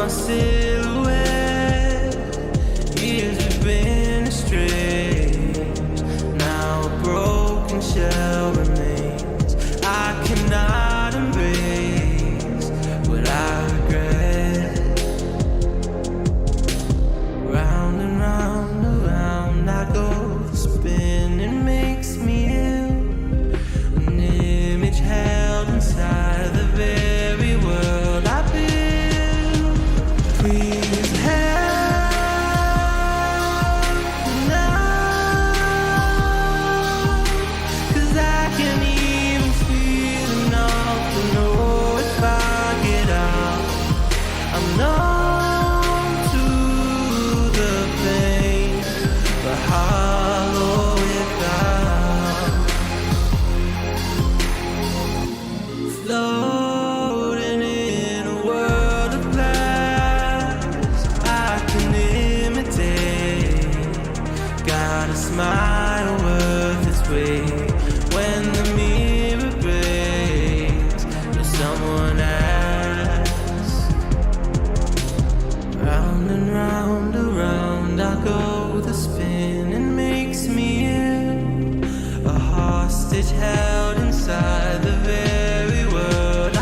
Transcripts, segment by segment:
my silhouette. Years have been estranged. Now a broken shell remains. I cannot embrace what I regret. Round and round, around I go. The spinning makes me ill. An image held inside the very world I build. Please help me now, 'cause I can't even feel enough to know if I get out. I'm numb to the pain, but hollow without. Floating in a world of glass, I can imitate. Got a smile worth its weight. When the mirror breaks, will someone ask? Round and round, around I go. The spinning makes me ill. A hostage held inside the very world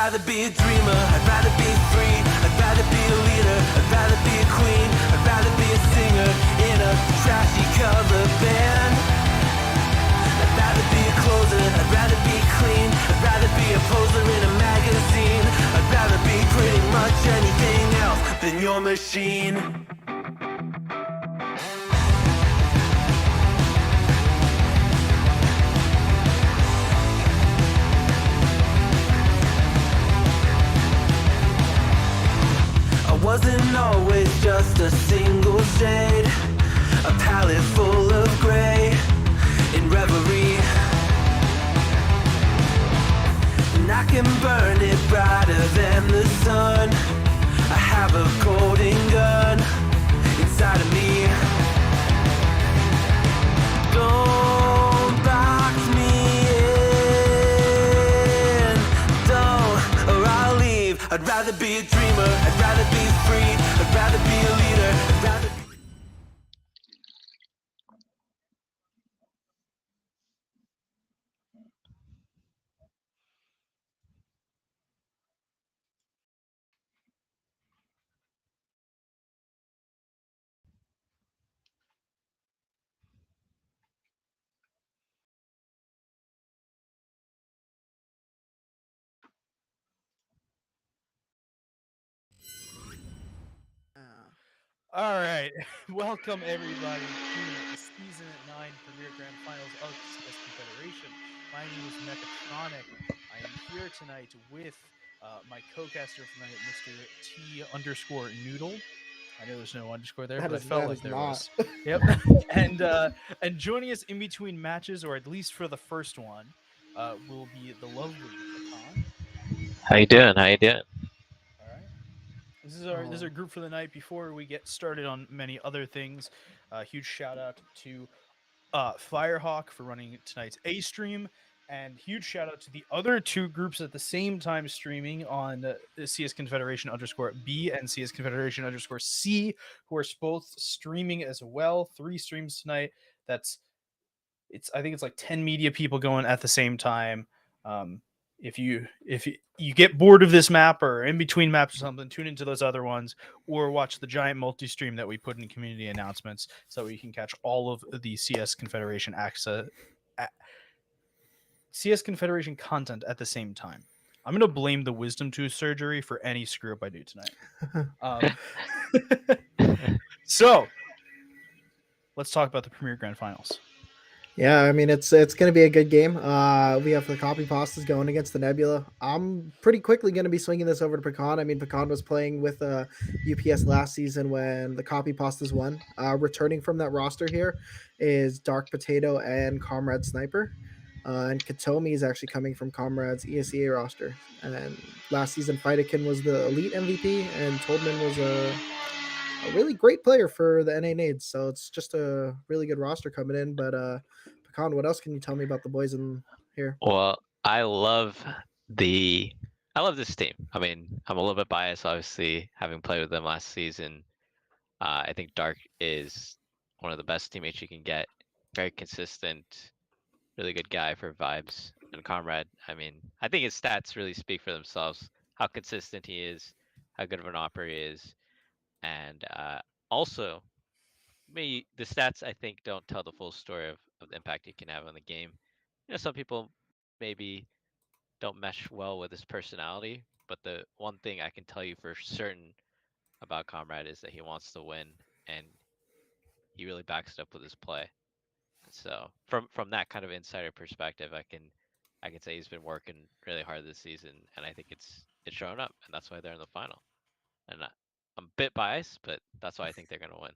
rather be a dreamer, I'd rather be free, I'd rather be a leader, I'd rather be a queen, I'd rather be a singer in a trashy cover band. I'd rather be a closer, I'd rather be clean, I'd rather be a poser in a magazine, I'd rather be pretty much anything else than your machine. I wasn't always just a single shade, a palette full of gray in reverie. And I can burn it brighter than the sun. I have a golden gun inside of me. Don't box me in, don't, or I'll leave. I'd rather be a dreamer, I'd rather be free, I'd rather be a leader, I'd rather be... All right, welcome everybody to the season 9 Premier Grand Finals of CS Confederation. My name is Mechatronic. I am here tonight with my co-caster for the night, Mr. T underscore Noodle. I know there's no underscore there, but I felt That like is there not. was. Yep. And joining us in between matches, or at least for the first one, will be the lovely Pecan. How you doing? How you doing? All right. This is our Oh. group for the night. Before we get started on many other things, huge shout out to Firehawk for running tonight's A stream, and huge shout out to the other two groups at the same time streaming on CS Confederation underscore B and CS Confederation underscore C, who are both streaming as well. 3 streams tonight. I think it's like 10 media people going at the same time. Um, if you get bored of this map or in between maps or something, tune into those other ones or watch the giant multi-stream that we put in community announcements so you can catch all of the CS Confederation CS Confederation content at the same time. I'm gonna blame the wisdom tooth surgery for any screw up I do tonight. Um, so let's talk about the Premier Grand Finals. Yeah, I mean it's gonna be a good game. We have the Copypastas going against the Nebula. I'm pretty quickly gonna be swinging this over to Pecan. I mean, Pecan was playing with UPS last season when the Copypastas won. Returning from that roster here is Dark Potato and Comrade Sniper. And Katomi is actually coming from Comrade's ESEA roster. And last season, Fightikin was the elite MVP, and Toldman was a really great player for the NA Nades. So it's just a really good roster coming in. But Pecan, what else can you tell me about the boys in here? Well, the I love this team. I mean, I'm a little bit biased, obviously, having played with them last season. I think Dark is one of the best teammates you can get. Very consistent, really good guy for vibes. And Comrade, I mean, I think his stats really speak for themselves. How consistent he is, how good of an operator he is, and also, me the stats I think don't tell the full story of the impact he can have on the game. Some people maybe don't mesh well with his personality, but the one thing I can tell you for certain about Comrade is that he wants to win, and he really backs it up with his play. So from that kind of insider perspective, I can say he's been working really hard this season, and I think it's showing up, and that's why they're in the final. And I'm a bit biased, but that's why I think they're gonna win.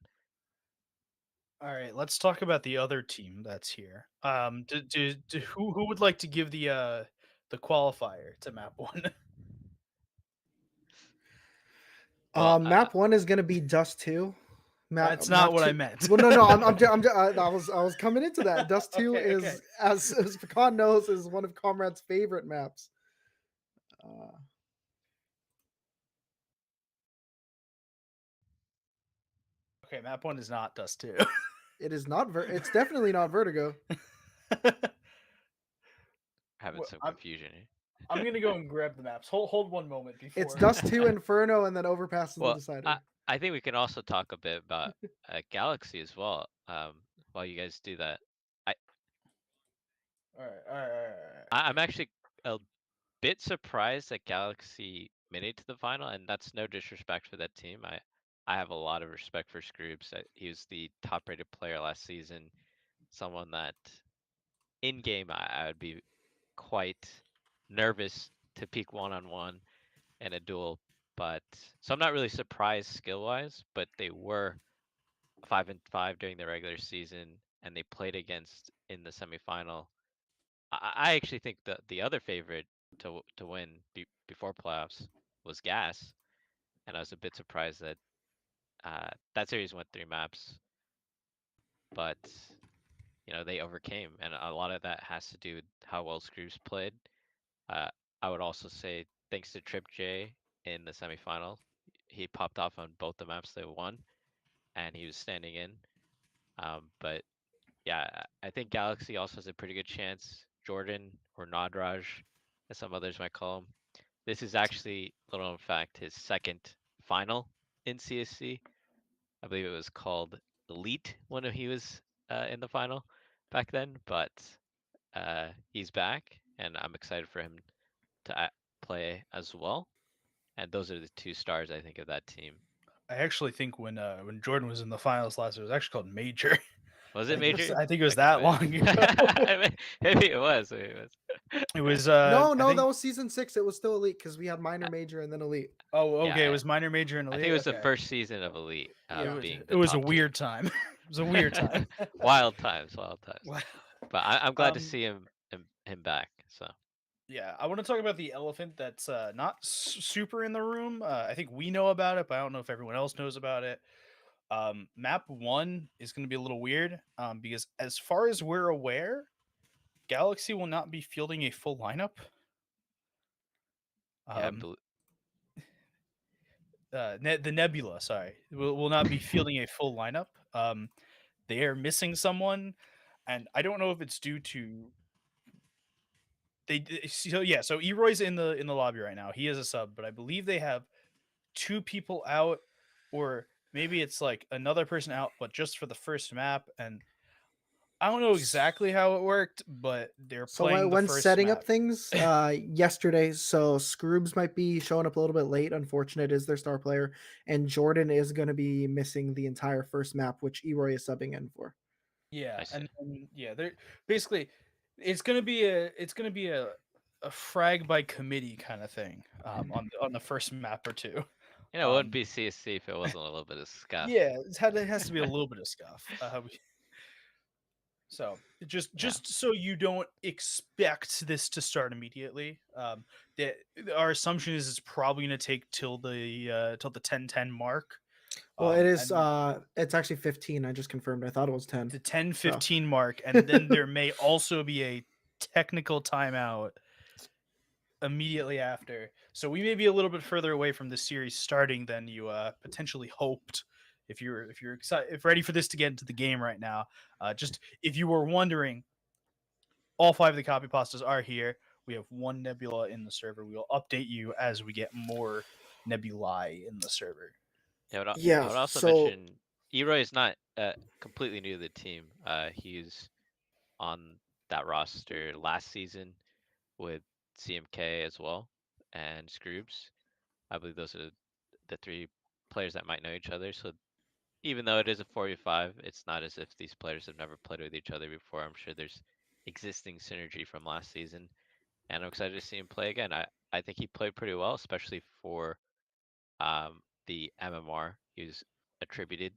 All right, let's talk about the other team that's here. Who would like to give the qualifier to map one? Well, Map one is gonna be Dust 2. That's not Map what I two. meant. Well, no, I was coming into that. Dust 2 Okay, okay. is, as Pecan knows, is one of Comrade's favorite maps. Uh, Okay, map one is not Dust 2. it is not. It's definitely not Vertigo. having some I'm confusion here. I'm gonna go and grab the maps. Hold one moment before. It's Dust 2 Inferno and then Overpass is the Well, decider. I think we can also talk a bit about Galaxy as well. While you guys do that, All right. I'm actually a bit surprised that Galaxy made it to the final, and that's no disrespect for that team. I have a lot of respect for Scroops. He was the top-rated player last season, someone that in game I would be quite nervous to peak one-on-one in a duel. But so I'm not really surprised skill-wise, but they were 5-5 during the regular season, and they played against in the semifinal. I actually think the other favorite to win before playoffs was Gas, and I was a bit surprised that that series went 3 maps, but they overcame, and a lot of that has to do with how well Screws played. Uh, I would also say thanks to Trip J in the semifinal, he popped off on both the maps they won, and he was standing in. But yeah, I think Galaxy also has a pretty good chance. Jordan or Nadraj, as some others might call him. This is actually, little known fact, his second final in CSC. I believe it was called Elite when he was in the final back then, but he's back, and I'm excited for him to play as well. And those are the 2 stars I think of that team. I actually think when Jordan was in the finals last year, it was actually called Major. Was I it think Major? I think it was That that could've long been. ago. Maybe it was. Maybe it was. It was No, I think, that was season 6. It was still Elite because we had minor, major, and then Elite. oh, okay, Yeah, it was minor, major, and I elite. think it was the Okay. first season of Elite Yeah. being It the was a top weird time. It was a weird time. wild times, wild times. Wow. But I'm glad to Um, see him back. So Yeah, I want to talk about the elephant that's not super in the room. I think we know about it, but I don't know if everyone else knows about it. Map 1 is going to be a little weird because, as far as we're aware, Galaxy will not be fielding a full lineup. yeah, The Nebula, sorry, will not be fielding a full lineup. They are missing someone, and I don't know if it's due to So Eroy's in the lobby right now. He is a sub, but I believe they have 2 people out, or maybe it's like another person out, but just for the first map. And I don't know exactly how it worked, but they're So playing the when first setting map. up things yesterday, so Scroobs might be showing up a little bit late. Unfortunate is their star player, and Jordan is going to be missing the entire first map, which Eroy is subbing in for. Yeah, I see. and yeah, they're basically it's gonna be a frag by committee kind of thing on the first map or two. it wouldn't be CSC if it wasn't a little bit of scuff. Yeah, it has to be a little bit of scuff. So just so you don't expect this to start immediately. Our assumption is it's probably going to take till the 10:10 mark. Well, it is. And It's actually 15. I just confirmed. I thought it was 10. the 10:15 mark, and then there may also be a technical timeout immediately after. So we may be a little bit further away from the series starting than you potentially hoped. If you're excited, if ready for this to get into the game right now, just if you were wondering, all 5 of the Copypastas are here. We have 1 Nebula in the server. We will update you as we get more Nebulae in the server. Yeah, I Yeah. would also So mention Eroy is not completely new to the team. He's on that roster last season with CMK as well and Scroobs. I believe those are the 3 players that might know each other. So even though it is a 4v5, it's not as if these players have never played with each other before. I'm sure there's existing synergy from last season, and I'm excited to see him play again. I think he played pretty well, especially for the MMR he was attributed.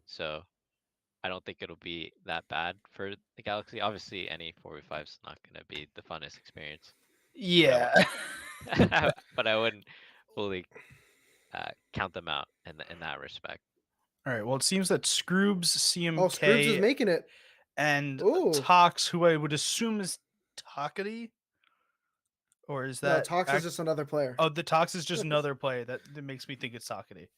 So I don't think it'll be that bad for the Galaxy. Obviously, any 4v5 is not going to be the funnest experience. Yeah. But I wouldn't fully count them out in that respect. All right. Well, it seems that Scroobs, Scroobs is CMK, making it. and Ooh. Tox, who I would assume is Takati, or is No, that Tox is just another player. Oh, the Tox is just another player that makes me think it's Takati.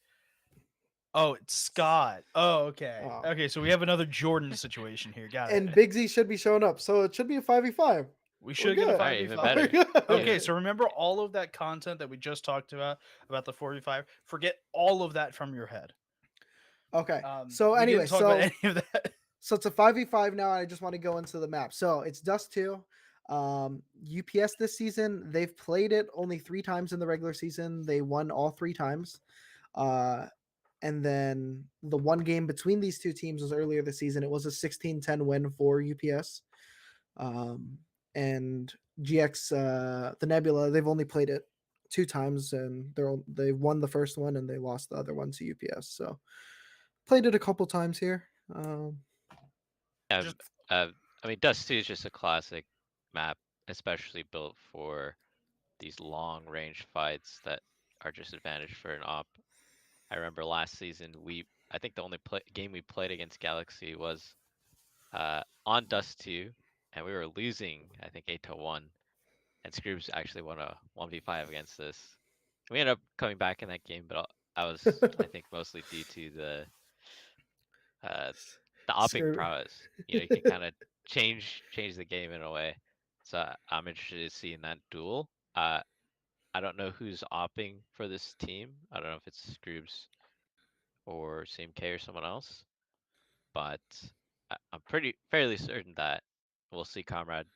Oh, it's Scott. Oh, okay. Oh. Okay, so we have another Jordan situation here. Got it. And Big Z should be showing up, so it should be a 5v5. We should get a good. Alright, even 5v5. better. We're good. Okay, Yeah. so remember all of that content that we just talked about the 4v5. Forget all of that from your head. Okay. We Anyway, didn't talk about any of that. So it's a 5v5 now. I just want to go into the map. So it's Dust 2. UPS this season, they've played it only 3 times in the regular season. They won all 3 times. And then the one game between these two teams was earlier this season. It was a 16-10 win for UPS. And GX, the Nebula, they've only played it 2 times, and they won the first one and they lost the other one to UPS. So played it a couple times here. Yeah, Just- I mean, Dust 2 is just a classic map, especially built for these long range fights that are just advantage for an op. I remember last season I think the only game we played against Galaxy was on Dust 2, and we were losing, I think 8-1, and Scroops actually won a 1v5 against us. We ended up coming back in that game, but I was I think mostly due to the opping prowess. You can kind of change the game in a way. So I'm interested in seeing that duel. I don't know who's opping for this team. I don't know if it's Scroops or CMK or someone else, but I'm fairly certain that we'll see Comrade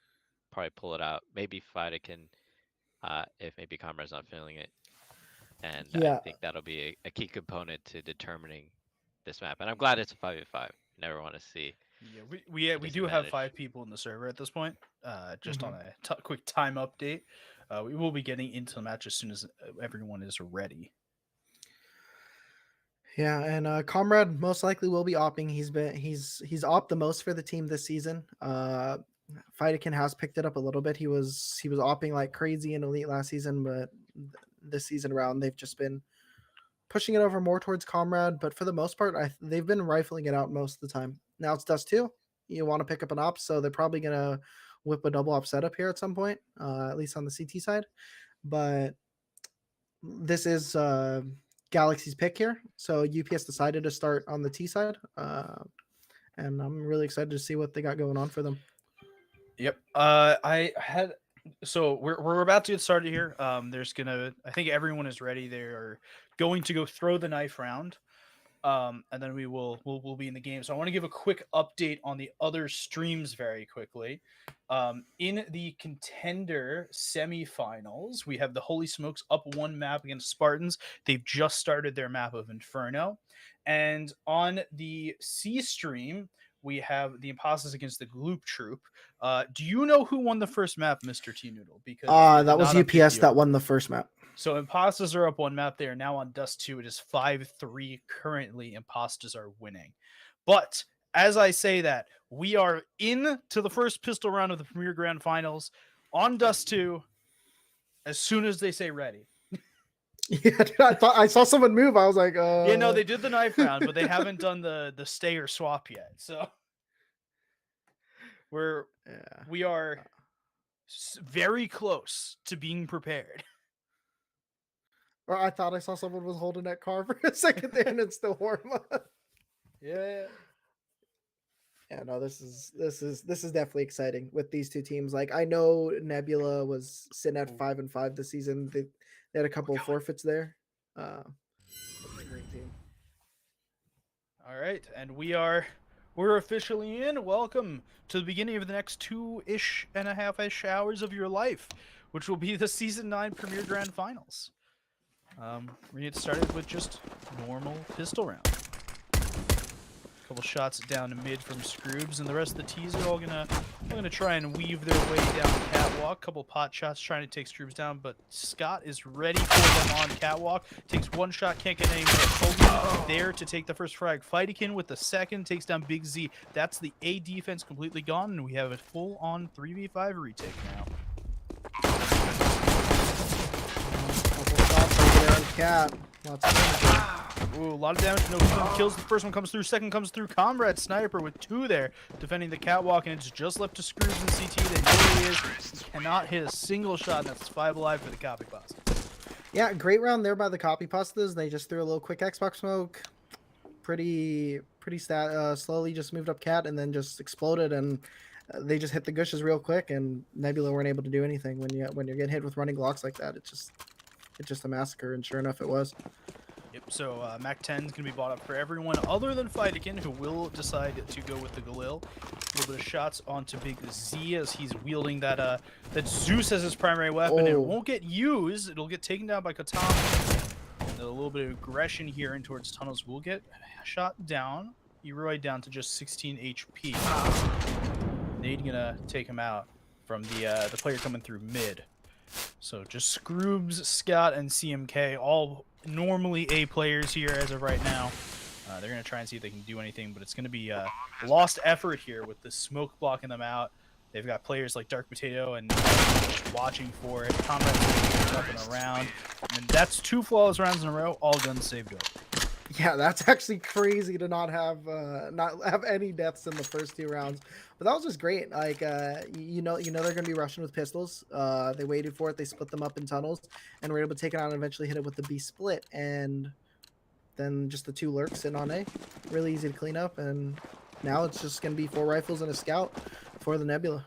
probably pull it out. Maybe Fida can, if maybe Comrade's not feeling it, and I think that'll be a key component to determining this map. And I'm glad it's a 5v5. Never want to see. Yeah, we do have 5 people in the server at this point. Just on a quick time update, we will be getting into the match as soon as everyone is ready. Yeah, and Comrade most likely will be opping. He's opped the most for the team this season. Fidekin has picked it up a little bit. He was opping like crazy in Elite last season, but this season around they've just been pushing it over more towards Comrade. But for the most part, they've been rifling it out most of the time. Now it's Dust 2. You want to pick up an op, so they're probably gonna whip a double op setup here at some point, at least on the CT side. But this is Galaxy's pick here. So UPS decided to start on the T side. And I'm really excited to see what they got going on for them. Yep. So we're about to get started here. I think everyone is ready. They are going to go throw the knife round. And then we'll be in the game. So I want to give a quick update on the other streams very quickly. In the contender semifinals, we have the Holy Smokes up 1 map against Spartans. They've just started their map of Inferno. And on the C stream, we have the Imposters against the Gloop Troop. Do you know who won the first map, Mr. T Noodle? Because that was UPS that won the first map. So Imposters are up 1 map. They are now on Dust 2. It is 5-3 currently. Imposters are winning. But as I say that, we are in to the first pistol round of the Premier Grand Finals on Dust 2 as soon as they say ready. Yeah, I thought I saw someone move. I was like, Yeah, no, they did the knife round, but they haven't done the stay or swap yet. So we are very close to being prepared. Or I thought I saw someone was holding that car for a second there, and it's still warm up. Yeah. Yeah, no, this is definitely exciting with these two teams. Like, I know Nebula was sitting at 5-5 this season. They had a couple of forfeits there. Great team. All right, and we're officially in. Welcome to the beginning of the next 2.5-ish hours of your life, which will be the Season 9 Premier Grand Finals. We're gonna get started with just normal pistol round. Couple shots down to mid from Scroobs, and the rest of the T's are all gonna try and weave their way down the catwalk. Couple pot shots trying to take Scroobs down, but Scott is ready for them on catwalk. Takes 1 shot, can't get any more. There to take the first frag. Fightikin with the second, takes down Big Z. That's the A defense completely gone, and we have a full-on 3v5 retake now. Couple shots over there on Cat. Lots of damage. Ooh, a lot of damage, no kills. The first one comes through, second comes through. Comrade Sniper with 2 there, defending the catwalk, and it's just left to Screws and CT. They know where he is. He cannot hit a single shot, and that's 5 alive for the Copypastas. Yeah, great round there by the Copypastas. They just threw a little quick Xbox smoke. Pretty slowly just moved up Cat and then just exploded. And they just hit the gushes real quick, and Nebula weren't able to do anything. When you're getting hit with running Glocks like that, it's just a massacre. And sure enough, it was. Yep, so Mac 10 is going to be bought up for everyone other than Fightikin, who will decide to go with the Galil. A little bit of shots onto Big Z as he's wielding that Zeus as his primary weapon. It Oh. won't get used. It'll get taken down by Katana. And a little bit of aggression here in towards tunnels will get shot down. Eroi down to just 16 HP. Nade gonna take him out from the player coming through mid. So just Scroobs, Scott, and CMK, all normally A players here as of right now. They're going to try and see if they can do anything, but it's going to be lost effort here with the smoke blocking them out. They've got players like Dark Potato and watching for it. Comrades up and around. And that's 2 flawless rounds in a row, all guns saved over. Yeah, that's actually crazy to not have any deaths in the first 2 rounds. But that was just great. Like you know they're gonna be rushing with pistols. They waited for it. They split them up in tunnels, and were able to take it out and eventually hit it with the B split. And then just the 2 lurks in on A, really easy to clean up. And now it's just gonna be 4 rifles and a scout for the Nebula.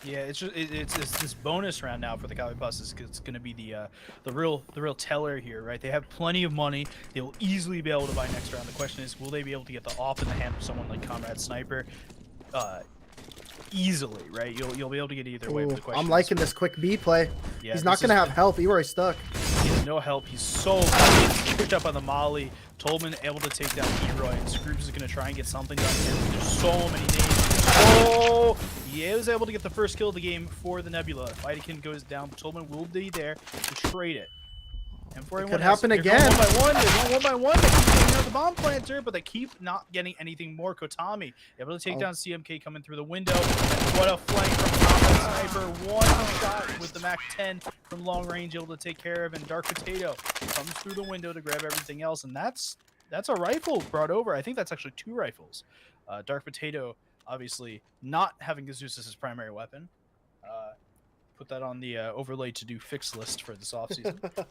Yeah, it's just it's this bonus round now for the Copypastas. It's going to be the real teller here, right? They have plenty of money. They will easily be able to buy next round. The question is, will they be able to get the off in the hand of someone like Comrade Sniper? Easily, right? You'll be able to get either way. Ooh, But the question I'm liking this quick B play. Yeah, He's not gonna have help. Eroy's stuck. He has no help. He's so bad. Picked up on the Molly. Tolman able to take down Eroi, and Scrooge is going to try and get something done here. There's so many names. Oh, he was able to get the first kill of the game for the Nebula. Fightikin goes down. Tolman will be there to trade it. It could happen again. They're going 1 by 1. They keep taking out the bomb planter, but they keep not getting anything more. Kotami able to take down CMK coming through the window. And what a flank from Combat Sniper. 1 shot with the Mac 10 from long range, able to take care of. And Dark Potato comes through the window to grab everything else. And that's a rifle brought over. I think that's actually 2 rifles. Dark Potato, obviously, not having Zeus as his primary weapon. Put that on the overlay to do fix list for this offseason.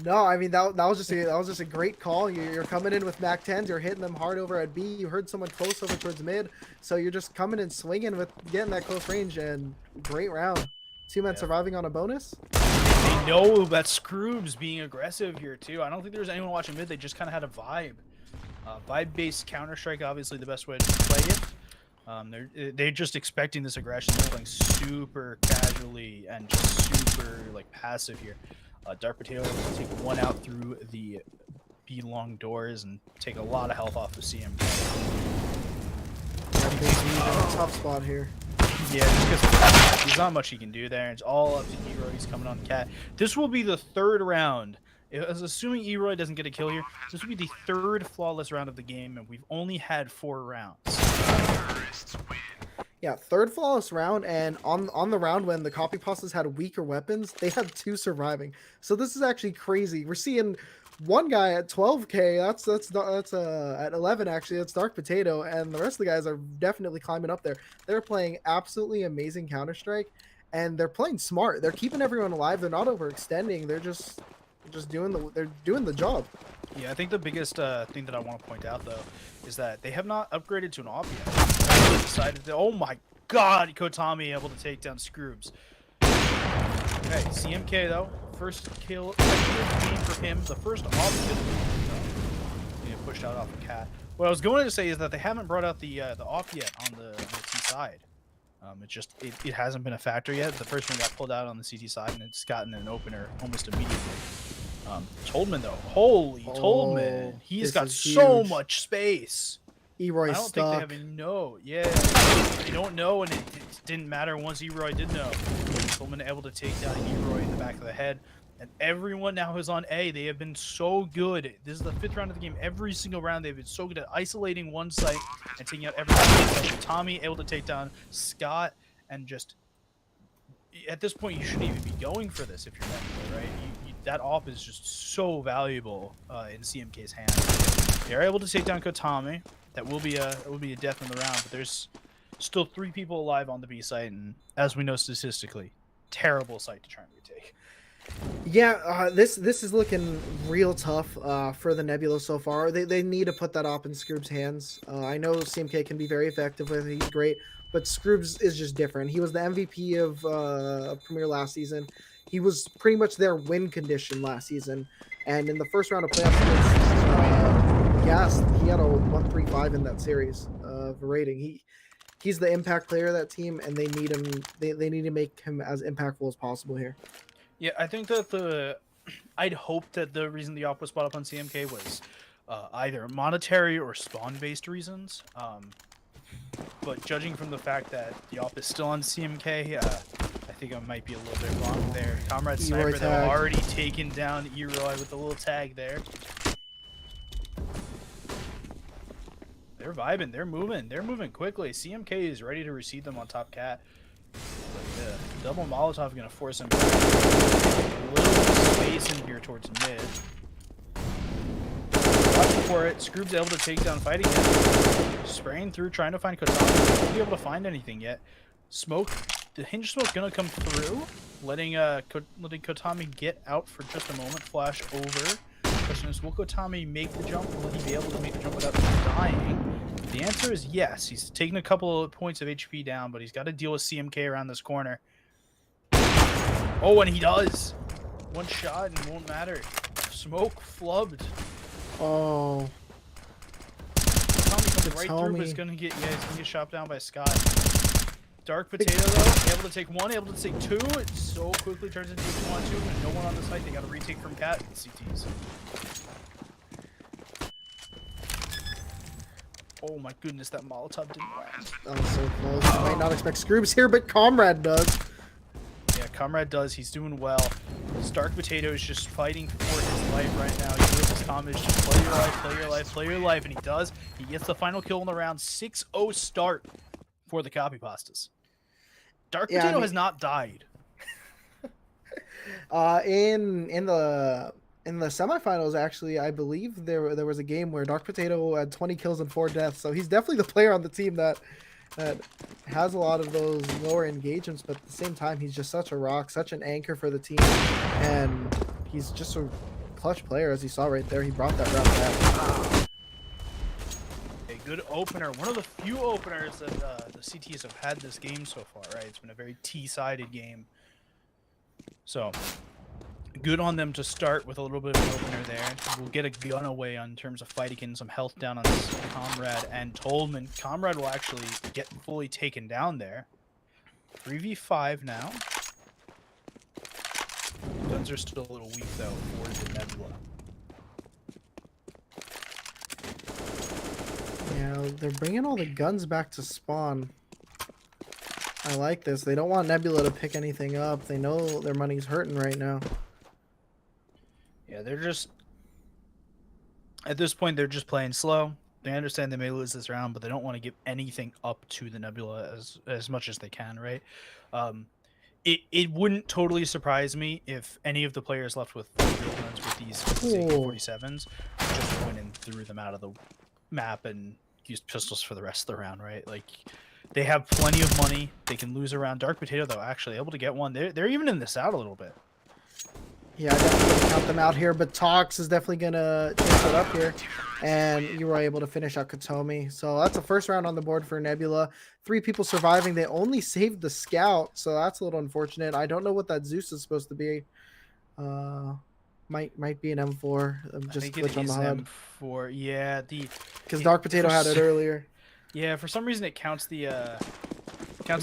No, I mean that was just a great call. You're coming in with Mac 10s, you're hitting them hard over at B. You heard someone close over towards mid, so you're just coming and swinging with getting that close range, and great round. 2 men surviving on a bonus. They know that Scroob's being aggressive here too. I don't think there was anyone watching mid. They just kind of had a vibe. Vibe-based Counter-Strike, obviously the best way to play it. They're just expecting this aggression. They're playing super casually and just super like passive here. Dark Potato will take 1 out through the B long doors and take a lot of health off of CM. Tough spot here. Yeah, just because there's not much he can do there. It's all up to Eroi. He's coming on Cat. This will be the 3rd round. Assuming Eroi doesn't get a kill here, this will be the 3rd flawless round of the game, and we've only had 4 rounds. Yeah, 3rd flawless round, and on the round when the Copypastas had weaker weapons, they had 2 surviving. So this is actually crazy. We're seeing one guy at 12k. That's at 11 actually. That's Dark Potato, and the rest of the guys are definitely climbing up there. They're playing absolutely amazing Counter-Strike, and they're playing smart. They're keeping everyone alive. They're not overextending. They're just doing the job. Yeah, I think the biggest thing that I want to point out, though, is that they have not upgraded to an AWP yet. They decided that, oh my god, Kotami able to take down Scroobs. Okay, CMK, though, first kill for him, the first AWP kill. Getting pushed out off the Cat. What I was going to say is that they haven't brought out the AWP yet on the T side. It hasn't been a factor yet. The first one got pulled out on the CT side, and it's gotten an opener almost immediately. Toldman though, holy Toldman, he's got so much space. Eroi I don't think they have a no. Yeah, they don't know, and it didn't matter once Eroi did know. Toldman able to take down Eroi in the back of the head, and everyone now is on A. They have been so good. This is the 5th round of the game. Every single round they've been so good at isolating one site and taking out everything. Tommy able to take down Scott, and just at this point you shouldn't even be going for this if you're Nebula, right? That AWP is just so valuable in CMK's hands. They're able to take down Kotami. That will be a death in the round, but there's still 3 people alive on the B site, and as we know statistically, terrible site to try and retake. Yeah, this is looking real tough for the Nebula so far. They need to put that op in Scroob's hands. I know CMK can be very effective with it. He's great, but Scroob's is just different. He was the MVP of Premier last season. He was pretty much their win condition last season, and in the first round of playoffs against Gas, he had a 135 in that series of rating. He's the impact player of that team, and they need him. They need to make him as impactful as possible here. Yeah, I think that I'd hope that the reason the op was spot up on CMK was either monetary or spawn-based reasons. But judging from the fact that the op is still on CMK, I think I might be a little bit wrong there. Comrade Sniper, though, already taken down Eroy with a little tag there. They're vibing. They're moving quickly. CMK is ready to receive them on top cat. But double Molotov going to force him back. A little space in here towards mid. Watching for it. Scroob's able to take down fighting him. Spraying through, trying to find Kotami. Won't be able to find anything yet. Smoke. The hinge smoke going to come through. Letting Kotami get out for just a moment. Flash over. Question is, will Kotami make the jump? Will he be able to make the jump without dying? The answer is yes. He's taking a couple of points of HP down, but he's got to deal with CMK around this corner. Oh, and he does. One shot and won't matter. Smoke flubbed. Oh. Tommy comes right through, but he's gonna get shot down by Scott. Dark Potato though, able to take one, able to take two. It so quickly turns into a 2-on-2, and no one on the site. They got to retake from Cat and CTs. Oh my goodness, that Molotov didn't land. That was so close. I might not expect Scroobs here, but Comrade does. Yeah, Comrade does. He's doing well. This Dark Potato is just fighting for his life right now. He with his comments, just play your life, play your life, play your life, and he does. He gets the final kill in the round. 6-0 start for the Copypastas. Dark Potato has not died. In the semifinals, actually, I believe there was a game where Dark Potato had 20 kills and 4 deaths. So he's definitely the player on the team that has a lot of those lower engagements, but at the same time, he's just such a rock, such an anchor for the team, and he's just a clutch player, as you saw right there. He brought that round back. A good opener, one of the few openers that the CTs have had this game so far, right? It's been a very T-sided game. So, good on them to start with a little bit of an opener there. We'll get a gun away in terms of fight again, some health down on Comrade and Tolman. Comrade will actually get fully taken down there. 3v5 now. Guns are still a little weak though for the Nebula. Yeah, they're bringing all the guns back to spawn. I like this. They don't want Nebula to pick anything up. They know their money's hurting right now. Yeah, they're just... At this point, they're just playing slow. They understand they may lose this round, but they don't want to give anything up to the Nebula as much as they can, right? It wouldn't totally surprise me if any of the players left with real guns with these AK-47s just went and threw them out of the map and used pistols for the rest of the round, right? Like, they have plenty of money. They can lose a round. Dark Potato, though, actually able to get one. They're even in this out a little bit. Yeah, I definitely gonna count them out here, but Tox is definitely gonna chase it up here, and you were able to finish out Katomi. So that's the first round on the board for Nebula. 3 people surviving. They only saved the scout, so that's a little unfortunate. I don't know what that Zeus is supposed to be. Might be an M4. Just glitch on the HUD. M4, yeah. Because Dark Potato had it earlier. Yeah, for some reason it counts the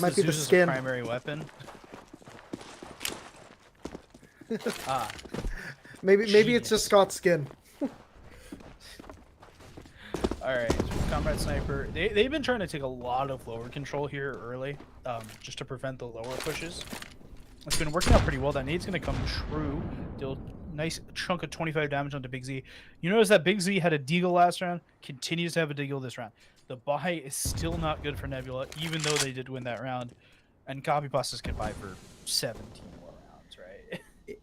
might be the skin. Primary weapon. Maybe it's just Scott's skin. Alright, so Comrade Sniper. They've been trying to take a lot of lower control here early, just to prevent the lower pushes. It's been working out pretty well. That nade's gonna come true. Deal nice chunk of 25 damage onto Big Z. You notice that Big Z had a deagle last round, continues to have a deagle this round. The buy is still not good for Nebula, even though they did win that round. And Copypastas can buy for 17 more rounds, right?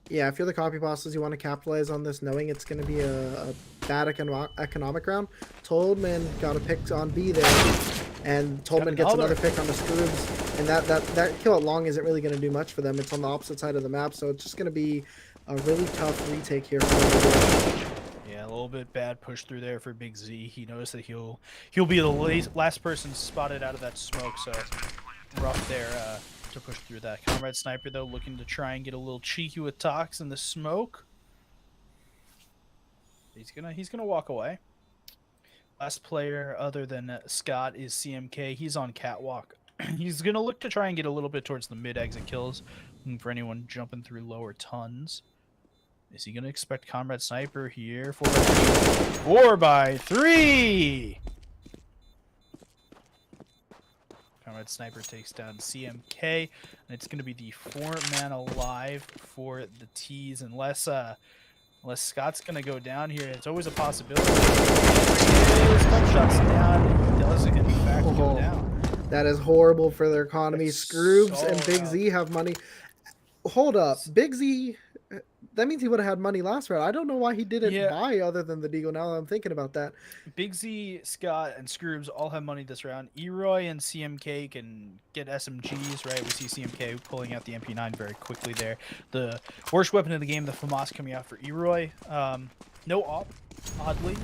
Yeah, if you're the Copypastas, you want to capitalize on this, knowing it's going to be a bad economic round. Toldman got a pick on B there, and Toldman gets another pick on the Scroobs, and that kill at long isn't really going to do much for them. It's on the opposite side of the map, so it's just going to be a really tough retake here for Nebula. Yeah, a little bit bad push through there for Big Z. He knows that he'll be the last person spotted out of that smoke, so rough there to push through that. Comrade Sniper though looking to try and get a little cheeky with Tox in the smoke. He's gonna walk away. Last player other than Scott is CMK. He's on catwalk. He's gonna look to try and get a little bit towards the mid exit kills, looking for anyone jumping through lower tons. Is he gonna expect Comrade Sniper here for 4x3? Comrade Sniper takes down CMK, and it's gonna be the 4-man alive for the T's, unless Scott's gonna go down here. It's always a possibility. Scout shots down. He does in fact go down. That is horrible for their economy. That's Scroobs so and Big Z have money. Hold up, Big Z. That means he would have had money last round. I don't know why he didn't buy other than the Deagle. Now that I'm thinking about that. Big Z, Scott, and Scroobs all have money this round. Eroy and CMK can get SMGs, right? We see CMK pulling out the MP9 very quickly there. The worst weapon in the game, the FAMAS, coming out for Eroy. No op, oddly.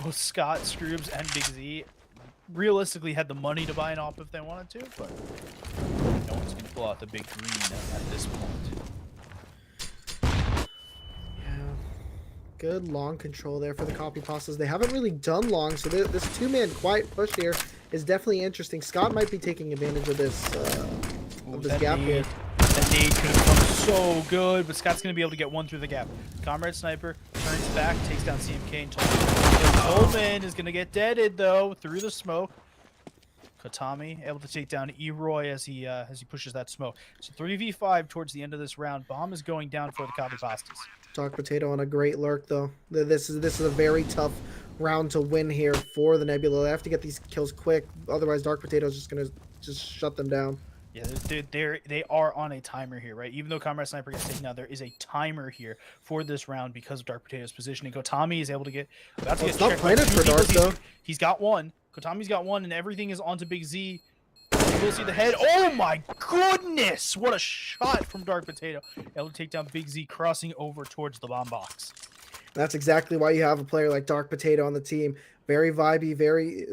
Both Scott, Scroobs, and Big Z realistically had the money to buy an op if they wanted to, but no one's going to pull out the big green at this point. Good long control there for the Copypastas. They haven't really done long, so this 2-man quiet push here is definitely interesting. Scott might be taking advantage of this gap here. That nade could have come so good, but Scott's going to be able to get one through the gap. Comrade Sniper turns back, takes down CMK, and Tolman is going to get deaded, though, through the smoke. Kotami able to take down Eroy as he pushes that smoke. So 3v5 towards the end of this round. Bomb is going down for the Copypastas. Dark Potato on a great lurk, though. This is a very tough round to win here for the Nebula. They have to get these kills quick, otherwise Dark Potato is just gonna shut them down. Yeah, they are on a timer here, right? Even though Comrade Sniper gets taken out, there is a timer here for this round because of Dark Potato's positioning. Kotami is able to get it's not planted for Dark, though. He's got one. Kotami's got one, and everything is onto Big Z. You will see the head. Oh my goodness! What a shot from Dark Potato. Able to take down Big Z, crossing over towards the bomb box. That's exactly why you have a player like Dark Potato on the team. Very vibey, very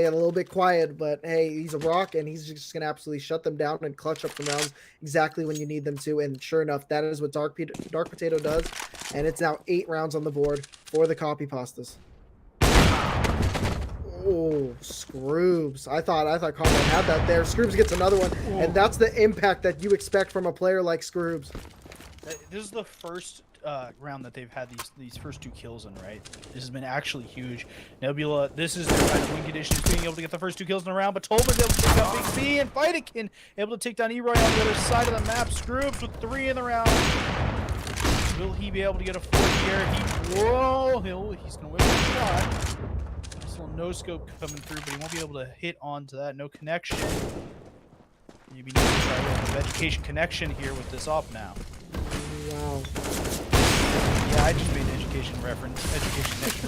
a little bit quiet, but hey, he's a rock, and he's just gonna absolutely shut them down and clutch up the rounds exactly when you need them to. And sure enough, that is what Dark Potato does. And it's now 8 rounds on the board for the Copypastas. Oh, Scroobs. I thought Comrade had that there. Scroobs gets another one, and that's the impact that you expect from a player like Scroobs. This is the first round that they've had these first 2 kills in, right? This has been actually huge. Nebula, this is their kind of win conditions, being able to get the first 2 kills in a round, but Tolman's able to take down Big Z, and Vitakin able to take down Eroy on the other side of the map. Scroobs with 3 in the round. Will he be able to get a 4th here? He's gonna win the shot. No scope coming through, but he won't be able to hit onto that. No connection. Maybe need to try with education connection here with this op now. Wow. Yeah, I just made an education connection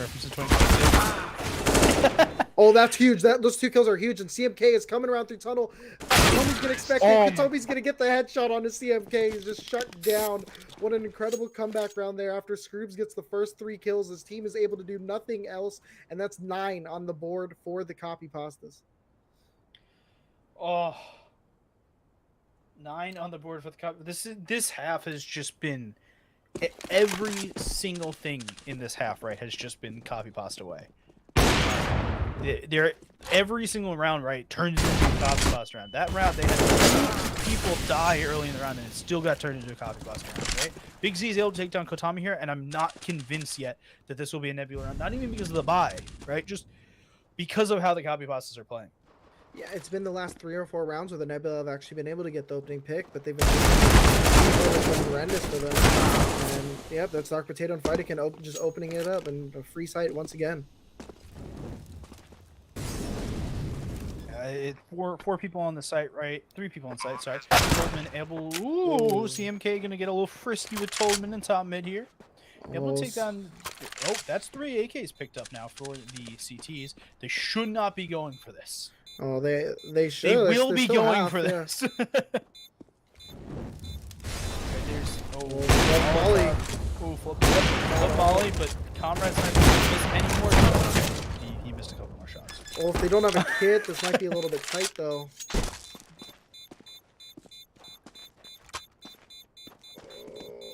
reference in 2022. Oh, that's huge. Those 2 kills are huge, and CMK is coming around through tunnel. Katomi's gonna expect it. Katomi's gonna get the headshot on his CMK. He's just shut down. What an incredible comeback round there. After Scroobs gets the first 3 kills, his team is able to do nothing else, and that's 9 on the board for the Copypastas. Oh, 9 on the board for the Copy. This half has just been every single thing in this half, right? Has just been Copypasta away. Every single round, right, turns into a Copypasta round. That round, they had 2 people die early in the round, and it still got turned into a Copypasta round, right? Big Z is able to take down Kotami here, and I'm not convinced yet that this will be a Nebula round. Not even because of the buy, right? Just because of how the Copypastas are playing. Yeah, it's been the last 3 or 4 rounds where the Nebula have actually been able to get the opening pick, but they've been horrendous for them. And yeah, that's Dark Potato and Vitakin just opening it up, and a free sight once again. Four people on the site, right? 3 people on site, sorry. Tolman able... Ooh, CMK gonna get a little frisky with Tolman in top mid here. Able to take down... Oh, that's 3 AKs picked up now for the CTs. They should not be going for this. Oh, they should. They will be going for this. flip volley. Flip volley, but Comrade's not going to miss any more shots. He missed a couple more shots. Well, if they don't have a kit, this might be a little bit tight though.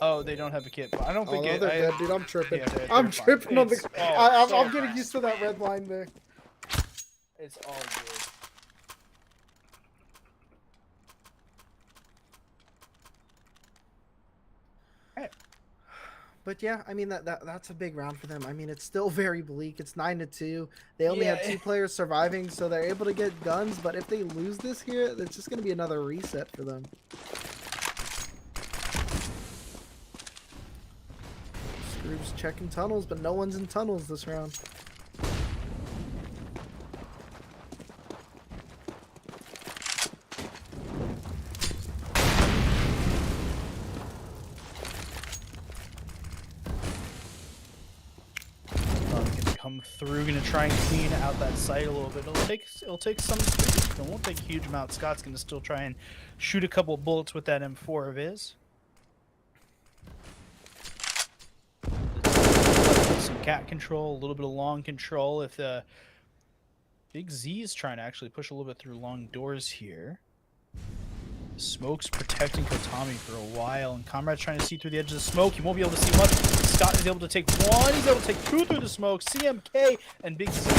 Oh, they don't have a kit. But I don't think Oh, they're dead, dude. I'm tripping. Yeah, they're I'm fine. tripping on the. It's all so I'm getting fine. used to that red line there. It's all good. But yeah, I mean that's a big round for them. I mean, it's still very bleak. It's 9-2. They only have 2 players surviving, so they're able to get guns. But if they lose this here, it's just gonna be another reset for them. Scrooge's checking tunnels, but no one's in tunnels this round. Come through, gonna try and clean out that site a little bit. It'll take some space. It won't take a huge amount. Scott's gonna still try and shoot a couple bullets with that M4 of his. Some cat control, a little bit of long control. If the Big Z is trying to actually push a little bit through long doors here. Smoke's protecting Kotami for a while, and Comrade's trying to see through the edge of the smoke. He won't be able to see much. Scott is able to take one. He's able to take 2 through the smoke. CMK and Big Z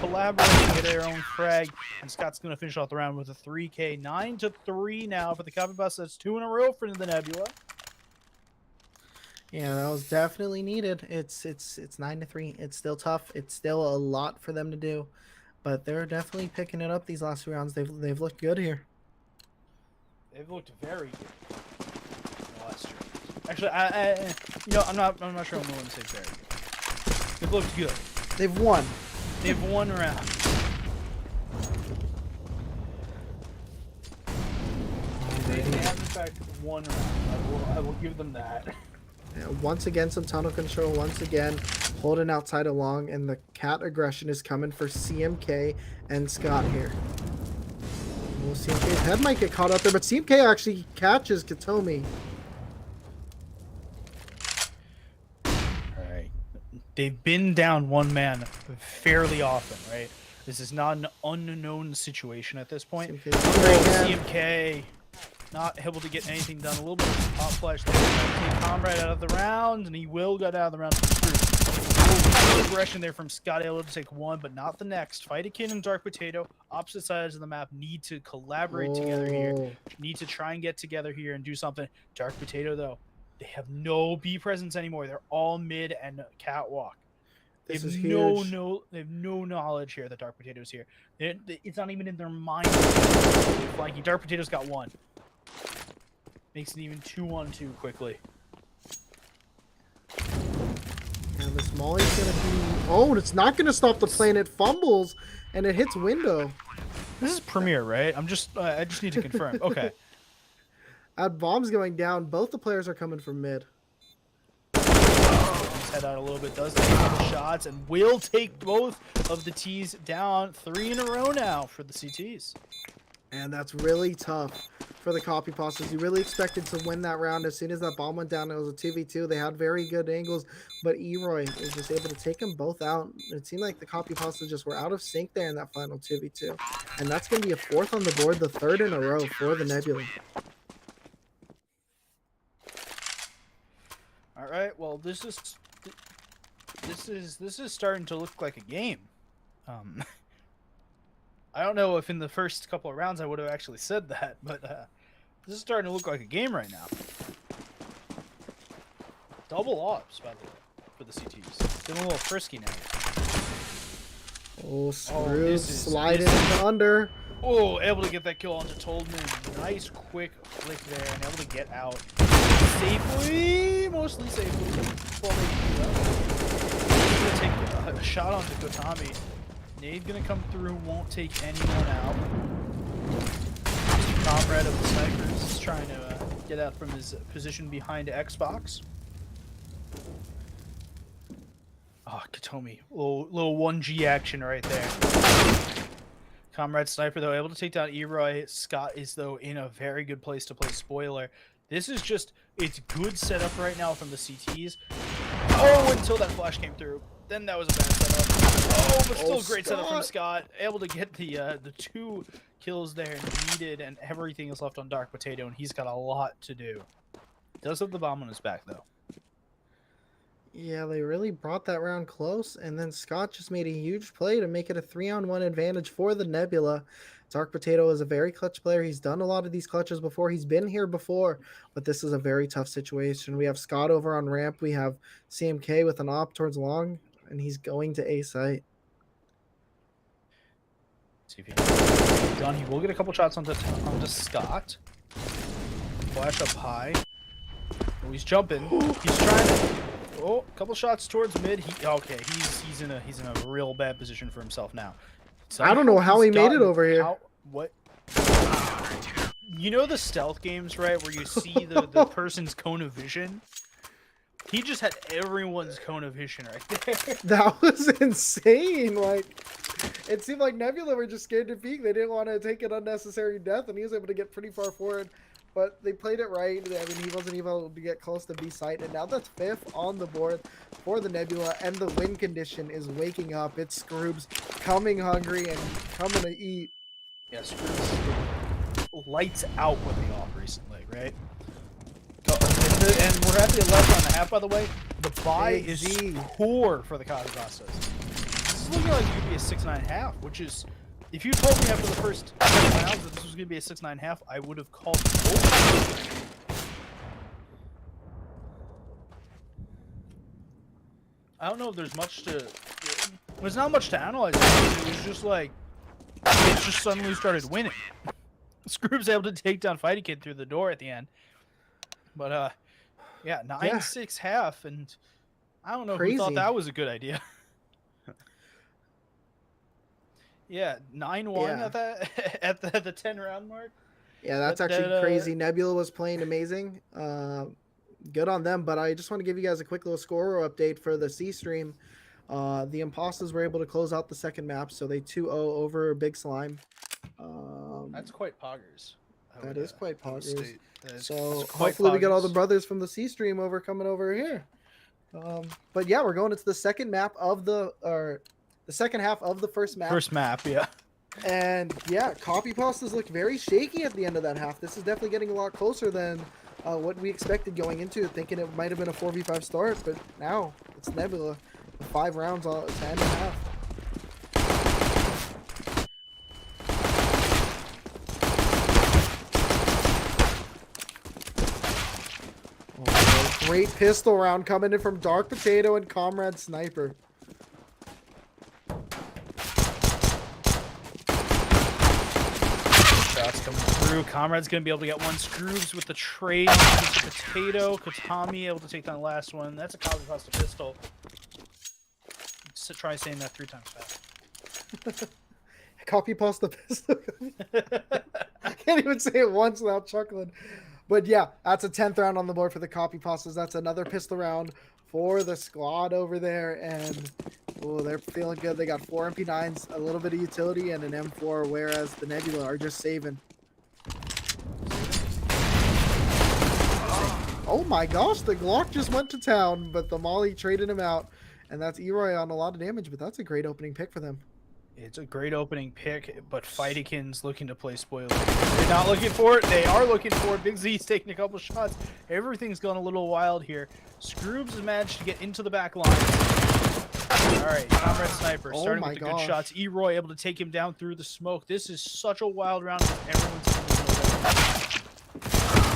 collaborating to get their own frag, and Scott's going to finish off the round with a 3K. 9-3 now for the Copypastas. That's 2 in a row for the Nebula. Yeah, that was definitely needed. It's 9-3. It's still tough. It's still a lot for them to do, but they're definitely picking it up these last 2 rounds. They've looked good here. They've looked very good. Actually, I'm not sure I'm willing to say very good. They've looked good. They've won. They've won round. They have in fact won round. I will give them that. Yeah, once again, some tunnel control. Once again, holding outside along, and the cat aggression is coming for CMK and Scott here. Well, CMK's head might get caught out there, but CMK actually catches Katomi. Alright. They've been down 1 man fairly often, right? This is not an unknown situation at this point. CMK not able to get anything done. A little bit of pop flash there. Take Comrade out of the round, and he will get out of the round from Scrooge. Aggression there from Scott, able to take 1, but not the next. Fightakin and Dark Potato, opposite sides of the map, need to collaborate together here. Need to try and get together here and do something. Dark Potato, though, they have no B presence anymore. They're all mid and catwalk. They have no knowledge here that Dark Potato's here. It's not even in their mind. Flanking. Dark Potato's got 1. Makes it even 2-on-2 quickly. And this Molly's gonna be. Oh, it's not gonna stop the plane. It fumbles and it hits window. This is Premiere, right? I just need to confirm. Okay. Bomb's going down. Both the players are coming from mid. Head out a little bit, does take a couple shots, and will take both of the T's down. 3 in a row now for the CTs. And that's really tough for the Copypastas. You really expected to win that round. As soon as that bomb went down, it was a 2v2. They had very good angles, but Eroy was just able to take them both out. It seemed like the Copypastas just were out of sync there in that final 2v2. And that's going to be a 4th on the board, the 3rd in a row for the Nebula. All right, well, this is starting to look like a game. I don't know if in the first couple of rounds I would have actually said that, but this is starting to look like a game right now. Double ops, by the way, for the CTs. Getting a little frisky now. Oh, Scrooge sliding into under. Oh, able to get that kill onto Toldman. Nice quick flick there, and able to get out safely, mostly safely. Well, they do that. Gonna take a shot onto Kotami. Nade gonna come through, won't take anyone out. Comrade of the snipers is trying to get out from his position behind Xbox. Oh, Katomi, little 1G action right there. Comrade sniper though able to take down Eroy. Scott is though in a very good place to play spoiler. This is just, it's good setup right now from the CTs. Oh, until that flash came through. Then that was a bad setup. Oh, but still great setup from Scott. Able to get the 2 kills there needed, and everything is left on Dark Potato, and he's got a lot to do. Does have the bomb on his back, though. Yeah, they really brought that round close, and then Scott just made a huge play to make it a 3-on-1 advantage for the Nebula. Dark Potato is a very clutch player. He's done a lot of these clutches before. He's been here before, but this is a very tough situation. We have Scott over on ramp. We have CMK with an op towards long, and he's going to A site. See if he can done. He will get a couple shots onto Scott. Flash up high. Oh, he's jumping. He's trying to. Oh, a couple shots towards mid. Okay, he's in a real bad position for himself now. So I don't know how he made it over here. What? You know the stealth games, right, where you see the person's cone of vision? He just had everyone's cone of vision right there. That was insane. Like, it seemed like Nebula were just scared to peek. They didn't want to take an unnecessary death, and he was able to get pretty far forward. But they played it right. I mean, he wasn't able to get close to B site, and now that's 5th on the board for the Nebula, and the win condition is waking up. It's Scroobs coming hungry and coming to eat. Yeah, Scroobs lights out what they off recently, right? And we're at the 11.5, by the way. The buy is poor for the Copypastas. This is looking like it could be a 6.5, which is, if you told me after the first 10 rounds that this was going to be a 6.5, I would have called it. I don't know if there's much to. There's not much to analyze. It was just like it just suddenly started winning. Scroob's able to take down Fighty Kid through the door at the end. But yeah, 9-6 half, and I don't know who thought that was a good idea. Yeah, 9-1 at the 10-round mark. Yeah, that's actually crazy. Nebula was playing amazing. Good on them, but I just want to give you guys a quick little score update for the C stream. The Imposters were able to close out the second map, so they 2-0 over Big Slime. That's quite poggers. That is quite poggers. That's So quite hopefully we get all poggers. the brothers from the C stream coming over here. But yeah, we're going into the second map of the second half of the first map. First map, yeah. And yeah, Copypastas looked very shaky at the end of that half. This is definitely getting a lot closer than what we expected going into it, thinking it might have been a 4v5 start, but now it's Nebula. 5 rounds to end the half. Oh, great pistol round coming in from Dark Potato and Comrade Sniper. Shots coming through. Comrade's going to be able to get one. Scroobs with the trade. Mr. Potato. Katami able to take down the last one. That's a Copypasta pistol. Try saying that 3 times fast. Copypasta pistol. I can't even say it once without chuckling. But yeah, that's a 10th round on the board for the Copypastas. That's another pistol round for the squad over there. And oh, they're feeling good. They got 4 MP9s, a little bit of utility, and an M4, whereas the Nebula are just saving. Oh my gosh, the Glock just went to town, but the Molly traded him out. And that's Eroy on a lot of damage, but that's a great opening pick for them. It's a great opening pick, but Fightykin's looking to play spoiler. They're not looking for it. They are looking for it. Big Z's taking a couple shots. Everything's gone a little wild here. Scroobs has managed to get into the back line. All right, Comrade Sniper starting with the good shots. Eroy able to take him down through the smoke. This is such a wild round.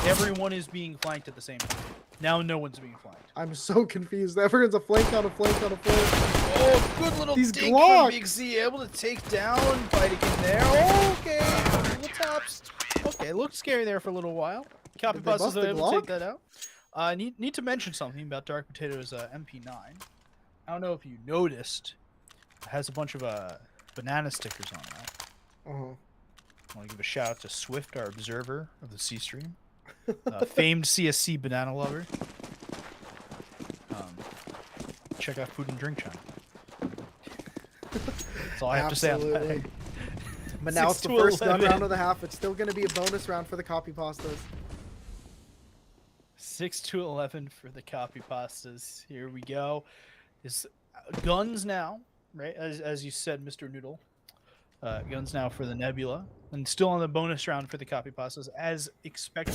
Everyone is being flanked at the same time. Now no one's being flanked. I'm so confused. Everyone's a flank on a flank on a flank. Oh, good little These dink Glocks. from Big Z. Able to take down Fightykin there. Okay, little taps. Okay, looked scary there for a little while. Copypastas are able to take that out. Need to mention something about Dark Potato's MP9. I don't know if you noticed. It has a bunch of banana stickers on that. I want to give a shout out to Swift, our observer of the C stream. Famed CSC banana lover. Check out Food and Drink channel. That's all I have to say on that. But now it's the first gun round of the half. It's still going to be a bonus round for the Copypastas. 6-11 for the Copypastas. Here we go. Is guns now, right? As you said, Mr. Noodle. Guns now for the Nebula, and still on the bonus round for the Copypastas, as expected.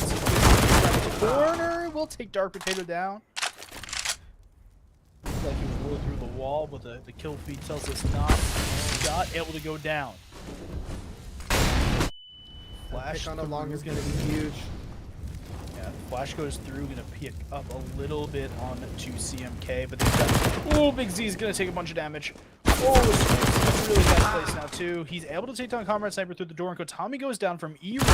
Corner will take Dark Potato down. Looks like he was rolled through the wall, but the kill feed tells us not. Not able to go down. Flash Pick on along is going to be huge. Yeah, Flash goes through, gonna pick up a little bit on to CMK, but they've got. Oh, Big Z is gonna take a bunch of damage. Oh, it's really bad place now too. He's able to take down Comrade Sniper through the door, and Kotami goes down from E-Roll.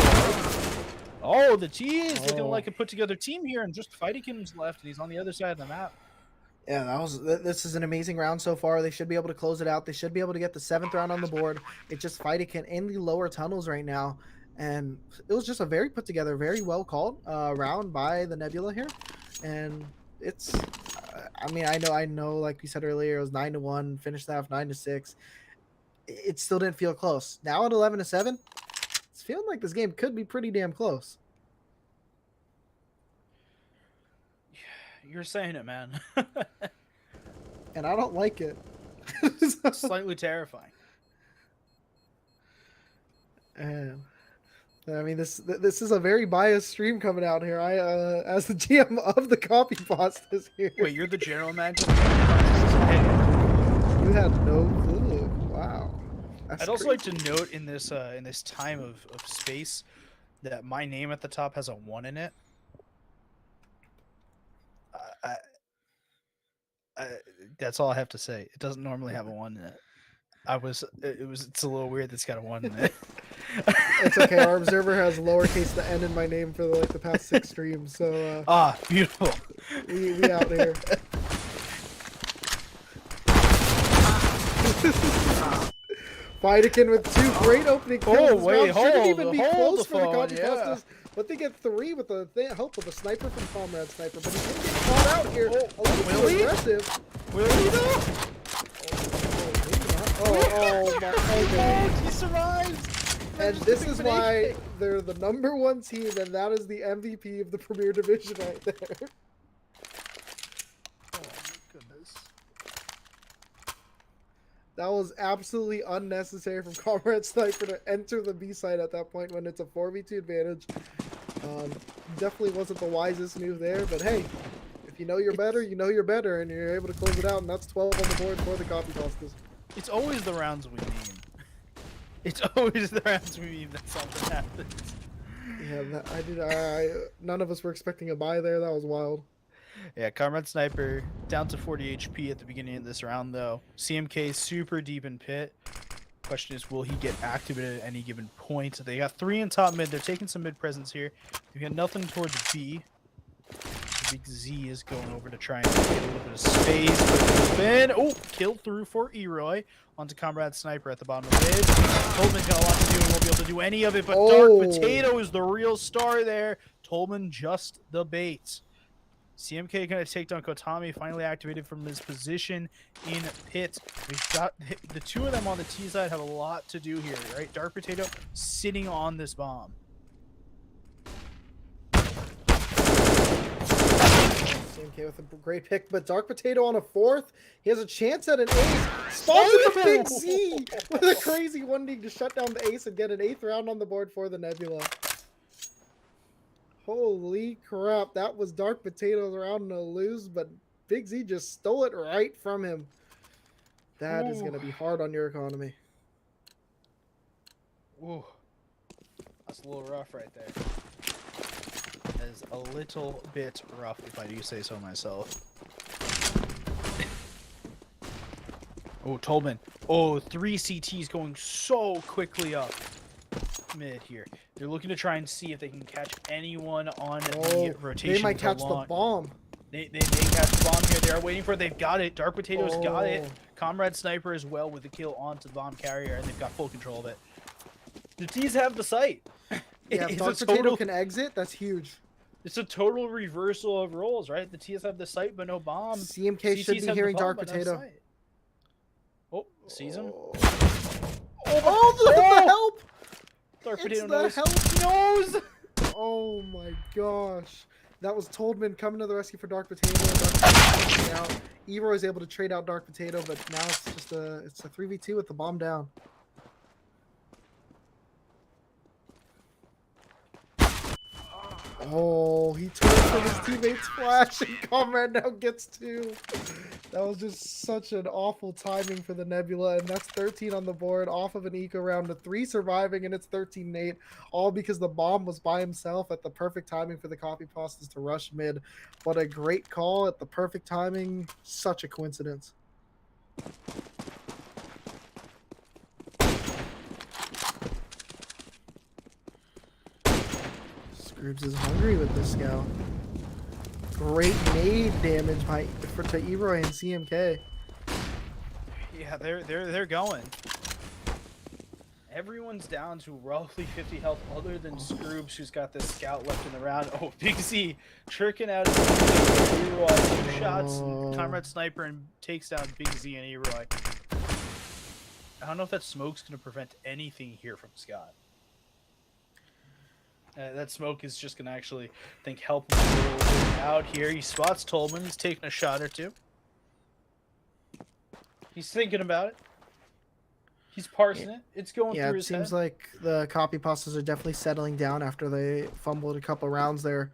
Oh, the T is looking like a put together team here, and just Fightikins left, and he's on the other side of the map. Yeah, this is an amazing round so far. They should be able to close it out. They should be able to get the 7th round on the board. It's just Fightikin in the lower tunnels right now. And it was just a very put together, very well called round by the Nebula here. And it's, I mean, I know, like we said earlier, it was 9-1, finished half 9-6. It still didn't feel close. Now at 11-7, it's feeling like this game could be pretty damn close. You're saying it, man. And I don't like it. Slightly terrifying. And I mean, this is a very biased stream coming out here. I, as the GM of the Copypastas here. Wait, you're the general manager? You had no clue. Wow. That's I'd also crazy. like to note in this time of space that my name at the top has a 1 in it. That's all I have to say. It doesn't normally have a 1 in it. It's a little weird that's got a 1 in it. It's okay. Our observer has lowercase the n in my name for the past 6 streams. So Beautiful. we out here. Fightikin with 2 great opening kills. Oh, This wait, round shouldn't hold even be the close for the phone, Copypastas, but they get 3 with the help of a sniper from Comrade Sniper. But he's going to get caught out here. A little will he? too aggressive. Will he though? Oh my! Okay. He survives. And this is why they're the #1 team, and that is the MVP of the Premier Division right there. Oh my goodness. That was absolutely unnecessary from Comrade Sniper to enter the B side at that point when it's a 4v2 advantage. Definitely wasn't the wisest move there, but hey, if you know you're better, you know you're better, and you're able to close it out, and that's 12 on the board for the Copypastas. It's always the rounds we meme. It's always the rounds we meme that something happens. Yeah, none of us were expecting a buy there. That was wild. Yeah, Comrade Sniper down to 40 HP at the beginning of this round, though. CMK super deep in pit. Question is, will he get activated at any given point? They got 3 in top mid. They're taking some mid presence here. They got nothing towards B. Big Z is going over to try and get a little bit of space. Spin. Oh, kill through for Eroy onto Comrade Sniper at the bottom of mid. Tolman's got a lot to do and won't be able to do any of it, but Dark Potato is the real star there. Tolman just the bait. CMK going to take down Kotami, finally activated from his position in pit. We've got the 2 of them on the T side have a lot to do here, right? Dark Potato sitting on this bomb. CMK with a great pick, but Dark Potato on a 4th. He has a chance at an ace. Spawns with a Big Z with a crazy 1D to shut down the ace and get an 8th round on the board for the Nebula. Holy crap, that was Dark Potato's round to lose, but Big Z just stole it right from him. That is going to be hard on your economy. Ooh, that's a little rough right there. That is a little bit rough, if I do say so myself. Oh, Tolman. Oh, 3 CTs going so quickly up mid here. They're looking to try and see if they can catch anyone on the rotation. They might catch the bomb. They catch the bomb here. They are waiting for it. They've got it. Dark Potato's got it. Comrade Sniper as well with the kill onto the bomb carrier, and they've got full control of it. The T's have the site. Yeah, if Dark Potato can exit, that's huge. It's a total reversal of roles, right? The T's have the site, but no bomb. CMK should be hearing Dark Potato. Oh, sees him. The help! Dark It's Potato the knows. help. Knows! Oh my gosh. That was Toldman coming to the rescue for Dark Potato. Dark Potato taking out. Eroy is able to trade out Dark Potato, but now it's just a 3v2 with the bomb down. Oh, he turns from his teammate's flash and Comrade now gets 2. That was just such an awful timing for the Nebula, and that's 13 on the board off of an eco round to 3 surviving, and it's 13-8, all because the bomb was by himself at the perfect timing for the Copypastas to rush mid. What a great call at the perfect timing. Such a coincidence. Scribs is hungry with this scout. Great nade damage to Eroy and CMK. Yeah, they're going. Everyone's down to roughly 50 health other than Scroobs, who's got this scout left in the round. Oh, Big Z tricking out his Eroy. 2 shots, Comrade Sniper, and takes down Big Z and Eroy. I don't know if that smoke's going to prevent anything here from Scott. That smoke is just going to actually, I think, help him a little bit out here. He spots Tolman. He's taking a shot or 2. He's thinking about it. He's parsing it. It's going through his head. Yeah, it seems like the Copypastas are definitely settling down after they fumbled a couple rounds there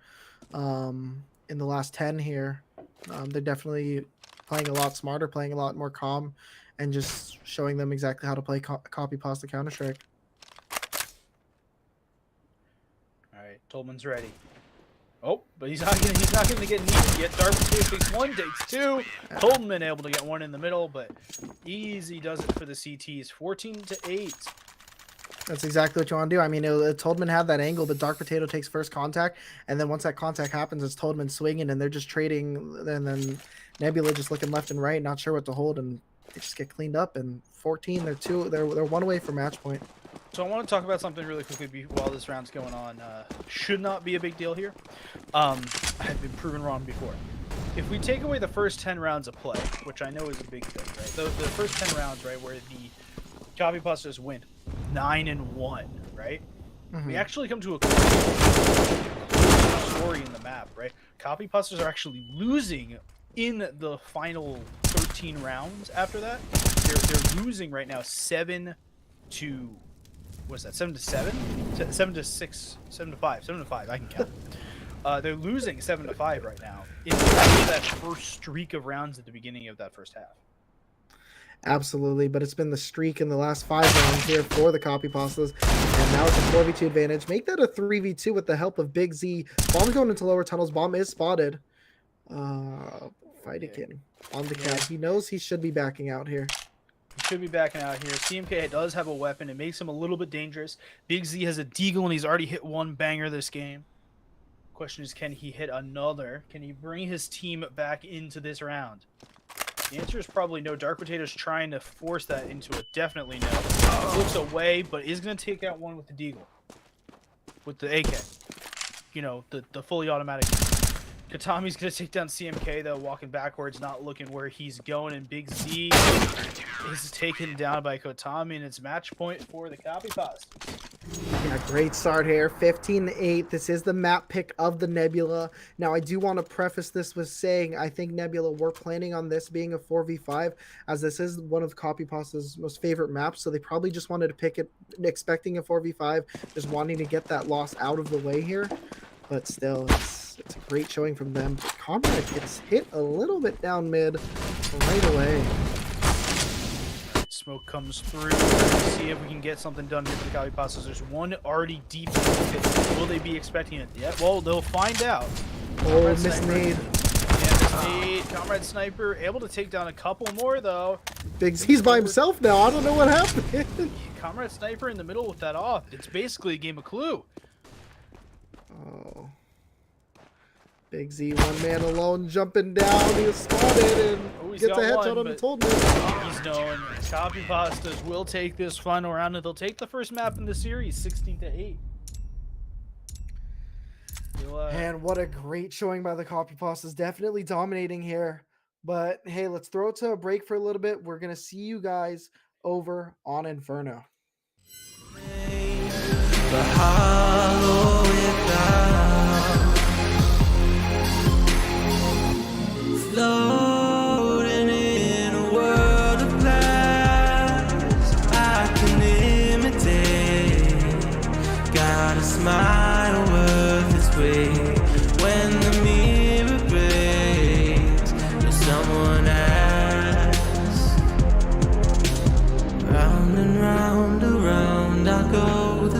in the last 10 here. They're definitely playing a lot smarter, playing a lot more calm, and just showing them exactly how to play Copypasta Counter-Strike. All right, Tolman's ready. Oh, but he's not gonna get needed yet. Dark Potato takes 1, takes 2. Tolman able to get 1 in the middle, but easy does it for the CTs. 14-8. That's exactly what you want to do. I mean, Toldman had that angle, but Dark Potato takes first contact, and then once that contact happens, it's Toldman swinging, and they're just trading, and then Nebula just looking left and right, not sure what to hold, and they just get cleaned up. And 14, they're 1 away from match point. So I want to talk about something really quickly while this round's going on. Should not be a big deal here. I've been proven wrong before. If we take away the first 10 rounds of play, which I know is a big thing, right? The first 10 rounds, right, where the Copypastas win 9-1, right? Mm-hmm. We actually come to a story in the map, right? Copypastas are actually losing in the final 13 rounds after that. They're losing right now 7-7. What's that? 7-7? 7-6, 7-5, 7-5. I can count. They're losing 7-5 right now in that first streak of rounds at the beginning of that first half. Absolutely, but it's been the streak in the last 5 rounds here for the Copypastas, and now it's a 4v2 advantage. Make that a 3v2 with the help of Big Z. Bomb's going into lower tunnels. Bomb is spotted. Fightikin on the cat. He knows he should be backing out here. He should be backing out here. CMK does have a weapon. It makes him a little bit dangerous. Big Z has a deagle, and he's already hit 1 banger this game. Question is, can he hit another? Can he bring his team back into this round? The answer is probably no. Dark Potato's trying to force that into a definitely no. He looks away, but is going to take out 1 with the deagle. With the AK. You know, the fully automatic. Katami's going to take down CMK, though, walking backwards, not looking where he's going, and Big Z is taken down by Kotami, and it's match point for the Copypastas. Yeah, great start here. 15-8. This is the map pick of the Nebula. Now, I do want to preface this with saying I think Nebula were planning on this being a 4v5, as this is one of Copypasta's most favorite maps, so they probably just wanted to pick it expecting a 4v5, just wanting to get that loss out of the way here. But still, it's a great showing from them. Comrade gets hit a little bit down mid right away. Smoke comes through. Let's see if we can get something done here for the Copypastas. There's 1 already deep in the pit. Will they be expecting it? Yeah, well, they'll find out. Oh, miss nade. Yeah, miss nade. Comrade Sniper able to take down a couple more, though. Big Z's by himself now. I don't know what happened. Comrade Sniper in the middle with that off. It's basically a game of Clue. Oh. Big Z, 1 man alone, jumping down. He was spotted and gets a headshot on the Toldman. He's known. Copypastas will take this final round, and they'll take the first map in the series, 16-8. And what a great showing by the Copypastas. Definitely dominating here. But hey, let's throw it to a break for a little bit. We're going to see you guys over on Inferno. The hollow without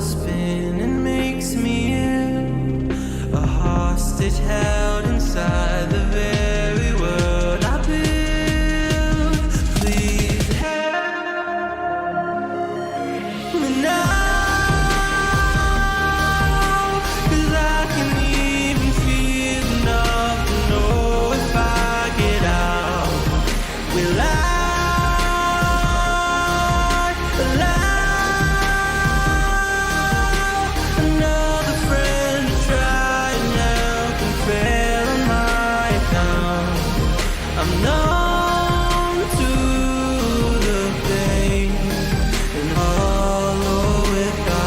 the spin and makes me ill. A hostage held inside the very world I build. Please help me now. 'Cause I can even feel enough to know if I get out, will I allow another friend to try and help and fail on my account? I'm numb to the pain and hollow without.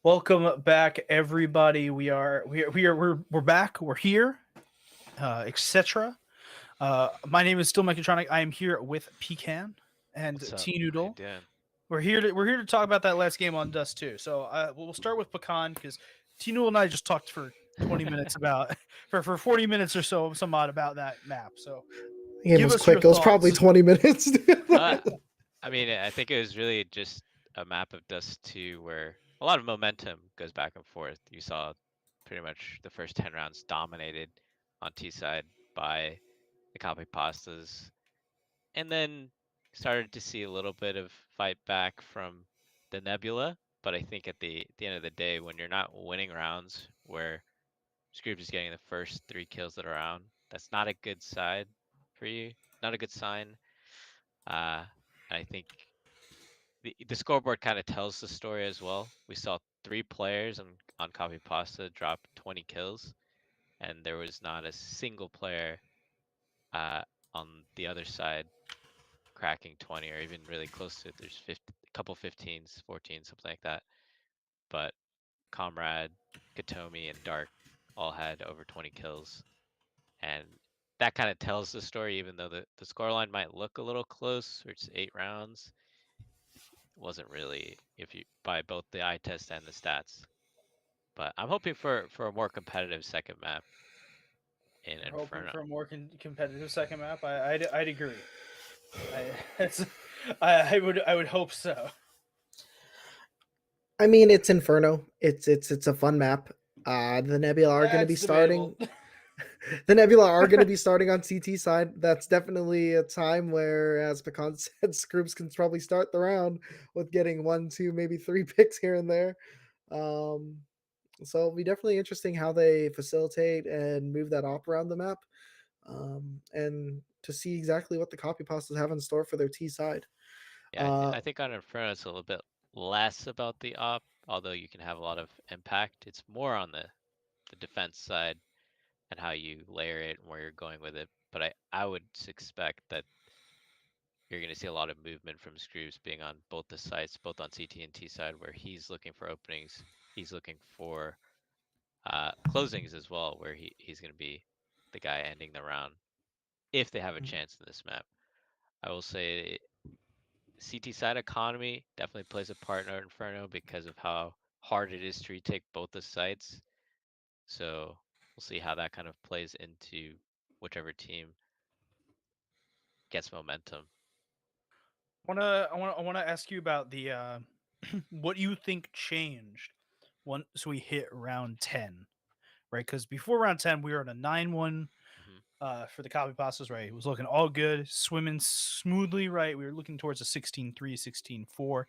Welcome back, everybody. We're back. We're here, etc. My name is still Mechatronic. I am here with Pecan and What's up? T How you Noodle. doing? We're here to talk about that last game on Dust 2. So we'll start with Pecan because T Noodle and I just talked for 20 minutes about for 40 minutes or so, some odd about that map. So The game give was us your quick. It was probably thoughts. 20 minutes. I mean, I think it was really just a map of Dust 2 where a lot of momentum goes back and forth. You saw pretty much the first 10 rounds dominated on T side by the Copypastas, and then started to see a little bit of fight back from the Nebula. But I think at the end of the day, when you're not winning rounds, where Scrooge is getting the first 3 kills that are around, that's not a good side for you. Not a good sign. I think the scoreboard kind of tells the story as well. We saw 3 players on Copypasta drop 20 kills, and there was not a single player on the other side cracking 20 or even really close to it. There's 50, a couple 15s, 14, something like that. But Comrade, Katomi, and Dark all had over 20 kills. And that kind of tells the story, even though the scoreline might look a little close, or it's 8 rounds. It wasn't really, if you by both the eye test and the stats. But I'm hoping for a more competitive second map in We're hoping Inferno. for a more competitive second map. I'd agree. I would hope so. I mean, it's Inferno. It's a fun map. The Nebula are going to be That's starting. debatable. The Nebula are going to be starting on CT side. That's definitely a time where, as Pecan said, Scroops can probably start the round with getting 1, 2, maybe 3 picks here and there. So it'll be definitely interesting how they facilitate and move that op around the map, and to see exactly what the Copypastas have in store for their T side. Yeah, I think on Inferno it's a little bit less about the op, although you can have a lot of impact. It's more on the defense side and how you layer it and where you're going with it. But I would expect that you're going to see a lot of movement from Screws being on both the sites, both on CT and T side, where he's looking for openings. He's looking for closings as well, where he's going to be the guy ending the round if they have a chance in this map. I will say CT side economy definitely plays a part in Inferno because of how hard it is to retake both the sites. So we'll see how that kind of plays into whichever team gets momentum. I wanna ask you about the what you think changed once we hit round 10, right? Because before round 10, we were at a 9-1 Hmm. for the Copypastas, right? It was looking all good, swimming smoothly, right? We were looking towards a 16-3, 16-4.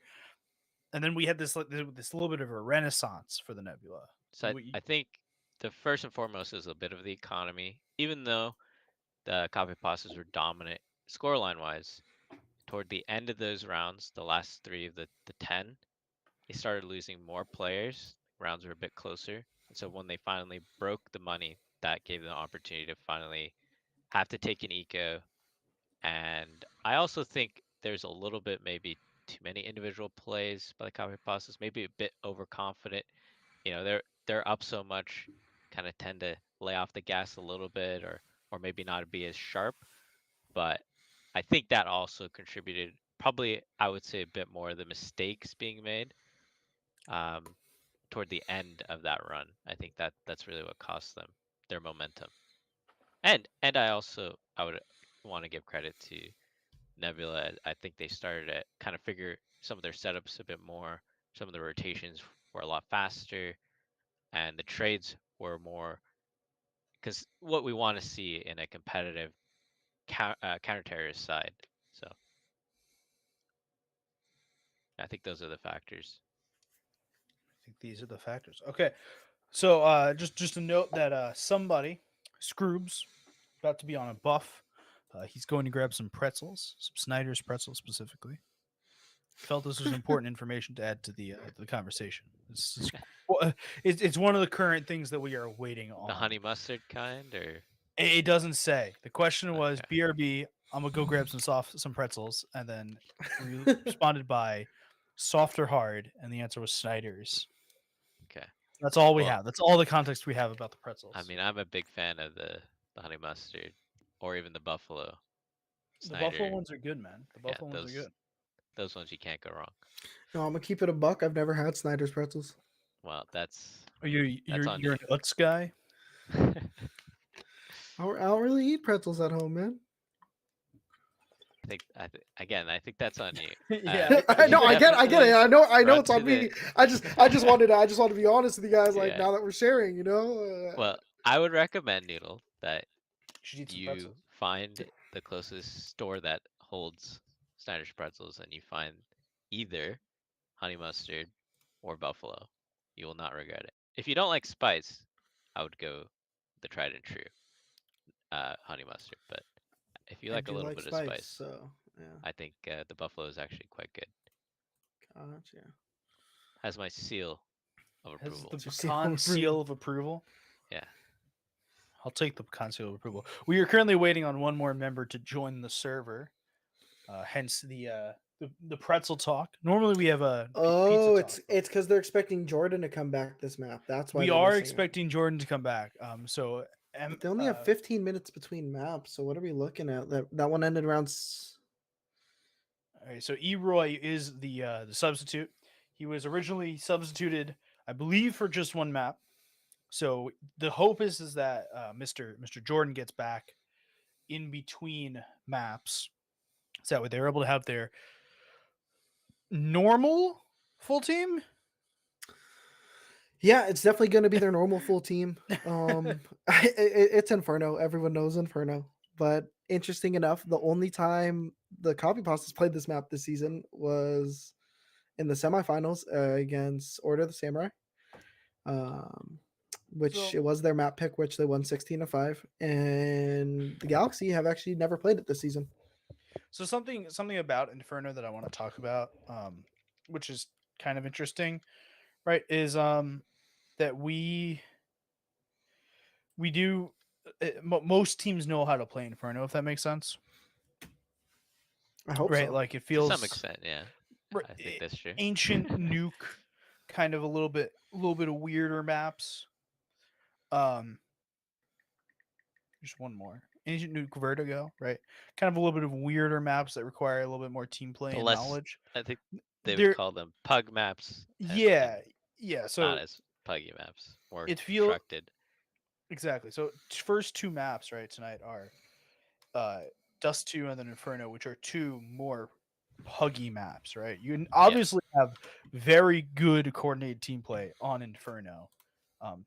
And then we had this little bit of a renaissance for the Nebula. So I think the first and foremost is a bit of the economy. Even though the Copypastas were dominant scoreline wise, toward the end of those rounds, the last 3 of the 10, they started losing more players. Rounds were a bit closer. And so when they finally broke the money, that gave them the opportunity to finally have to take an eco. And I also think there's a little bit maybe too many individual plays by the Copypastas, maybe a bit overconfident. You know, they're up so much, kind of tend to lay off the gas a little bit, or maybe not be as sharp. But I think that also contributed, probably I would say a bit more of the mistakes being made toward the end of that run. I think that's really what cost them their momentum. And I would want to give credit to Nebula. I think they started to kind of figure some of their setups a bit more. Some of the rotations were a lot faster, and the trades were more, because what we want to see in a competitive counter-terrorist side. So I think those are the factors. I think these are the factors. Okay, so just a note that somebody, Scroobs, about to be on a buff. He's going to grab some pretzels, some Snyder's pretzels specifically. Felt this was important information to add to the conversation. It's one of the current things that we are waiting on. The honey mustard kind, or It doesn't say. The question was, okay. BRB, I'm gonna go grab some pretzels, and then we responded by soft or hard, and the answer was Snyder's. Okay. That's all we Well, have. That's all the context we have about the pretzels. I mean, I'm a big fan of the honey mustard, or even the buffalo. The buffalo Snyder. ones are good, man. The Yeah, buffalo ones are good. those ones you can't go wrong. No, I'm gonna keep it a buck. I've never had Snyder's pretzels. Well, that's Are you That's on you're you. an Utz guy? I don't really eat pretzels at home, man. Again, I think that's on you. Yeah, I know, I get it. definitely I know run it's on to me. the- I just wanted to be honest with you guys. Like Yeah. now that we're sharing, you know. Well, I would recommend, Noodle, that should eat some you pretzels. find the closest store that holds Snyder's pretzels, and you find either honey mustard or buffalo. You will not regret it. If you don't like spice, I would go the tried and true honey mustard. But if you I like a do little like bit of spice, spice, so yeah. I think the buffalo is actually quite good. Gotcha. Has my seal of Has approval. the Your seal pecan of seal of approval. Yeah. I'll take the pecan seal of approval. We are currently waiting on one more member to join the server. Hence the pretzel talk. Normally we have a Oh, pizza talk. it's because they're expecting Jordan to come back this map. That's why We they're are missing it. expecting Jordan to come back. So But they only have 15 minutes between maps. So what are we looking at? That one ended around. All right, so Eroy is the substitute. He was originally substituted, I believe, for just one map. So the hope is that Mr. Jordan gets back in between maps, so that way they're able to have their normal full team. Yeah, it's definitely going to be their normal full team. It's Inferno. Everyone knows Inferno. But interesting enough, the only time the Copypastas played this map this season was in the semifinals against Order of the Samurai, which it was their map pick, which they won 16-5. And the Galaxy have actually never played it this season. So something about Inferno that I want to talk about, which is kind of interesting, right? Is that we do most teams know how to play Inferno, if that makes sense. I hope Right, so. like it To feels some extent, yeah. right, I think that's true. ancient nuke, kind of a little bit of weirder maps. Just one more. Ancient Nuke Vertigo, right? Kind of a little bit of weirder maps that require a little bit more team play and knowledge. I think they They're- would call them pug maps. Yeah. Not So as puggy maps, more it feel- constructed. exactly. So first two maps, right, tonight are Dust 2 and then Inferno, which are two more puggy maps, right? You obviously have very good coordinated team play on Inferno.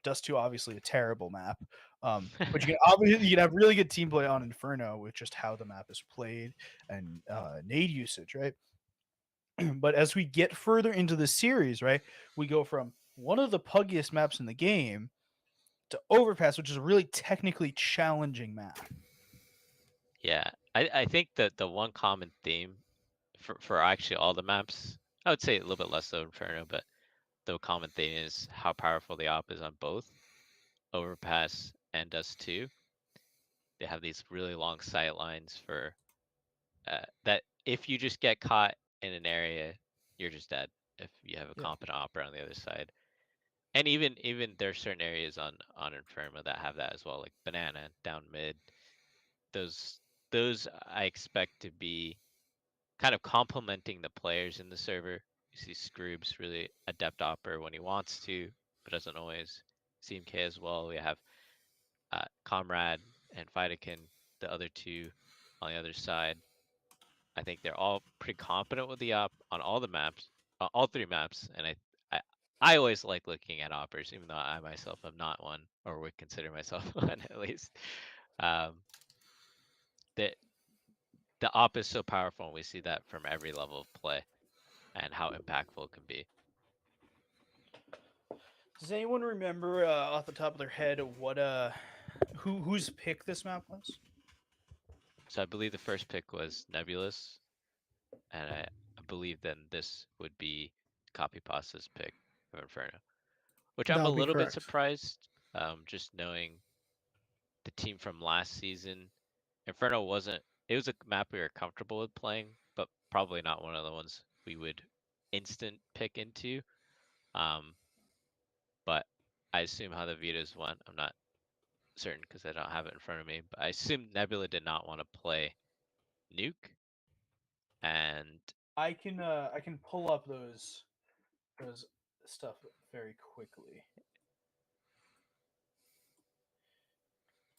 Dust 2 obviously a terrible map. But you can have really good team play on Inferno with just how the map is played and nade usage, right? But as we get further into the series, right, we go from one of the puggiest maps in the game to Overpass, which is a really technically challenging map. Yeah, I think that the one common theme for actually all the maps, I would say a little bit less so Inferno, but the common theme is how powerful the op is on both Overpass and Dust 2. They have these really long sight lines for that if you just get caught in an area, you're just dead if you have a competent opera on the other side. And even there are certain areas on Inferno that have that as well, like Banana down mid. Those I expect to be kind of complementing the players in the server. You see Scroob's really adept opera when he wants to, but doesn't always. CMK as well. We have Comrade and Fidekin, the other two on the other side. I think they're all pretty competent with the op on all the maps, all three maps, and I always like looking at operas, even though I myself am not one, or would consider myself one at least. The op is so powerful, and we see that from every level of play, and how impactful it can be. Does anyone remember off the top of their head what whose pick this map was? So I believe the first pick was Nebulous, and I believe then this would be Copypasta's pick of Inferno, which I'm That a would be little bit correct. surprised, just knowing the team from last season. Inferno wasn't. It was a map we were comfortable with playing, but probably not one of the ones we would instant pick into. But I assume how the vetoes went. I'm not certain because I don't have it in front of me. But I assume Nebula did not want to play Nuke, and I can pull up those stuff very quickly.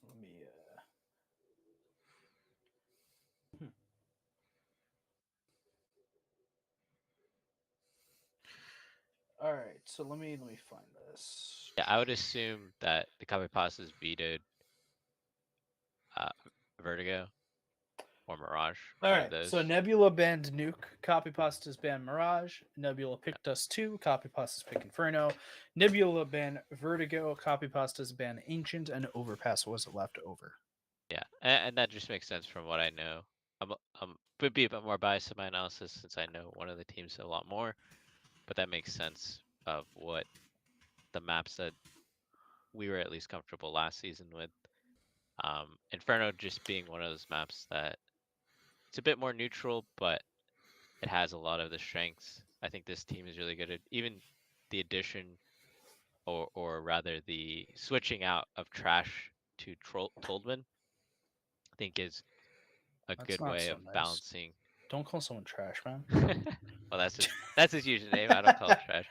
Let me All right, so let me find this. yeah, I would assume that the Copypastas vetoed Vertigo or Mirage. All One right, of those. so Nebula banned Nuke, Copypastas banned Mirage, Nebula picked Dust 2, Copypastas pick Inferno, Nebula banned Vertigo, Copypastas banned Ancient, and Overpass was left over. Yeah, and that just makes sense from what I know. I'm would be a bit more biased in my analysis since I know one of the teams a lot more, but that makes sense of what the maps that we were at least comfortable last season with. Inferno just being one of those maps that it's a bit more neutral, but it has a lot of the strengths. I think this team is really good at even the addition, or rather the switching out of Trash to Toldman. I think is a That's good not way so of nice. balancing. Don't call someone trash, man. Well, that's his username. I don't call him Trash.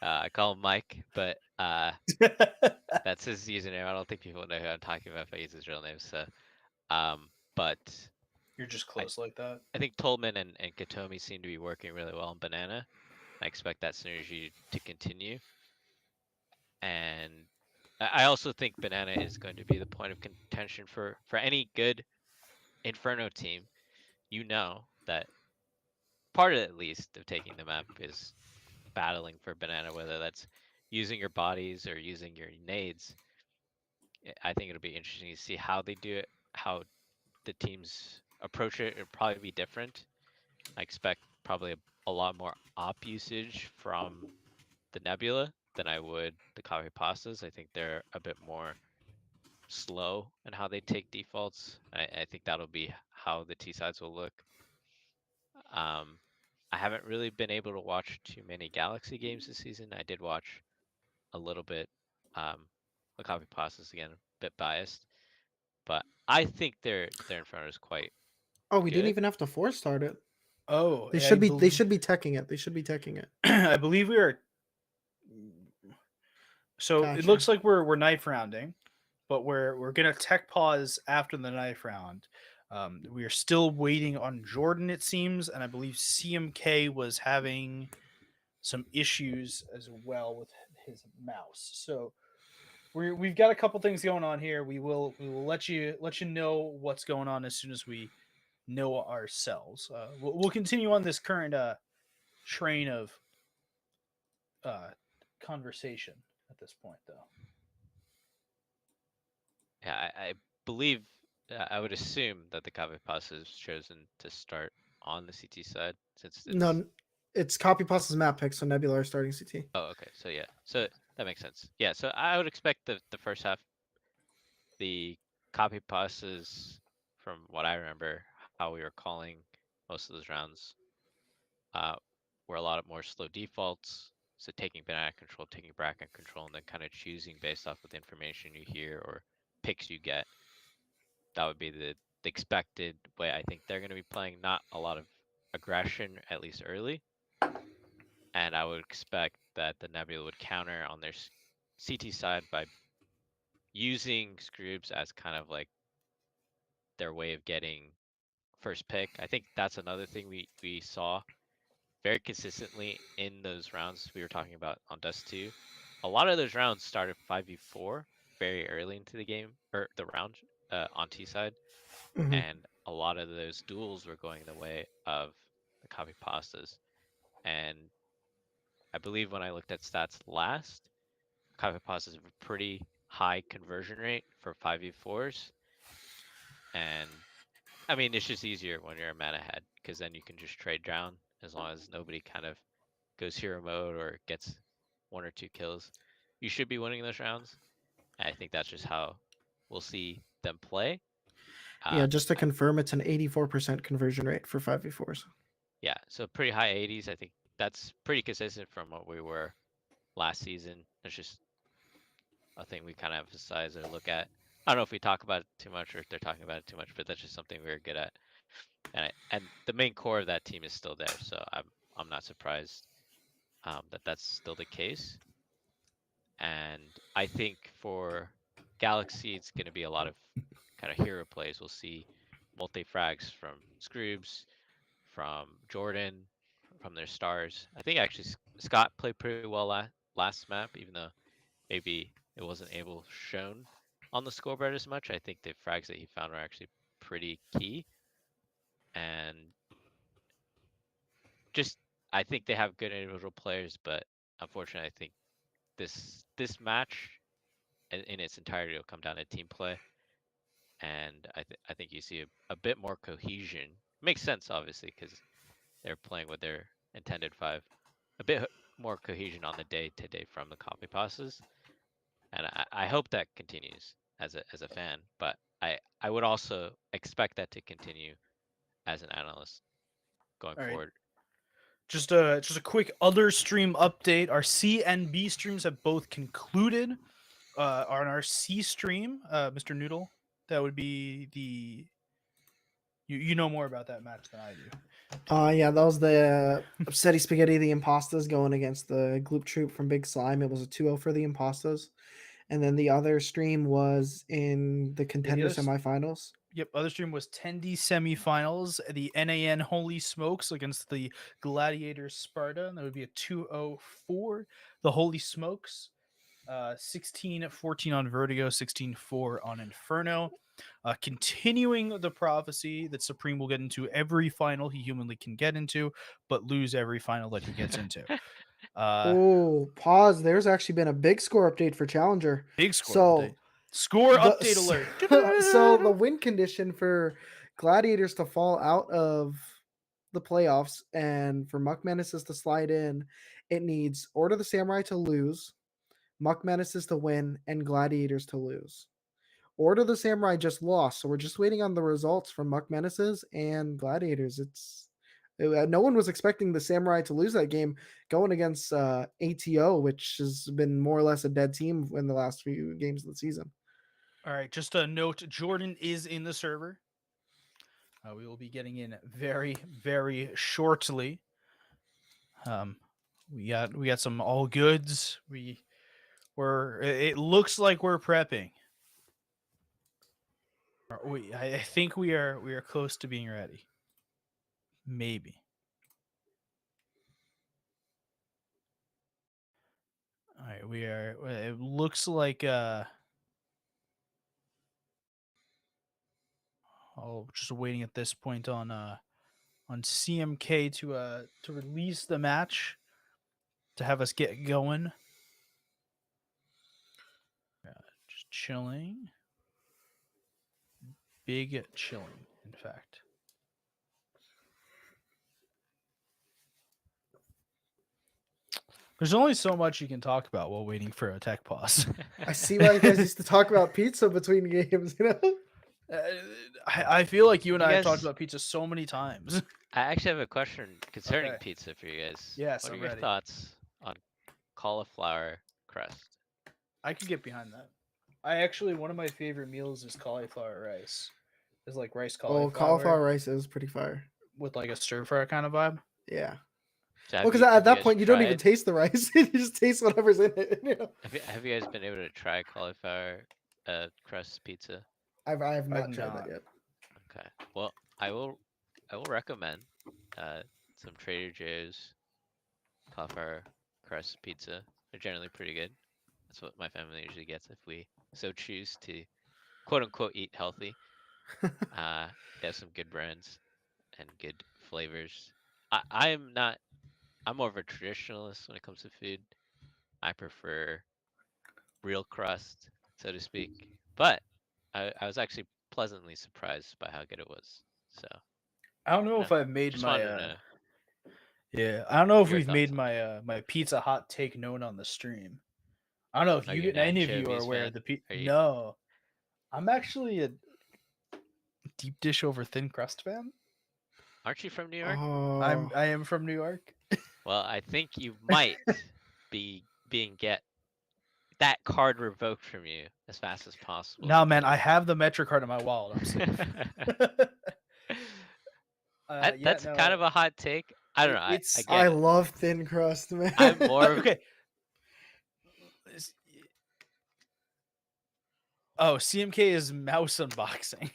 I call him Mike, but that's his username. I don't think people know who I'm talking about if I use his real name. So, but You're just close like that. I think Tolman and Katomi seem to be working really well on Banana. I expect that synergy to continue. And I also think Banana is going to be the point of contention for any good Inferno team. You know that part of it, at least, of taking the map is battling for Banana, whether that's using your bodies or using your nades. I think it'll be interesting to see how they do it, how the teams approach it. It'll probably be different. I expect probably a lot more op usage from the Nebula than I would the Copypastas. I think they're a bit more slow in how they take defaults. I think that'll be how the T sides will look. I haven't really been able to watch too many Galaxy games this season. I did watch a little bit. The Copypastas again, a bit biased, but I think their Inferno is quite. Oh, we didn't good. even have to force start it. Oh, They should be teching it. They should be teching it. I believe we are. So it Gotcha. looks like we're knife rounding, but we're gonna tech pause after the knife round. We are still waiting on Jordan, it seems, and I believe CMK was having some issues as well with his mouse. So we've got a couple things going on here. We will let you know what's going on as soon as we know ourselves. We'll continue on this current train of uh, conversation at this point, though. Yeah, I believe I would assume that the Copypasta has chosen to start on the CT side since it's. No, it's Copypastas map pick, so Nebula are starting CT. Oh, okay. So yeah, so that makes sense. Yeah, so I would expect the first half, the Copypastas, from what I remember, how we were calling most of those rounds, uh, were a lot more slow defaults. So taking banana control, taking bracket control, and then kind of choosing based off of the information you hear or picks you get. That would be the expected way I think they're going to be playing. Not a lot of aggression, at least early. And I would expect that the Nebula would counter on their CT side by using Scroobs as kind of like their way of getting first pick. I think that's another thing we saw very consistently in those rounds we were talking about on Dust 2. A lot of those rounds started 5v4 very early into the game, or the round on T side. Mhm. And a lot of those duels were going the way of the Copypastas. And I believe when I looked at stats last, Copypastas have a pretty high conversion rate for 5v4s. And I mean, it's just easier when you're a man ahead because then you can just trade down as long as nobody kind of goes hero mode or gets 1 or 2 kills. You should be winning those rounds. And I think that's just how we'll see them play. Yeah, just to confirm, it's an 84% conversion rate for 5v4s. Yeah, so pretty high 80s. I think that's pretty consistent from what we were last season. It's just a thing we kind of emphasize or look at. I don't know if we talk about it too much or if they're talking about it too much, but that's just something we're good at. And the main core of that team is still there, so I'm not surprised that that's still the case. And I think for Galaxy, it's going to be a lot of kind of hero plays. We'll see multi frags from Scroobs, from Jordan, from their stars. I think actually Scott played pretty well last map, even though maybe it wasn't able shown on the scoreboard as much. I think the frags that he found were actually pretty key. And just I think they have good individual players, but unfortunately, I think this match in its entirety will come down to team play, and I think you see a bit more cohesion. Makes sense, obviously, because they're playing with their intended 5. A bit more cohesion on the day-to-day from the copy passes, and I hope that continues as a fan. But I would also expect that to continue as an analyst going All right. forward. Just a quick other stream update. Our C and B streams have both concluded. On our C stream, Mr. Noodle, that would be the you know more about that match than I do. Yeah, that was the Upsetty Spaghetti, the Impastas going against the Gloop Troop from Big Slime. It was a 2-0 for the Impastas. And then the other stream was in the contender semifinals. Yep, other stream was 10D semifinals. The NAN Holy Smokes against the Gladiator Sparta. And that would be a 2-0 for the Holy Smokes. 16-14 on Vertigo, 16-4 on Inferno. Continuing the prophecy that Supreme will get into every final he humanly can get into, but lose every final that he gets into. Pause. There's actually been a big score update for Challenger. Big score update. Score update alert. So the win condition for Gladiators to fall out of the playoffs and for Muck Menaces to slide in, it needs Order the Samurai to lose, Muck Menaces to win, and Gladiators to lose. Order the Samurai just lost, so we're just waiting on the results from Muck Menaces and Gladiators. No one was expecting the Samurai to lose that game going against ATO, which has been more or less a dead team in the last few games of the season. All right, just a note: Jordan is in the server. We will be getting in very, very shortly. We got some all goods. It looks like we're prepping. I think we are close to being ready. Maybe. All right, we are. It looks like just waiting at this point on CMK to release the match to have us get going. Just chilling. Big chilling, in fact. There's only so much you can talk about while waiting for a tech pause. I see why you guys used to talk about pizza between games, you know? I feel like you and You I have talked guys- about pizza so many times. I actually have a question concerning Okay. pizza for you guys. Yes, What are I'm your ready. thoughts on cauliflower crust? I could get behind that. One of my favorite meals is cauliflower rice. It's like rice Oh, cauliflower, cauliflower rice is pretty fire. with like a stir fry kind of vibe. Yeah. So Well, have because you- at have that guys point you don't even tried- taste the rice; you just taste whatever's in it. You know? Have you guys been able to try cauliflower crust pizza? I have not I've tried not. that yet. Okay. Well, I will recommend some Trader Joe's cauliflower crust pizza. They're generally pretty good. That's what my family usually gets if we so choose to quote unquote eat healthy. They have some good brands and good flavors. I'm more of a traditionalist when it comes to food. I prefer real crust, so to speak. But I was actually pleasantly surprised by how good it was. So I don't know No, if I've made just my wanted to know. yeah. I don't know if Your we've made thoughts on my pizza hot take known on the stream. I don't know if Are you you an any of you are anchovies aware fan? of the Are you- No, I'm actually a deep dish over thin crust fan. Aren't you from New York? Oh, I am from New York. Well, I think you might be get that card revoked from you as fast as possible. No, man, I have the Metro card in my wallet. I'm safe. That's kind of a hot take. I don't know. I It's- get I it. love thin crust, man. I'm more of- okay. Oh, CMK is mouse unboxing.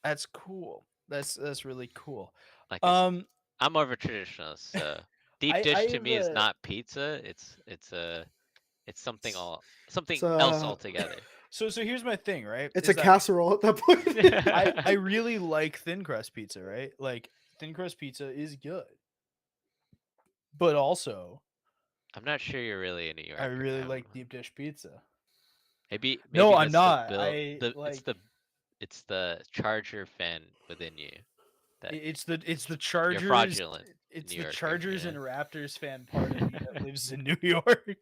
That's cool. That's really cool. like I said, Um, I'm more of a traditionalist. So deep I dish to me is have, not pizza. It's something It's, else altogether. so here's my thing, right? It's is a that casserole at that point. I really like thin crust pizza, right? Like thin crust pizza is good, but also I'm not sure you're really a New Yorker. I really don't like know. deep dish pizza. Maybe No, I'm that's not. The build, I it's the Charger fan within you. That it's the you're Chargers. fraudulent. It's New the Yorker, Chargers yeah. and Raptors fan part of me that lives in New York.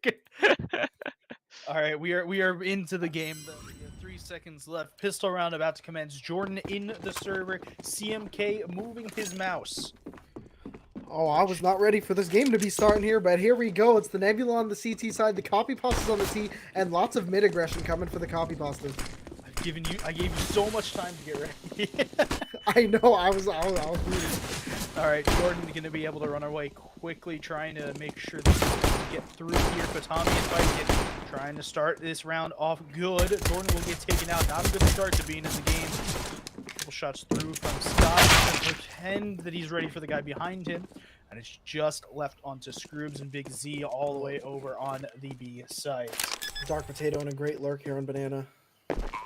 All right, we are into the game. We have 3 seconds left. Pistol round about to commence. Jordan in the server. CMK moving his mouse. Oh, I was not ready for this game to be starting here, but here we go. It's the Nebula on the CT side, the Copypastas on the T, and lots of mid aggression coming for the Copypastas. I gave you so much time to get ready. I know, I was rooting. All right, Jordan gonna be able to run away quickly, trying to make sure that he can get through here. Fatami and Viking trying to start this round off good. Jordan will get taken out. Not a good start to being in the game. Couple shots through from Scott to pretend that he's ready for the guy behind him. And it's just left onto Scroobs and Big Z all the way over on the B side. Dark Potato and a great lurk here on Banana.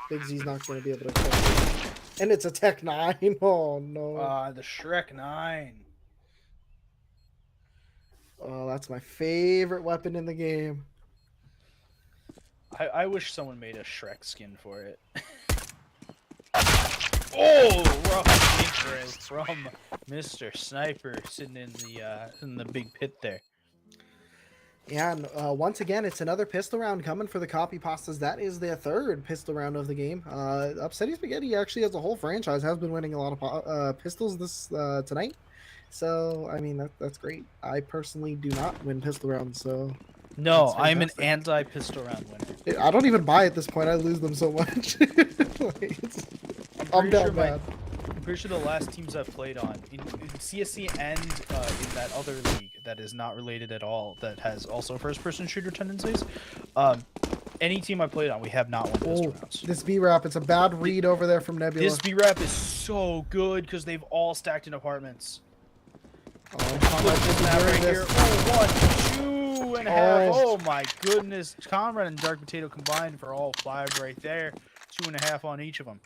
Big Z's not going to be able to catch it. And it's a Tech 9. Oh, no. The Shrek 9. Oh, that's my favorite weapon in the game. I wish someone made a Shrek skin for it. Oh, rough intro from Mr. Sniper sitting in the big pit there. Yeah, and once again, it's another pistol round coming for the Copypastas. That is their third pistol round of the game. Upsetty Spaghetti actually, as a whole franchise, has been winning a lot of pistols this tonight. So, I mean, that's great. I personally do not win pistol rounds, so... No, That's I'm an fantastic. anti-pistol round winner. I don't even buy at this point. I lose them so much. Like, I'm down bad. I'm pretty sure the last teams I've played on in CSC and in that other league that is not related at all, that has also first-person shooter tendencies, any team I played on, we have not won Oh, pistol rounds. this B-Rap, it's a bad read over there from Nebula. This B-Rap is so good because they've all stacked in apartments. Oh, Look at this map right here. Oh, 1, 2 and a half. Oh my goodness. Comrade and Dark Potato combined for all 5 right there. 2.5 on each of them.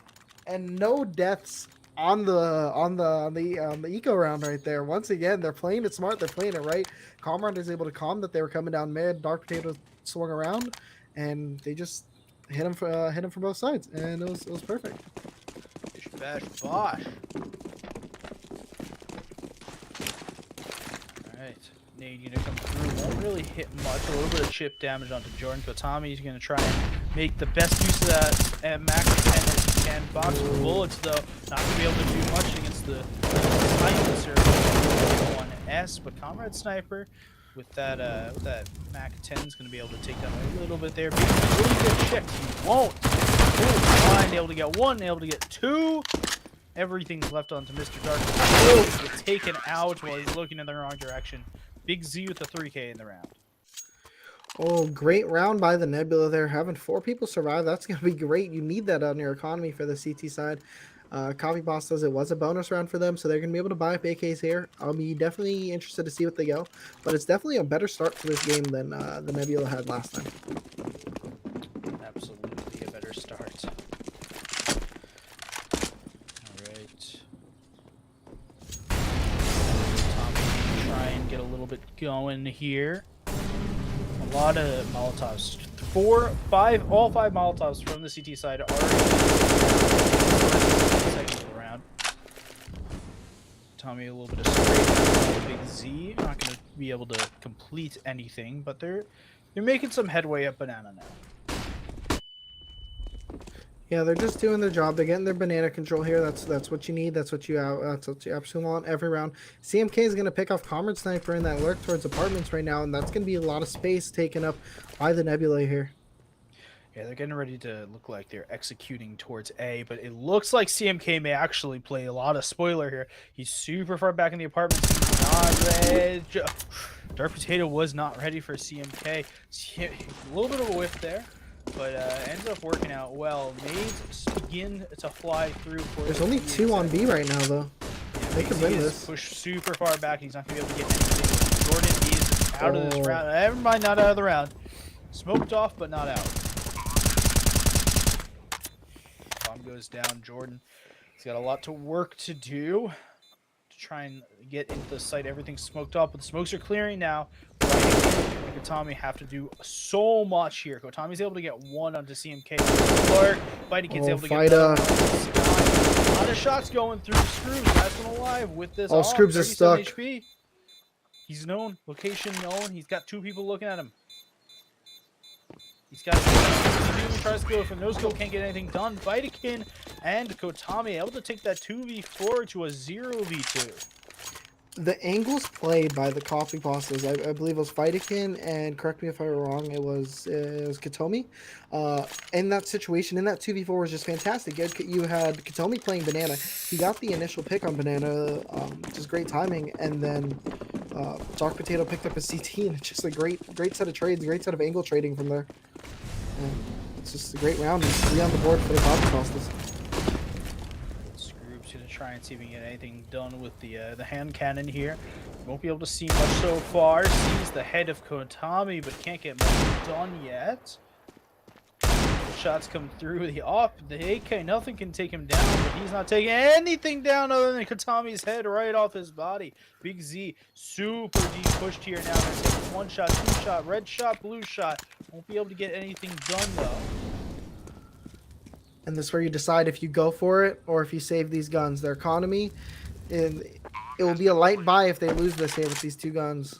and no deaths on the eco round right there. Once again, they're playing it smart. They're playing it right. Comrade is able to calm that they were coming down mid. Dark Potato swung around, and they just hit him from both sides, and it was perfect. Bish, bash, bosh. Alright. Nade gonna come through. Won't really hit much. A little bit of chip damage onto Jordan. Kotami's gonna try and make the best use of that at max 10 as he can. Box with bullets though. Not gonna be able to do much against the silencer 1S, but Comrade Sniper with that Mac 10 is going to be able to take down a little bit there. Will he get checked? He won't. Fine, able to get 1, able to get 2. Everything's left onto Mr. Dark. Will get taken out while he's looking in the wrong direction. Big Z with the 3K in the round. Oh, great round by the Nebula there. Having 4 people survive, that's going to be great. You need that on your economy for the CT side. Copypastas, it was a bonus round for them, so they're going to be able to buy up AKs here. I'll be definitely interested to see what they go, but it's definitely a better start to this game than the Nebula had last time. Absolutely a better start. Alright. Tommy try and get a little bit going here. A lot of Molotovs. 4, 5, all 5 Molotovs from the CT side are second of the round. Tommy a little bit of straight Big Z. Not going to be able to complete anything, but they're making some headway up banana now. Yeah, they're just doing their job. They're getting their banana control here. That's what you need. That's what you absolutely want every round. CMK is going to pick off Comrade Sniper in that lurk towards apartments right now, and that's going to be a lot of space taken up by the Nebula here. Yeah, they're getting ready to look like they're executing towards A, but it looks like CMK may actually play a lot of spoiler here. He's super far back in the apartments. He's not ready. Dark Potato was not ready for CMK. A little bit of a whiff there. But ends up working out well. Nades begin to fly through. There's only 2 on B right now, though. Yeah, they could win this. Pushed super far back. He's not going to be able to get anything. Jordan is out of this round. Never mind, not out of the round. Smoked off, but not out. Bomb goes down. Jordan, he's got a lot to work to do to try and get into the site. Everything's smoked up, but the smokes are clearing now. Kotami have to do so much here. Kotami's able to get 1 onto CMK. Clark, Fighting Kid's able to get a lot of shots going through Scrooge. Last one alive with this. Oh, Scrooge is stuck. HP. He's known. Location known. He's got 2 people looking at him. He's got tries to go for no skill, can't get anything done. Vitakin and Kotami able to take that 2v4 to a 0v2. The angles played by the Copypastas, I believe it was Vitakin, and correct me if I'm wrong, it was Katomi. In that situation, in that 2v4 was just fantastic. You had Katomi playing Banana. He got the initial pick on Banana, just great timing, and then Dark Potato picked up a CT, and it's just a great set of trades, great set of angle trading from there. And it's just a great round. 3 on the board for the Copypastas. Try and see if we can get anything done with the hand cannon here. Won't be able to see much so far. Sees the head of Kotami, but can't get much done yet. Shots come through the AK. Nothing can take him down, but he's not taking anything down other than Kotami's head right off his body. Big Z super deep pushed here now. 1 shot, 2 shot, red shot, blue shot. Won't be able to get anything done though. And this is where you decide if you go for it or if you save these guns. Their economy, and it will be a light buy if they lose this here with these 2 guns.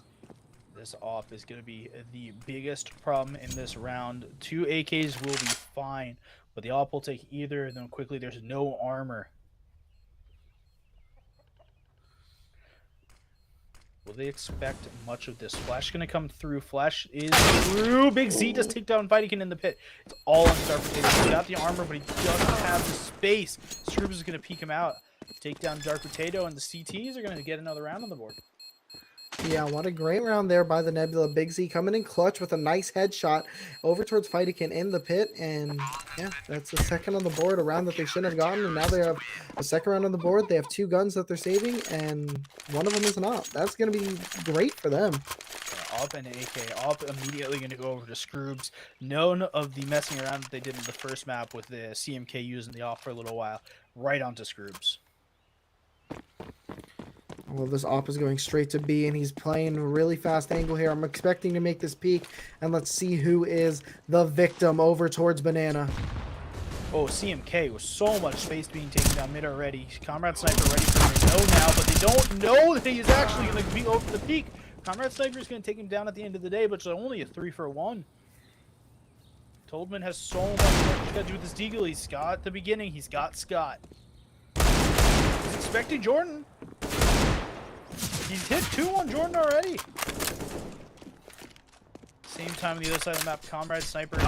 This off is going to be the biggest problem in this round. 2 AKs will be fine, but the op will take either of them quickly. There's no armor. Will they expect much of this? Flash going to come through. Flash is through. Big Z does take down Vitakin in the pit. It's all on Dark Potato. He's got the armor, but he doesn't have the space. Scrooge is going to peek him out. Take down Dark Potato, and the CTs are going to get another round on the board. Yeah, what a great round there by the Nebula. Big Z coming in clutch with a nice headshot over towards Fightikin in the pit. And yeah, that's a second on the board, a round that they shouldn't have gotten. And now they have a second round on the board. They have 2 guns that they're saving, and one of them is an op. That's going to be great for them. Op and AK. Op immediately going to go over to Scroobs. None of the messing around that they did in the first map with the CMK using the op for a little while. Right onto Scroobs. Well, this op is going straight to B, and he's playing a really fast angle here. I'm expecting to make this peak, and let's see who is the victim over towards Banana. Oh, CMK with so much space being taken down mid already. Comrade Sniper ready for him. They know now, but they don't know that he's actually going to be over the peak. Comrade Sniper is going to take him down at the end of the day, but it's only a 3-for-1. Toldman has so much work he's got to do with this deagle. He's got at the beginning. He's got Scott. He's expecting Jordan. He's hit 2 on Jordan already. Same time on the other side of the map, Comrade Sniper go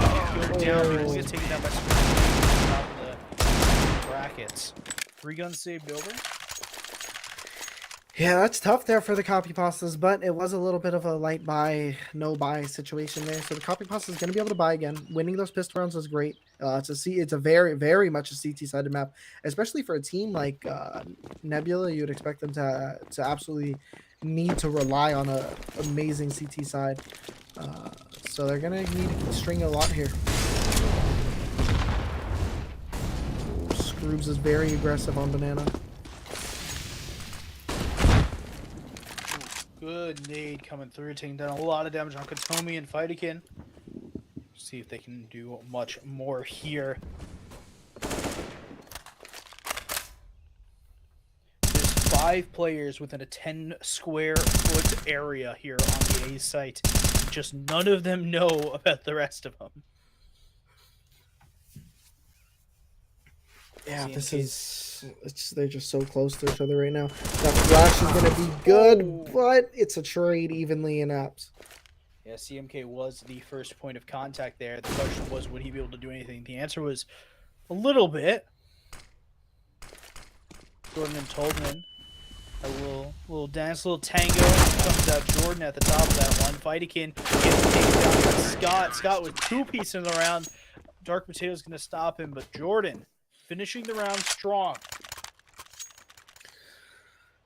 down. He gets taken down by top of the brackets. 3 guns saved over. Yeah, that's tough there for the Copypastas, but it was a little bit of a light buy, no buy situation there. So the Copypastas is going to be able to buy again. Winning those pistol rounds is great. It's a very, very much a CT-sided map, especially for a team like Nebula. You would expect them to absolutely need to rely on a amazing CT side. So they're going to need to string a lot here. Scroobs is very aggressive on Banana. Good nade coming through, taking down a lot of damage on Katomi and Fightikin. See if they can do much more here. There's 5 players within a 10 square foot area here on the A site. Just none of them know about the rest of them. Yeah, this CMK's is they're just so close to each other right now. That flash is gonna be good, but it's a trade evenly in apps. Yeah, CMK was the first point of contact there. The question was, would he be able to do anything? The answer was a little bit. Jordan and Toldman. A little dance, little tango. Comes out Jordan at the top of that one. Fightikin getting taken down by Scott. Scott with 2 pieces in the round. Dark Potato's going to stop him, but Jordan finishing the round strong.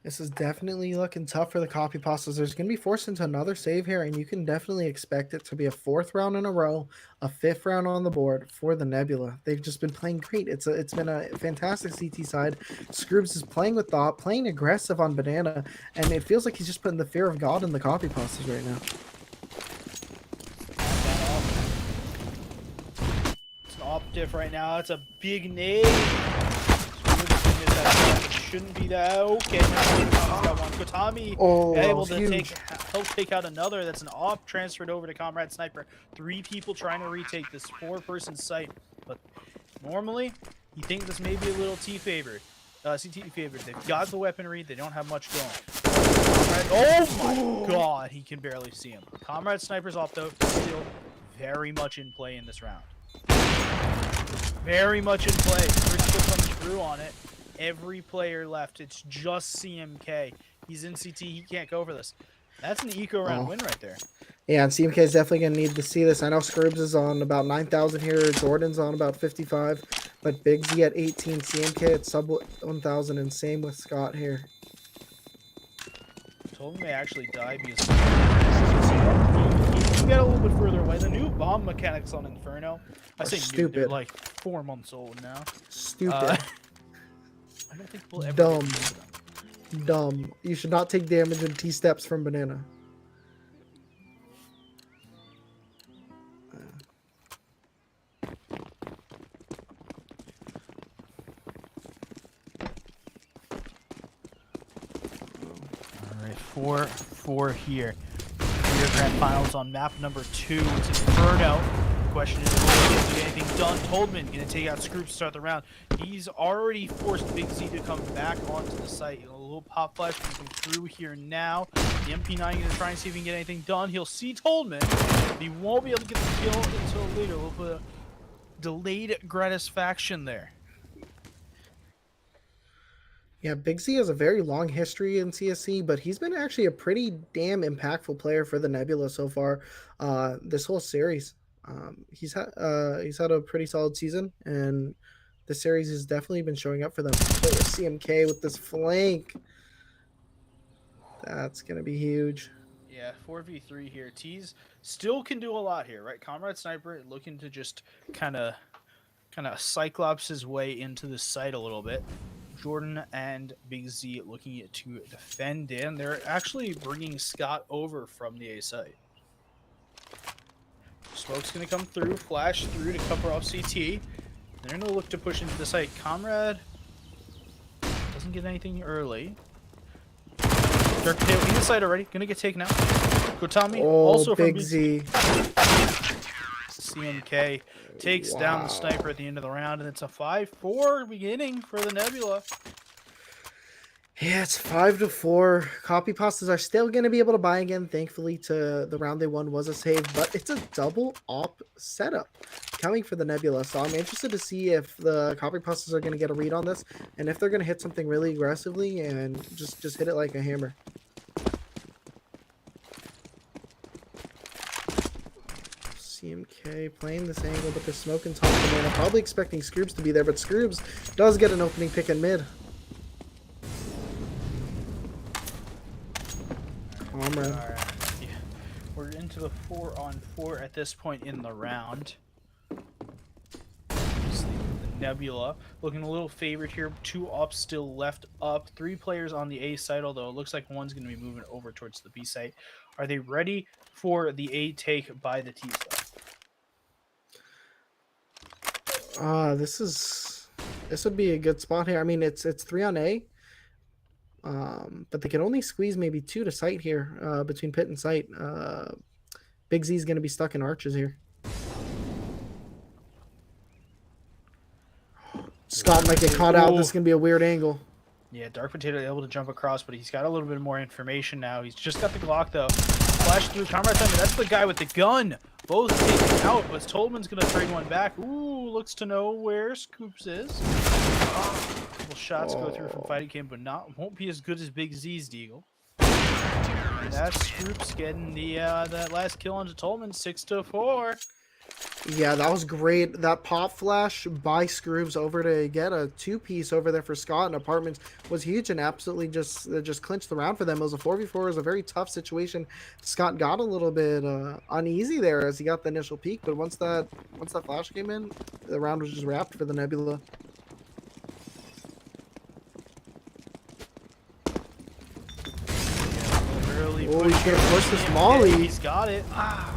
This is definitely looking tough for the Copypastas. There's going to be forced into another save here, and you can definitely expect it to be a 4th round in a row, a 5th round on the board for the Nebula. They've just been playing great. It's been a fantastic CT side. Scroobs is playing with thought, playing aggressive on Banana, and it feels like he's just putting the fear of God in the Copypastas right now. It's an op diff right now. It's a big nade. Shouldn't be that. Okay, now he's got one. Kotami able to help take out another. That's an op transferred over to Comrade Sniper. 3 people trying to retake this 4-person site. But normally, you think this may be a little CT favored. They've got the weaponry. They don't have much going. Oh my god, he can barely see him. Comrade Sniper's op though still very much in play in this round. Very much in play. Critical coming through on it. Every player left. It's just CMK. He's in CT. He can't go for this. That's an eco round win right there. Yeah, and CMK is definitely going to need to see this. I know Scroobs is on about 9,000 here. Jordan's on about 55. But Big Z at 18. CMK at sub 1,000. And same with Scott here. Told him may actually die because he can get a little bit further away. The new bomb mechanics on Inferno. I say stupid. New, they're like 4 months old now. Stupid. I don't think we'll ever Dumb. get to them. Dumb. You should not take damage in T-steps from Banana. Alright, 4-4 here. Your grand finals on map number 2. It's Inferno. Question is, will he get anything done? Toldman gonna take out Scroop to start the round. He's already forced Big Z to come back onto the site. A little pop flash can come through here now. The MP9 gonna try and see if he can get anything done. He'll see Toldman. He won't be able to get the kill until later. We'll put a delayed gratisfaction there. Yeah, Big Z has a very long history in CSC, but he's been actually a pretty damn impactful player for the Nebula so far. This whole series, he's had a pretty solid season, and the series has definitely been showing up for them. Oh, CMK with this flank, that's gonna be huge. Yeah, 4v3 here. Tease still can do a lot here, right? Comrade Sniper looking to just kind of cyclops his way into the site a little bit. Jordan and Big Z looking to defend in. They're actually bringing Scott over from the A site. Smoke's going to come through, flash through to cover off CT. They're going to look to push into the site. Comrade doesn't get anything early. Dark Potato in the site already. Going to get taken out. Kotami Oh, also from Big Z. CMK takes down the sniper at the end of the round, and it's a 5-4 beginning for the Nebula. Yeah, it's 5-4. Copypastas are still going to be able to buy again. Thankfully, to the round they won was a save, but it's a double op setup coming for the Nebula. So I'm interested to see if the Copypastas are going to get a read on this, and if they're going to hit something really aggressively and just hit it like a hammer. CMK playing this angle, but they're smoking top of the man. I'm probably expecting Scroobs to be there, but Scroobs does get an opening pick in mid. Comrade. All right. Yeah. We're into the 4-on-4 at this point in the round. The Nebula looking a little favored here. 2 ops still left up. 3 players on the A side, although it looks like one's going to be moving over towards the B side. Are they ready for the A take by the T side? This would be a good spot here. I mean, it's 3 on A. But they can only squeeze maybe 2 to site here, between pit and site. Big Z's going to be stuck in arches here. Scott might get caught out. This is going to be a weird angle. Yeah, Dark Potato able to jump across, but he's got a little bit more information now. He's just got the Glock, though. Flash through Comrade Thunder. That's the guy with the gun. Both taken out, but Tolman's going to trade one back. Ooh, looks to know where Scoops is. Couple shots go through from Fighting Game, but won't be as good as Big Z's Deagle. And that's Scoops getting the that last kill onto Tolman, 6-4. Yeah, that was great. That pop flash by Scroobs over to get a 2-piece over there for Scott and Apartments was huge and absolutely just clinched the round for them. It was a 4v4. It was a very tough situation. Scott got a little bit uneasy there as he got the initial peak, but once that flash came in, the round was just wrapped for the Nebula. Oh, he's gonna push this molly. He's got it,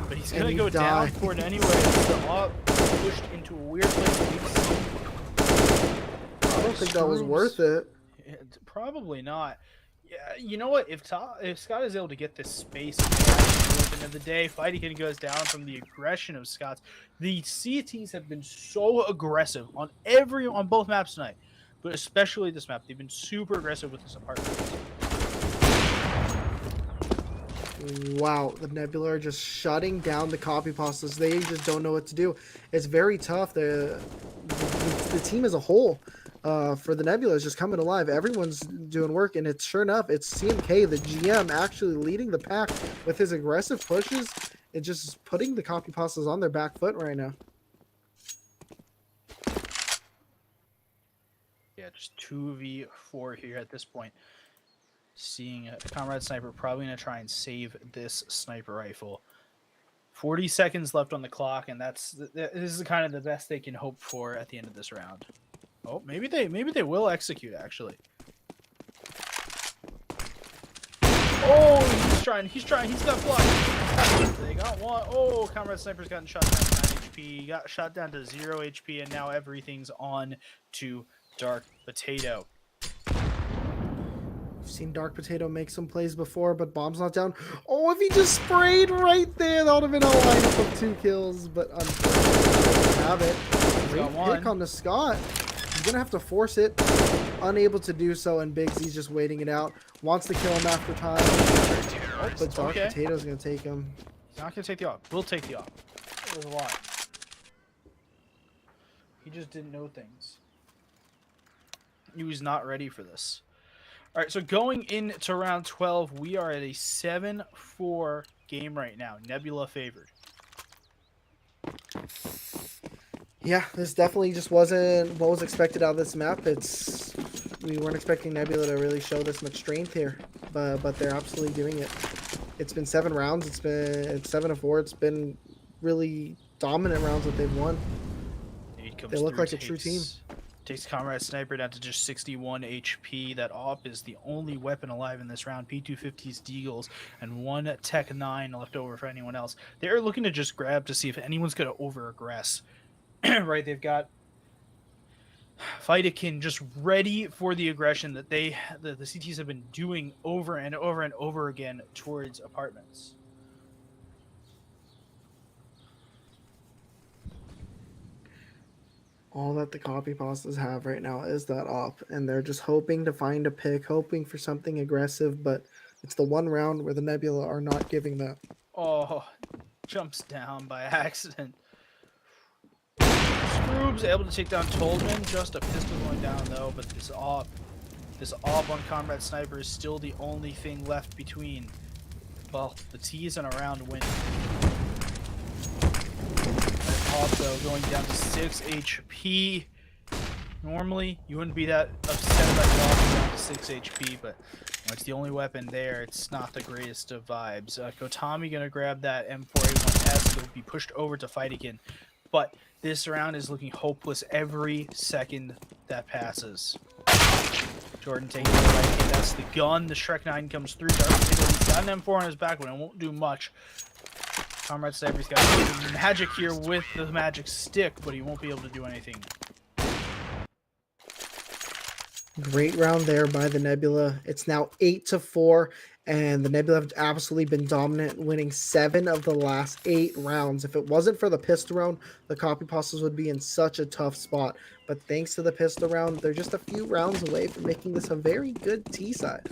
but he's gonna go down for it anyway. The up pushed into a weird place. I don't think that was worth it. Probably not. Yeah, you know what? If Scott is able to get this space at the end of the day, Fighting goes down from the aggression of Scott's. The CTs have been so aggressive on both maps tonight, but especially this map. They've been super aggressive with this apartment. Wow, the Nebula are just shutting down the Copypastas. They just don't know what to do. It's very tough. The team as a whole for the Nebula is just coming alive. Everyone's doing work, and it's sure enough, it's CMK, the GM, actually leading the pack with his aggressive pushes and just putting the Copypastas on their back foot right now. Yeah, just 2v4 here at this point. Seeing a Comrade Sniper probably going to try and save this sniper rifle. 40 seconds left on the clock, and this is kind of the best they can hope for at the end of this round. Oh, maybe they will execute, actually. Oh, he's trying. He's got blocked. They got one. Oh, Comrade Sniper's gotten shot down to 9 HP. Got shot down to 0 HP, and now everything's on to Dark Potato. I've seen Dark Potato make some plays before, but Bomb's not down. Oh, if he just sprayed right there, that would have been a lineup of 2 kills, but unfortunately, doesn't have it. Great pick on the Scott. He's going to have to force it. Unable to do so, and Big Z's just waiting it out. Wants to kill him after time. Oh, but Dark Potato's going to take him. He's not going to take the op. We'll take the op. It was a lot. He just didn't know things. He was not ready for this. All right, so going into round 12, we are at a 7-4 game right now. Nebula favored. Yeah, this definitely just wasn't what was expected out of this map. We weren't expecting Nebula to really show this much strength here, but they're absolutely doing it. It's been 7 rounds. It's 7-4. It's been really dominant rounds that they've won. Nade comes They look through, like a true team. Takes Comrade Sniper down to just 61 HP. That AWP is the only weapon alive in this round. P250's Deagles and 1 Tech 9 left over for anyone else. They're looking to just grab to see if anyone's going to over-aggress. Right, they've got Fightakin just ready for the aggression that the CTs have been doing over and over and over again towards apartments. All that the Copypastas have right now is that op, and they're just hoping to find a pick, hoping for something aggressive, but it's the one round where the Nebula are not giving that. Oh, jumps down by accident. Scroob's able to take down Toldman, just a pistol going down though, but this op on Comrade Sniper is still the only thing left between, well, the T's and a round win. Also going down to 6 HP. Normally, you wouldn't be that upset about dropping down to 6 HP, but it's the only weapon there. It's not the greatest of vibes. Kotami gonna grab that M4A1S. It'll be pushed over to fight again, but this round is looking hopeless every second that passes. Jordan taking the right hit. That's the gun. The Shrek 9 comes through. He's got an M4 on his back, but it won't do much. Comrade Sniper's got magic here with the magic stick, but he won't be able to do anything. Great round there by the Nebula. It's now 8-4, and the Nebula have absolutely been dominant, winning 7 of the last 8 rounds. If it wasn't for the pistol round, the Copypastas would be in such a tough spot. But thanks to the pistol round, they're just a few rounds away from making this a very good T side.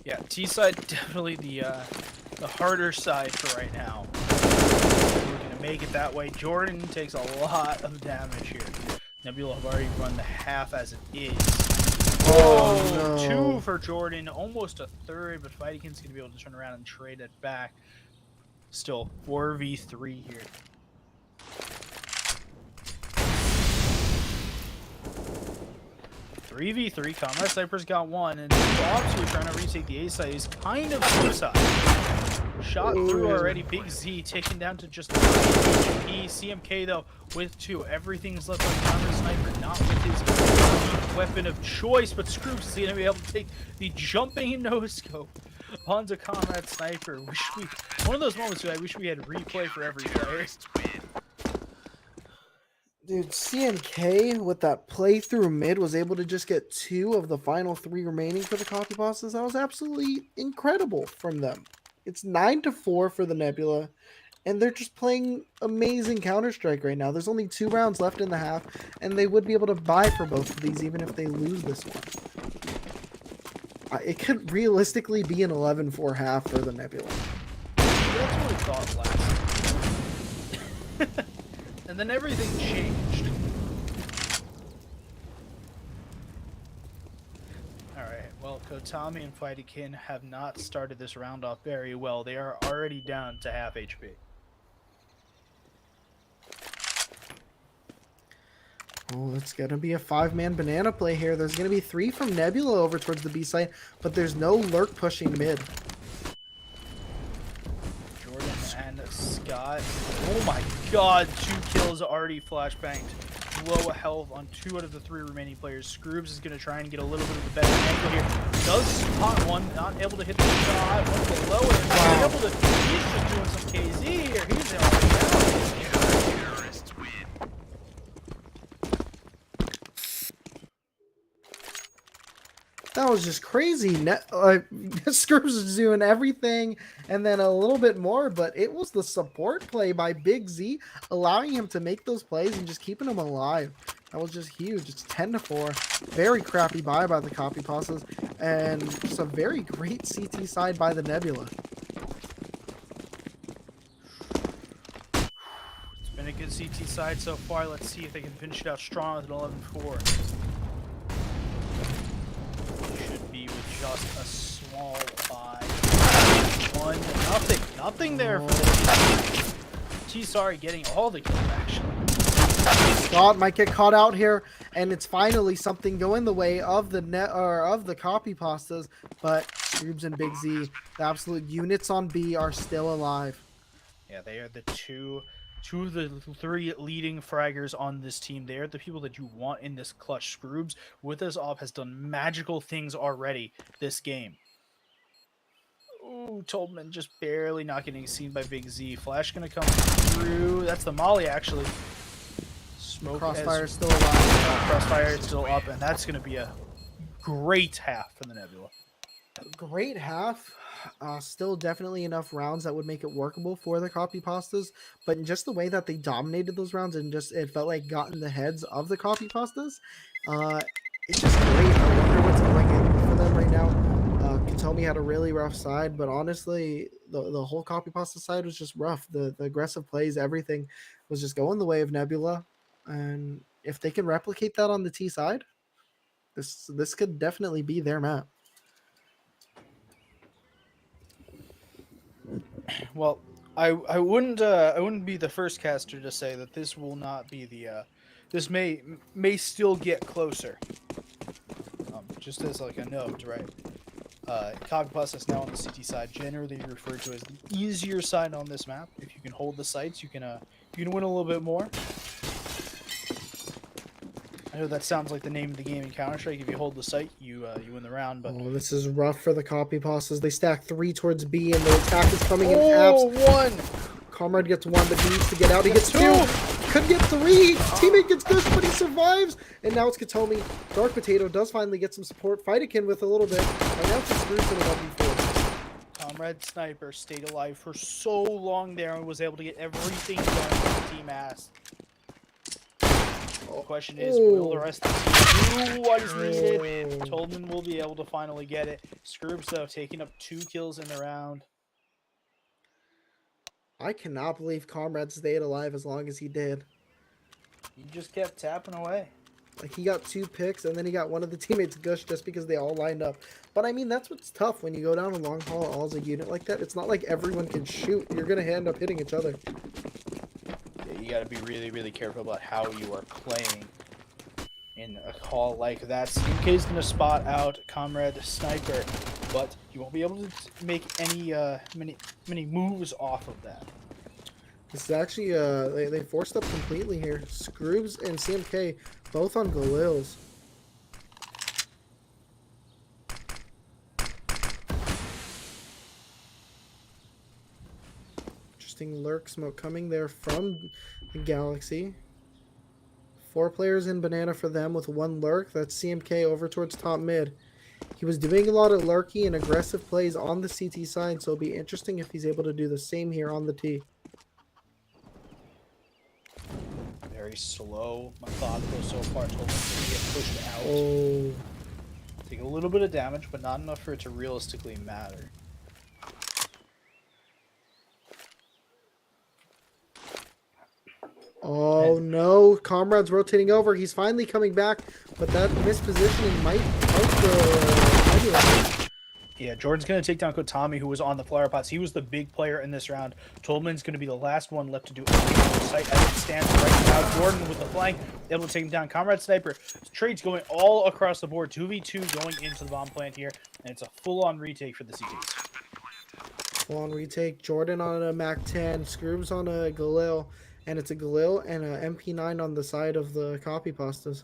Yeah, T side definitely the harder side for right now. We're gonna make it that way. Jordan takes a lot of damage here. Nebula have already run the half as it is. Oh, no. 2 for Jordan, almost a third, but Fightakin's gonna be able to turn around and trade it back. Still 4v3 here. Three v 3. Comrade Sniper's got 1, and 2 ops who are trying to retake the A side is kind of suicide. Shot through already. Big Z taken down to just 3 HP. CMK though with 2. Everything's left on Comrade Sniper, not with his weapon of choice, but Scroops is gonna be able to take the jumping no scope onto Comrade Sniper. One of those moments where I wish we had replay for every player. Dude, CMK with that playthrough mid was able to just get 2 of the final 3 remaining for the Copypastas. That was absolutely incredible from them. It's 9-4 for the Nebula, and they're just playing amazing Counter-Strike right now. There's only 2 rounds left in the half, and they would be able to buy for both of these even if they lose this one. It could realistically be an 11-4 half for the Nebula. That's what we thought last. And then everything changed. Alright, well, Kotami and Fightakin have not started this round off very well. They are already down to half HP. Oh, it's going to be a 5-man banana play here. There's going to be 3 from Nebula over towards the B side, but there's no lurk pushing mid. Jordan and Scott. Oh my god, 2 kills already flashbanged. Low health on 2 out of the 3 remaining players. Scroobs is going to try and get a little bit of a better angle here. Does spot one, not able to hit the shot. One below it. Wow. Able to, he's just doing some KZ here. He's already down. That was just crazy. Scrubs is doing everything and then a little bit more, but it was the support play by Big Z allowing him to make those plays and just keeping him alive. That was just huge. It's 10-4. Very crappy buy by the Copypastas, and just a very great CT side by the Nebula. It's been a good CT side so far. Let's see if they can finish it out strong with an 11-4. B with just a small 5. 1, nothing there for the T-Sorry getting all the kills actually. Scott might get caught out here, and it's finally something going the way of the Copypastas, but Scoobs and Big Z, the absolute units on B, are still alive. Yeah, they are the two of the 3 leading fraggers on this team. They are the people that you want in this clutch. Scoobs with his op has done magical things already this game. Ooh, Tolman just barely not getting seen by Big Z. Flash gonna come through. That's the molly actually. Smoke Crossfire is still alive. Crossfire is still up, and that's gonna be a great half for the Nebula. Great half. Still definitely enough rounds that would make it workable for the Copypastas, but just the way that they dominated those rounds and just it felt like got in the heads of the Copypastas, it's just great. I wonder what's going in for them right now. Katomi had a really rough side, but honestly, the whole Copypasta side was just rough. The aggressive plays, everything was just going the way of Nebula, and if they can replicate that on the T side, this could definitely be their map. Well, I wouldn't be the first caster to say that this will not be the this may still get closer. Just as like a note, right? Copypastas now on the CT side, generally referred to as the easier side on this map. If you can hold the sites, you can win a little bit more. I know that sounds like the name of the game in Counter-Strike. If you hold the site, you win the round. But this is rough for the Copypastas. They stack 3 towards B, and the attack is coming in. One. Comrade gets 1, but he needs to get out. He gets 2. Could get 3. Teammate gets pushed, but he survives. And now it's Katomi. Dark Potato does finally get some support. Fightakin with a little bit. And now it's Scrooge in a 1v4. Comrade Sniper stayed alive for so long there and was able to get everything done that the team asked. The question is, will the rest of the team do what is needed? Tolman will be able to finally get it. Scrooge, though, taking up 2 kills in the round. I cannot believe Comrade stayed alive as long as he did. He just kept tapping away. Like, he got 2 picks, and then he got one of the teammates gushed just because they all lined up. But, I mean, that's what's tough when you go down a long haul all as a unit like that. It's not like everyone can shoot. You're going to end up hitting each other. You got to be really, really careful about how you are playing in a call like that. CMK is going to spot out Comrade Sniper, but you won't be able to make any many moves off of that. This is actually, they forced up completely here. Scroobs and CMK both on Galils. Interesting lurk smoke coming there from the Galaxy. 4 players in banana for them with 1 lurk. That's CMK over towards top mid. He was doing a lot of lurky and aggressive plays on the CT side, so it'll be interesting if he's able to do the same here on the T. Very slow, methodical so far. Told him to get pushed out. Oh. Take a little bit of damage, but not enough for it to realistically matter. Oh no, Comrade's rotating over. He's finally coming back, but that mispositioning might help the... Yeah, Jordan's going to take down Kotami, who was on the flower pots. He was the big player in this round. Tolman's going to be the last one left to do anything on the site as it stands right now. Jordan with the flank, able to take him down. Comrade Sniper, trades going all across the board. 2v2 going into the bomb plant here, and it's a full-on retake for the CTs. Full-on retake. Jordan on a MAC-10, Scroobs on a Galil, and it's a Galil and a MP9 on the side of the Copypastas.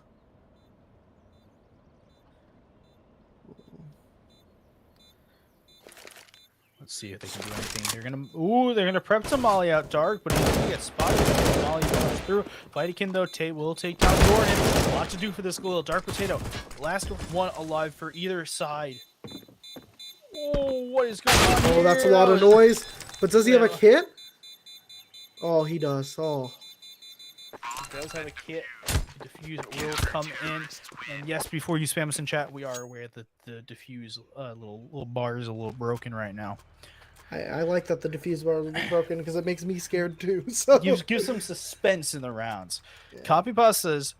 Let's see if they can do anything. They're gonna prep to molly out Dark, but he's gonna get spotted. Molly goes through. Fightakin though, Tate will take down Jordan. A lot to do for this Galil. Dark Potato, last one alive for either side. Oh, what is going on here? Oh, that's a lot of noise. But does he have a kit? Oh, he does. Oh. He does have a kit. The diffuse will come in. And yes, before you spam us in chat, we are aware that the diffuse little bar is a little broken right now. I like that the diffuse bar is broken because it makes me scared too. So Gives some suspense in the rounds. Yeah. Copypastas,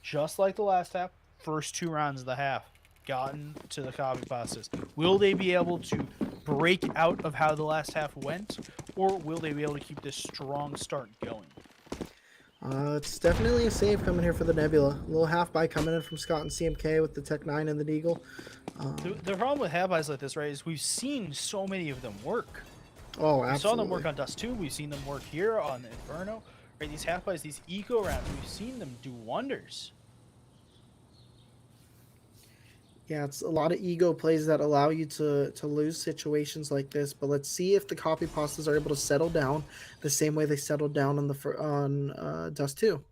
just like the last half, first 2 rounds of the half, gotten to the Copypastas. Will they be able to break out of how the last half went, or will they be able to keep this strong start going? It's definitely a save coming here for the Nebula. A little half buy coming in from Scott and CMK with the Tech 9 and the Deagle. The problem with half buys like this, right, is we've seen so many of them work. Oh, We saw them work absolutely. on Dust 2. We've seen them work here on Inferno. Right, these half buys, these eco rounds, we've seen them do wonders. Yeah, it's a lot of ego plays that allow you to lose situations like this. But let's see if the copy pastas are able to settle down the same way they settled down on Dust 2.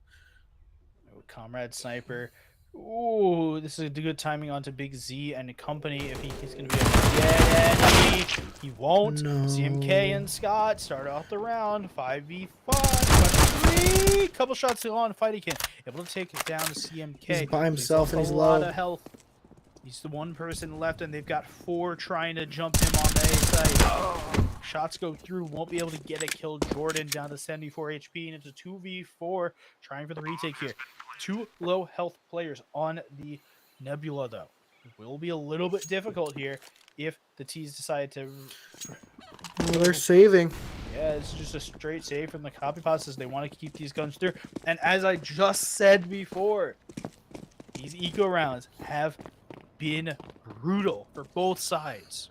Oh, Comrade Sniper. Ooh, this is a good timing onto Big Z and company if he's going to be able to get it. He won't. No. CMK and Scott start off the round. 5v5. 5v3. Couple shots to on Fightykin. Able to take it down to CMK. He's by himself and he's a lot low. of health. He's the one person left, and they've got 4 trying to jump him on the A side. Shots go through, won't be able to get a kill. Jordan down to 74 HP, and it's a 2v4, trying for the retake here. 2 low health players on the Nebula, though. It will be a little bit difficult here if the T's decide to... Oh, they're saving. Yeah, it's just a straight save from the Copypastas. They want to keep these guns through. And as I just said before, these eco rounds have been brutal for both sides.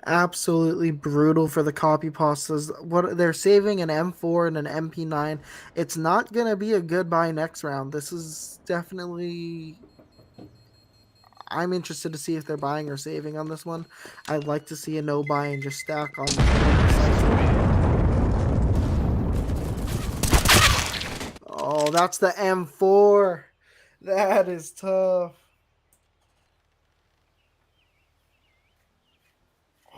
Absolutely brutal for the copy pastas. What they're saving an M4 and an MP9. It's not gonna be a good buy next round. This is definitely. I'm interested to see if they're buying or saving on this one. I'd like to see a no buy and just stack on. Oh, that's the M4. That is tough.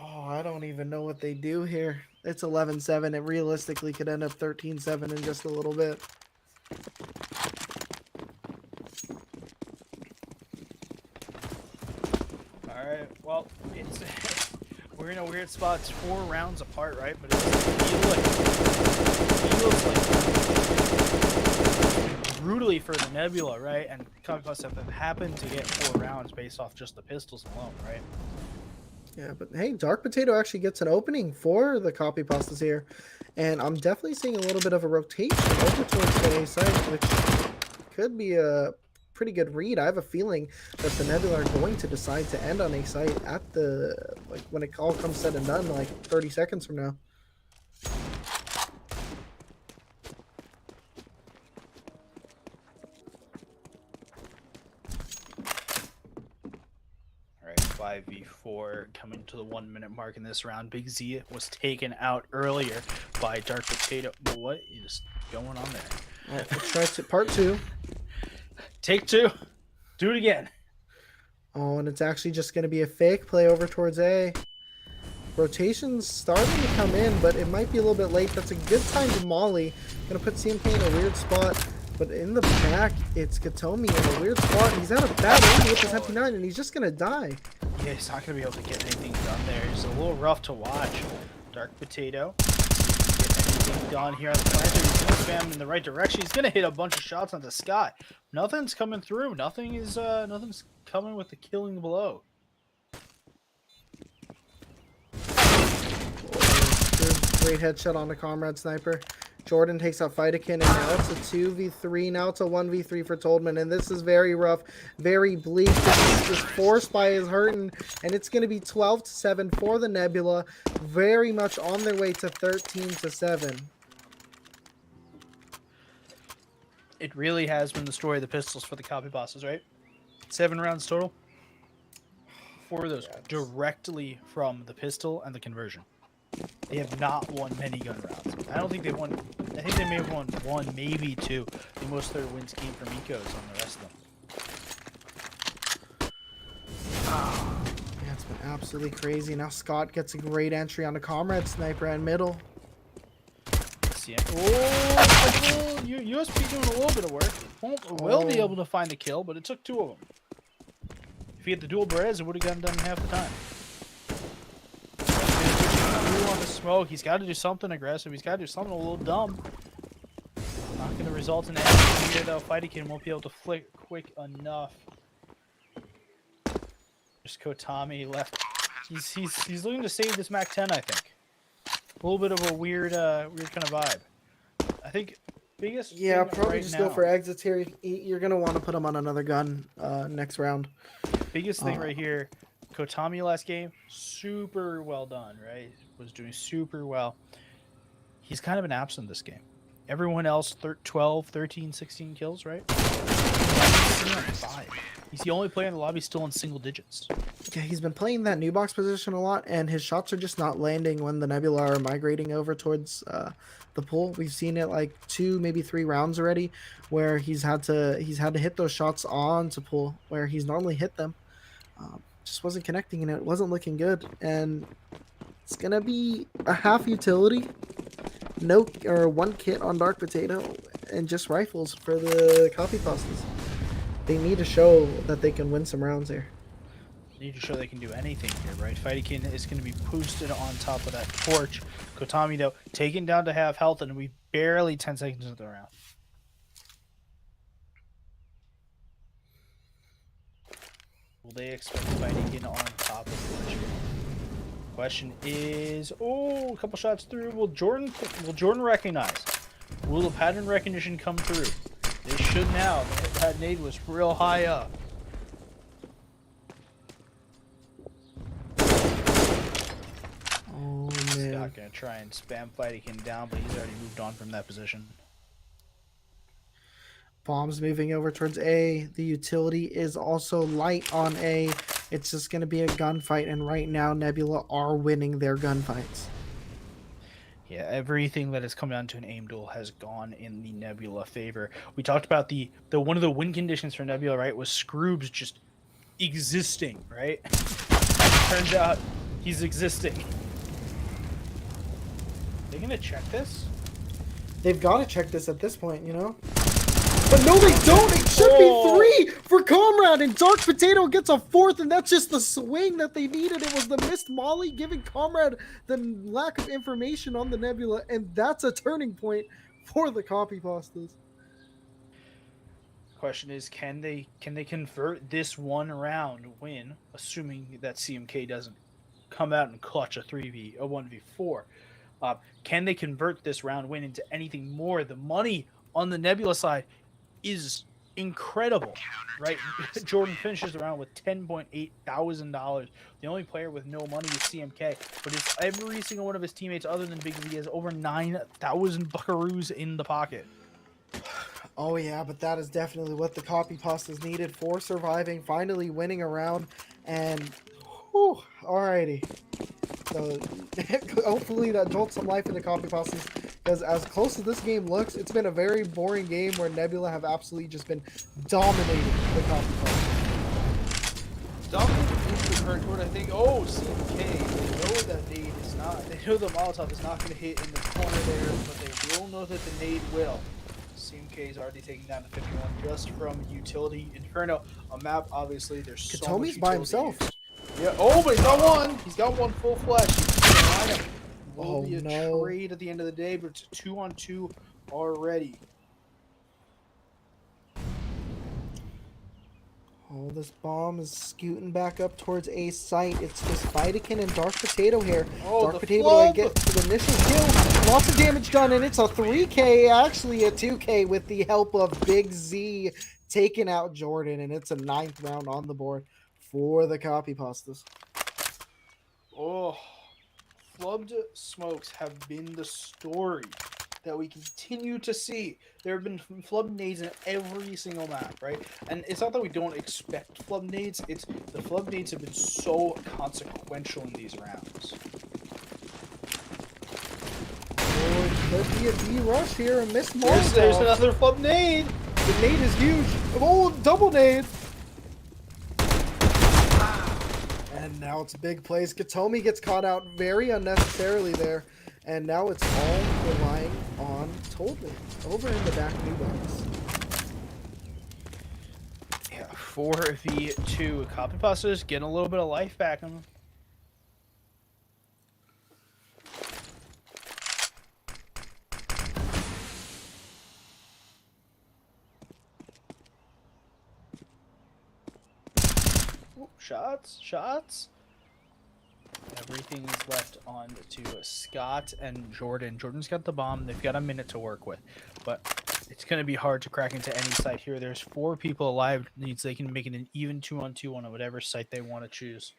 Oh, I don't even know what they do here. It's 11-7. It realistically could end up 13-7 in just a little bit. All right. Well, it's we're in a weird spot. It's 4 rounds apart, right? But it feels like brutally for the Nebula, right? And Copypastas have happened to get 4 rounds based off just the pistols alone, right? Yeah, but hey, Dark Potato actually gets an opening for the copy pastas here. And I'm definitely seeing a little bit of a rotation over towards the A side, which could be a pretty good read. I have a feeling that the Nebula are going to decide to end on A site at the, like, when it all comes said and done, like 30 seconds from now. All right, 5v4 coming to the 1 minute mark in this round. Big Z was taken out earlier by Dark Potato. What is going on there? All right, let's try to part 2. Take 2. Do it again. Oh, and it's actually just going to be a fake play over towards A. Rotation's starting to come in, but it might be a little bit late. That's a good time to molly. Going to put CMK in a weird spot. But in the back, it's Katomi in a weird spot. He's at a bad angle with his MP9, and he's just going to die. Yeah, he's not going to be able to get anything done there. It's a little rough to watch. Dark Potato. Get anything done here on the planter. He's going to spam in the right direction. He's going to hit a bunch of shots on the sky. Nothing's coming through. Nothing's coming with the killing blow. Great headshot on the Comrade Sniper. Jordan takes out Fightykin, and now it's a 2v3. Now it's a 1v3 for Toldman, and this is very rough, very bleak. This force buy is hurting, and it's going to be 12-7 for the Nebula. Very much on their way to 13-7. It really has been the story of the pistols for the Copypastas, right? 7 rounds total. 4 of those directly from the pistol and the conversion. They have not won many gun rounds. I don't think they won. I think they may have won 1, maybe 2. I think most of their wins came from ecos on the rest of them. Yeah, it's been absolutely crazy. Now Scott gets a great entry on the Comrade Sniper and middle. Yeah. Oh, USP doing a little bit of work. Will be able to find the kill, but it took 2 of them. If he had the dual berets, it would have gotten done in half the time. On the smoke, he's got to do something aggressive. He's got to do something a little dumb. Not going to result in anything here, though. Fightykin won't be able to flick quick enough. Just Kotami left. He's looking to save this Mac 10, I think. A little bit of a weird kind of vibe. I think biggest Yeah, thing probably right just now, go for exits here. You're gonna want to put him on another gun next round. biggest thing right here. Kotami last game, super well done, right? Was doing super well. He's kind of been absent this game. Everyone else, 12, 13, 16 kills, right? He's sitting on 5. He's the only player in the lobby still in single digits. Yeah, he's been playing that new box position a lot, and his shots are just not landing when the Nebula are migrating over towards the pool. We've seen it like 2, maybe 3 rounds already, where he's had to hit those shots onto pool where he's normally hit them. Just wasn't connecting, and it wasn't looking good. And it's gonna be a half utility, no or 1 kit on Dark Potato, and just rifles for the Copypastas. They need to show that they can win some rounds here. Need to show they can do anything here, right? Fightykin is going to be posted on top of that torch. Kotami, though, taken down to half health, and we barely 10 seconds into the round. Will they expect Fightykin on top of the torch? Question is, a couple shots through. Will Jordan recognize? Will the pattern recognition come through? They should now. That nade was real high up. Oh Scott man. gonna try and spam Fightykin down, but he's already moved on from that position. Bombs moving over towards A. The utility is also light on A. It's just going to be a gunfight, and right now Nebula are winning their gunfights. Yeah, everything that has come down to an aim duel has gone in the Nebula favor. We talked about the one of the win conditions for Nebula, right, was Scroobs just existing, right? Turns out he's existing. They gonna check this? They've got to check this at this point, you know? But no, they don't! It should be 3 for Comrade, and Dark Potato gets a 4th, and that's just the swing that they needed. It was the missed Molly giving Comrade the lack of information on the Nebula, and that's a turning point for the Copypastas. Question is, can they convert this one round win, assuming that CMK doesn't come out and clutch a 1v4? Can they convert this round win into anything more? The money on the Nebula side is incredible, right? Jordan finishes the round with $10.8 thousand. The only player with no money is CMK, but it's every single one of his teammates other than Big V has over 9,000 buckaroos in the pocket. Oh yeah, but that is definitely what the Copypastas needed for surviving, finally winning a round, and whew, alrighty. So hopefully that jolts some life into Copypastas, because as close as this game looks, it's been a very boring game where Nebula have absolutely just been dominating the Copypastas. I think, CMK, they know that nade is not, they know the Molotov is not going to hit in the corner there, but they will know that the nade will. CMK is already taken down to 51 just from utility. Inferno, a map, obviously, there's so much Katomi's by himself. used. Yeah, but he's got one. He's got one full flesh. Will be a trade at the end of the day, but it's 2-on-2 already. Oh, this bomb is scooting back up towards A site. It's just Fightykin and Dark Potato here. Dark Potato gets the initial kill. Lots of damage done, and it's a 3K, actually a 2K with the help of Big Z taking out Jordan, and it's a 9th round on the board for the Copypastas. Flubbed smokes have been the story that we continue to see. There have been flub nades in every single map, right? And it's not that we don't expect flub nades, it's the flub nades have been so consequential in these rounds. Oh, it could be a B rush here, a missed Molotov. There's another flub nade. The nade is huge. Oh, double nade. And now it's big plays. Katomi gets caught out very unnecessarily there. And now it's all relying on Toldman over in the back new box. Yeah, 4v2. Copypastas getting a little bit of life back on them. Ooh, shots. Everything is left on to Scott and Jordan. Jordan's got the bomb. They've got a minute to work with, but it's going to be hard to crack into any site here. There's 4 people alive. Needs they can make it an even 2-on-2 on whatever site they want to choose.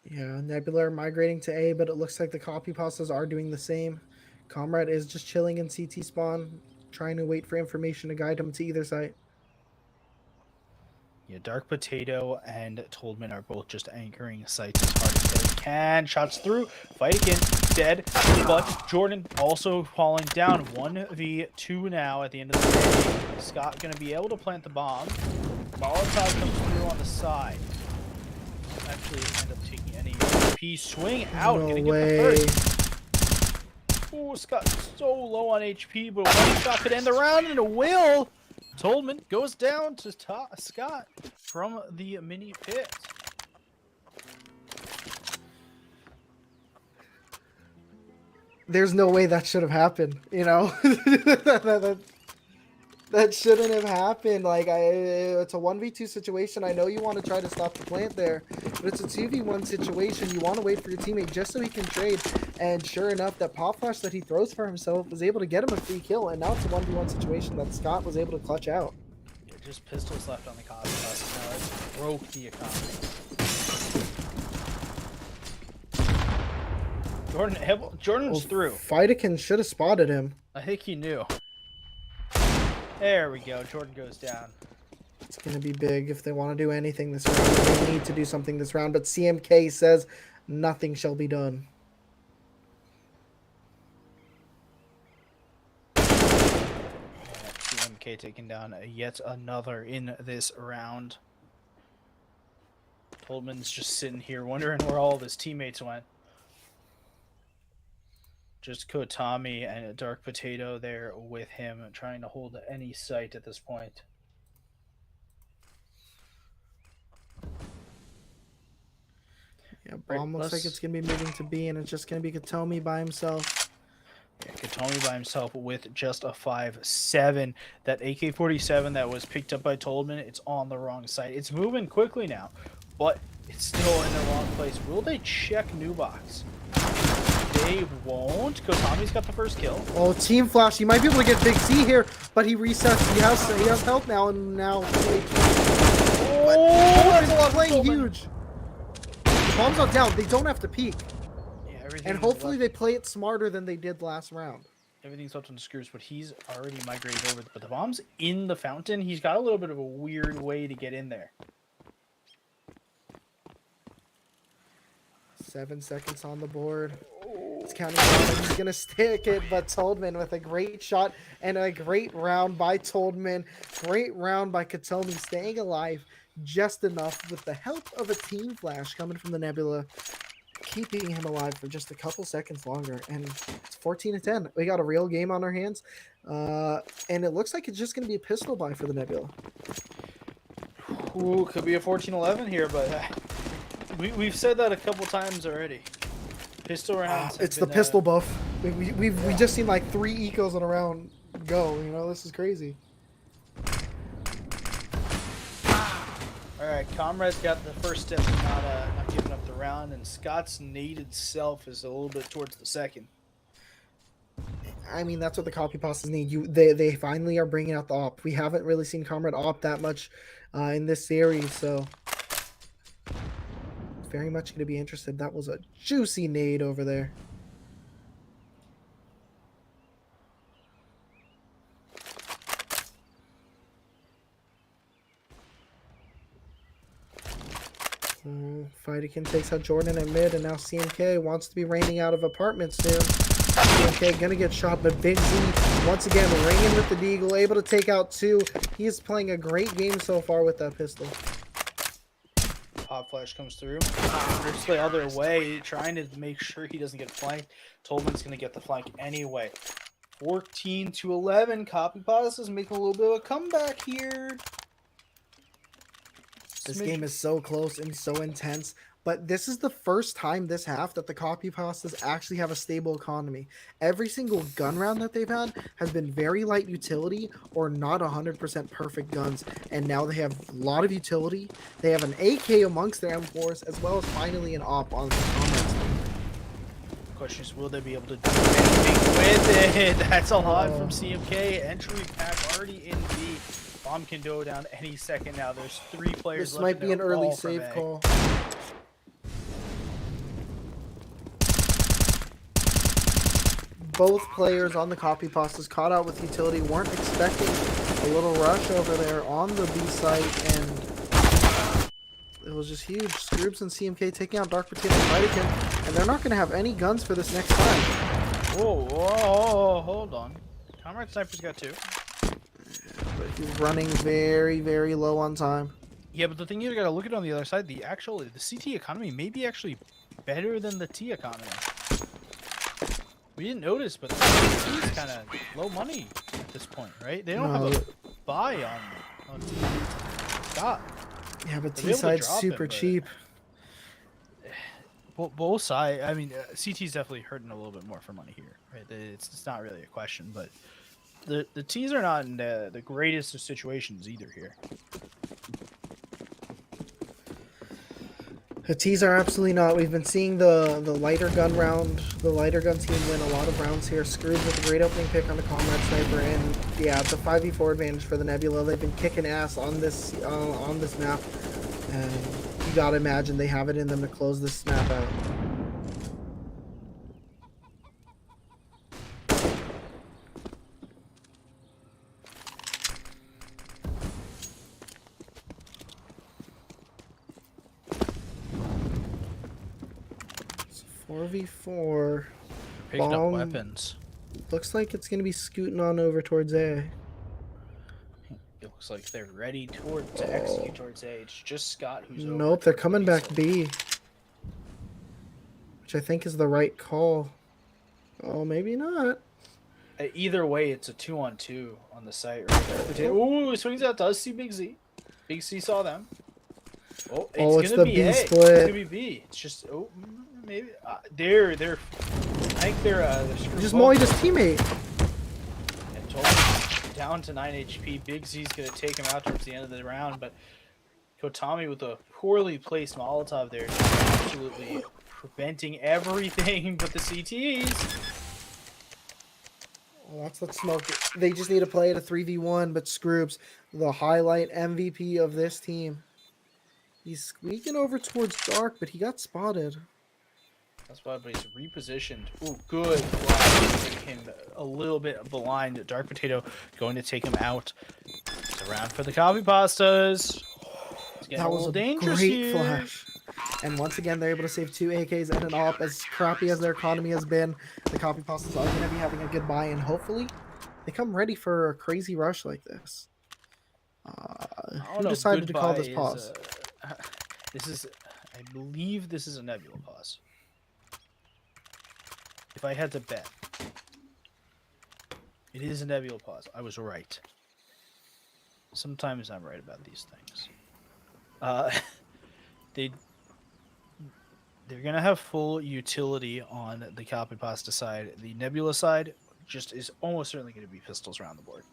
Yeah, Nebula are migrating to A, but it looks like the Copypastas are doing the same. Comrade is just chilling in CT spawn, trying to wait for information to guide him to either site. Yeah, Dark Potato and Toldman are both just anchoring sites as hard as they can. Shots through. Fight again. Dead. But Jordan also falling down. 1v2 now at the end of the day. Scott going to be able to plant the bomb. Molotov comes through on the side. Actually end up taking any HP. Swing out. No Gonna way. get the first. Ooh, Scott's so low on HP, but one shot could end the round, and it will. Toldman goes down to Scott from the mini pit. There's no way that should have happened, you know? that shouldn't have happened. Like, it's a 1v2 situation. I know you want to try to stop the plant there, but it's a 2v1 situation. You want to wait for your teammate just so he can trade. And sure enough, that pop flash that he throws for himself was able to get him a free kill. And now it's a 1v1 situation that Scott was able to clutch out. Yeah, just pistols left on the Copypastas now. It broke the economy. Jordan's through. Fightikin should have spotted him. I think he knew. There we go. Jordan goes down. It's going to be big if they want to do anything this round. They need to do something this round, but CMK says nothing shall be done. CMK taking down yet another in this round. Toldman's just sitting here wondering where all of his teammates went. Just Kotami and a Dark Potato there with him, trying to hold any site at this point. Yeah, bomb looks like it's going to be moving to B, and it's just going to be Katomi by himself. Yeah, Kotami by himself with just a 5-7. That AK-47 that was picked up by Toldman, it's on the wrong side. It's moving quickly now, but it's still in the wrong place. Will they check new box? They won't. Kotami's got the first kill. Oh, Team Flash. He might be able to get Big C here, but he resets. He has health now, and now. Oh, that's a lot playing huge. The bomb's not down. They don't have to peek. Yeah, everything. And hopefully they play it smarter than they did last round. Everything's up on the screws, but he's already migrated over. But the bomb's in the fountain. He's got a little bit of a weird way to get in there. 7 seconds on the board. It's counting down. He's going to stick it, but Toldman with a great shot and a great round by Toldman. Great round by Katomi, staying alive just enough with the help of a team flash coming from the Nebula, keeping him alive for just a couple seconds longer. And it's 14-10. We got a real game on our hands. And it looks like it's just going to be a pistol buy for the Nebula. Ooh, could be a 14-11 here, but we've said that a couple times already. Pistol rounds. It's the pistol buff. We've just seen like 3 ecos in a round go. You know, this is crazy. All right, Comrade's got the first step, not giving up the round, and Scott's needed self is a little bit towards the second. I mean, that's what the Copypastas need. They finally are bringing out the op. We haven't really seen Comrade op that much in this series, so very much going to be interested. That was a juicy nade over there. Fightikin takes out Jordan at mid, and now CMK wants to be raining out of apartments soon. CMK gonna get shot, but Big Z once again ringing with the deagle, able to take out 2. He is playing a great game so far with that pistol. Pop flash comes through. It's the other way, trying to make sure he doesn't get flanked. Toldman's gonna get the flank anyway. 14-11. Copypastas is making a little bit of a comeback here. This game is so close and so intense, but this is the first time this half that the Copypastas actually have a stable economy. Every single gun round that they've had has been very light utility or not 100% perfect guns, and now they have a lot of utility. They have an AK amongst their M4s, as well as finally an op on the comments. Question is, will they be able to do anything with it? That's a lot from CMK. Entry pack already in B. Bomb can go down any second now. There's 3 players This left. might be an early all from save A. call. Both players on the Copypastas caught out with utility, weren't expecting a little rush over there on the B site, and it was just huge. Scroops and CMK taking out Dark Potato Vatican, and they're not going to have any guns for this next time. Whoa, hold on. Comrade Sniper's got 2. But he's running very, very low on time. Yeah, but the thing you gotta look at on the other side, the CT economy may be actually better than the T economy. We didn't notice, but the T is kind of low money at this point, right? They don't have a buy on T. Stop. Yeah, but They'll be able to T-side's drop super it, but- cheap. Both sides. I mean, CT's definitely hurting a little bit more for money here, right? It's not really a question, but the T's are not in the greatest of situations either here. The T's are absolutely not. We've been seeing the lighter gun team win a lot of rounds here. Screwed with a great opening pick on the Comrade Sniper, and yeah, it's a 5v4 advantage for the Nebula. They've been kicking ass on this map, and you gotta imagine they have it in them to close this map out. It's 4v4. Picking up Bomb. weapons. Looks like it's gonna be scooting on over towards A. It looks like they're ready to execute towards A. It's just Scott who's over. Nope, they're towards coming B, back so- B. Which I think is the right call. Oh, maybe not. Either way, it's a 2-on-2 on the site right there. Ooh, swings out, does see Big Z. Big Z saw them. Oh, It's gonna the be B A. It's split. gonna be B. It's just maybe they're. I think they're screwed Just both. mollied his teammate. And Told down to 9 HP. Big Z's gonna take him out towards the end of the round, but Kotami with a poorly placed Molotov there, just absolutely preventing everything but the CTs. Well, that's what smoke. They just need to play at a 3v1, but Scroops, the highlight MVP of this team. He's squeaking over towards Dark, but he got spotted. That's why, but he's repositioned. Ooh, good flash, making him a little bit blind. Dark Potato going to take him out. It's a round for the Copypastas. It's getting That a was little a dangerous great here. flash. And once again, they're able to save 2 AKs and an AWP. As crappy as their economy has been, the Copypastas are going to be having a good buy, and hopefully they come ready for a crazy rush like this. Who decided to call this pause? This is, I believe this is a Nebula pause. If I had to bet, it is a Nebula pause. I was right. Sometimes I'm right about these things. They're gonna have full utility on the Copypasta side. The Nebula side just is almost certainly going to be pistols around the board.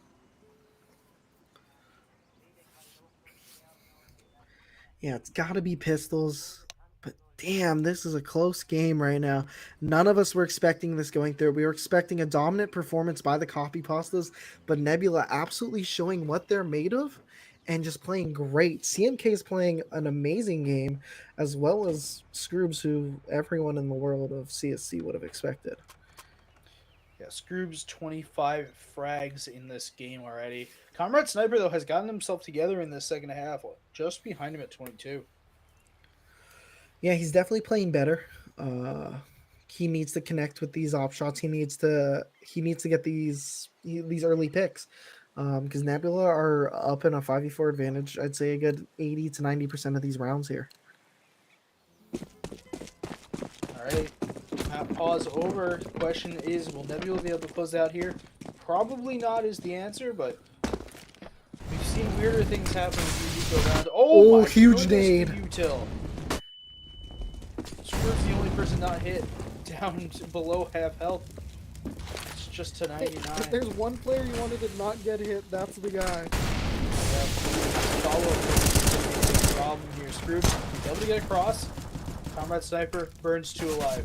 Yeah, it's got to be pistols. But damn, this is a close game right now. None of us were expecting this going through. We were expecting a dominant performance by the Copypastas, but Nebula absolutely showing what they're made of and just playing great. CMK is playing an amazing game, as well as Scroobs, who everyone in the world of CSC would have expected. Yeah, Scroob's 25 frags in this game already. Comrade Sniper, though, has gotten himself together in the second half, just behind him at 22. Yeah, he's definitely playing better. He needs to connect with these op shots. He needs to get these early picks. Because Nebula are up in a 5v4 advantage. I'd say a good 80 to 90% of these rounds here. All right. Pause over. The question is, will Nebula be able to close out here? Probably not is the answer, but we've seen seen weirder things happen as we go around. Oh, Oh, my huge goodness, nade. Util. Swerve's the only person not hit down to below half health. It's just to 99. If there's one player you wanted to not get hit, that's the guy. Follow-up problem here. Scrooge, he's able to get across. Comrade Sniper burns 2 alive.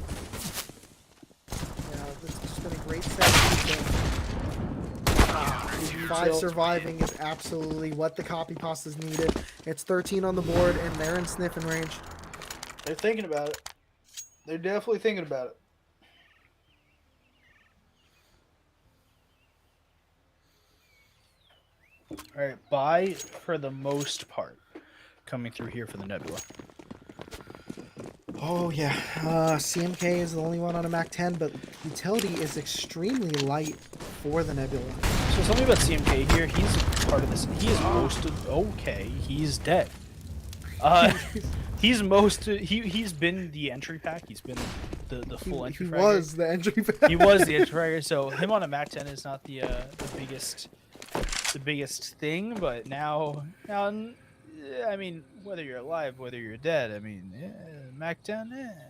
Yeah, this has just been a great set. 5 surviving is absolutely what the Copypastas needed. It's 13 on the board, and they're in sniffing range. They're thinking about it. They're definitely thinking about it. Alright, buy for the most part coming through here for the Nebula. Oh yeah, CMK is the only one on a Mac 10, but utility is extremely light for the Nebula. So something about CMK here, he's part of this. He is most of, okay, he's dead. He's been the entry pack. He's been the full entry pack. He was the entry pack. He was the entry pack. So him on a Mac 10 is not the biggest thing, but now I mean, whether you're alive, whether you're dead, I mean, Mac 10.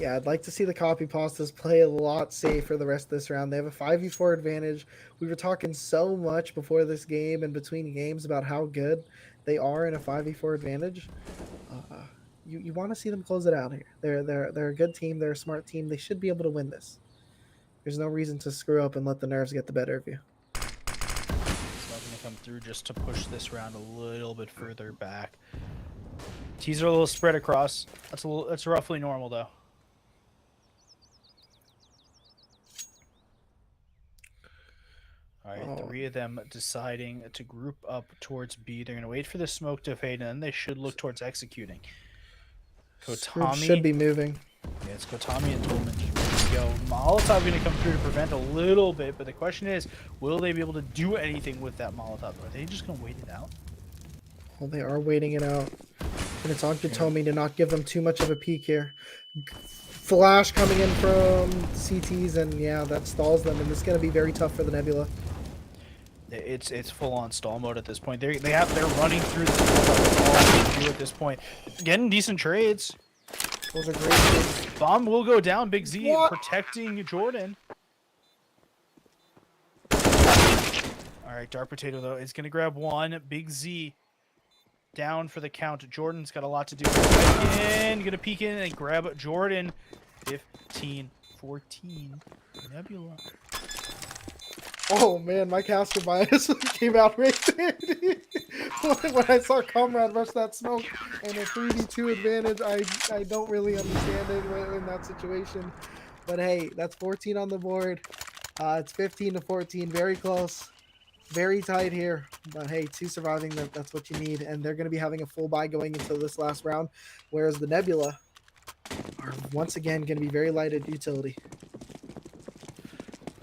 Yeah, I'd like to see the Copypastas play a lot safer the rest of this round. They have a 5v4 advantage. We were talking so much before this game and between games about how good they are in a 5v4 advantage. You want to see them close it out here. They're a good team. They're a smart team. They should be able to win this. There's no reason to screw up and let the nerves get the better of you. It's not going to come through just to push this round a little bit further back. Teaser a little spread across. That's roughly normal though. All right, 3 of them deciding to group up towards B. They're going to wait for the smoke to fade, and then they should look towards executing. Kotami should be moving. Yeah, it's Kotami and Tolman. There we go. Molotov going to come through to prevent a little bit, but the question is, will they be able to do anything with that Molotov? Are they just going to wait it out? Well, they are waiting it out. And it's on Kotami to not give them too much of a peek here. Flash coming in from CTs, and yeah, that stalls them, and this is going to be very tough for the Nebula. It's full on stall mode at this point. They're running through this all they do at this point. Getting decent trades. Those are great trades. Bomb will go down. Big Z protecting Jordan. All right, Dark Potato though is gonna grab one. Big Z down for the count. Jordan's got a lot to do. Gonna peek in and grab Jordan. 15-14. Nebula. Oh man, my caster bias came out right there. When I saw Comrade rush that smoke and a 3v2 advantage, I don't really understand it in that situation. But hey, that's 14 on the board. It's 15-14, very close, very tight here. But hey, 2 surviving, that's what you need. And they're going to be having a full buy going into this last round, whereas the Nebula are once again going to be very light at utility.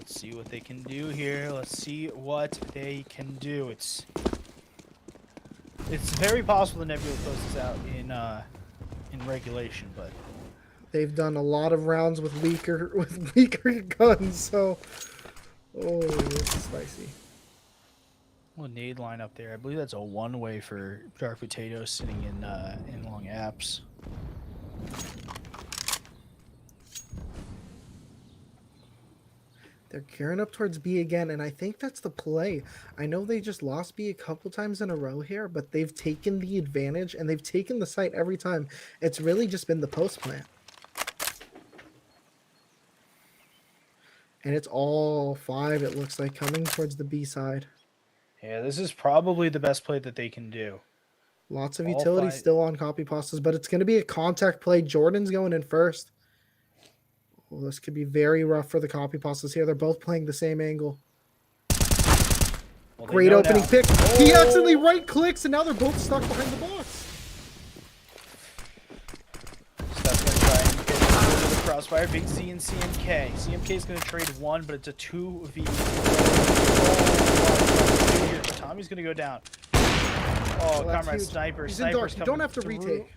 See what they can do here. Let's see what they can do. It's very possible the Nebula closes out in regulation, but they've done a lot of rounds with weaker guns, so this is spicy. well, nade line up there. I believe that's a one-way for Dark Potato sitting in long apps. They're gearing up towards B again, and I think that's the play. I know they just lost B a couple times in a row here, but they've taken the advantage, and they've taken the site every time. It's really just been the post plant. And it's all 5, it looks like, coming towards the B side. Yeah, this is probably the best play that they can do. Lots of All utility 5. still on Copypastas, but it's going to be a contact play. Jordan's going in first. Well, this could be very rough for the Copypastas here. They're both playing the same angle. Well, Great opening pick. He accidentally right clicks, and now they're both stuck behind the box. Stuff's gonna try and get into the crossfire. Big Z and CMK. CMK is gonna trade 1, but it's a 2v. Tommy's gonna go down. Oh, Well, Comrade huge. Sniper. He's in dark. Sniper's You coming don't have to through. retake.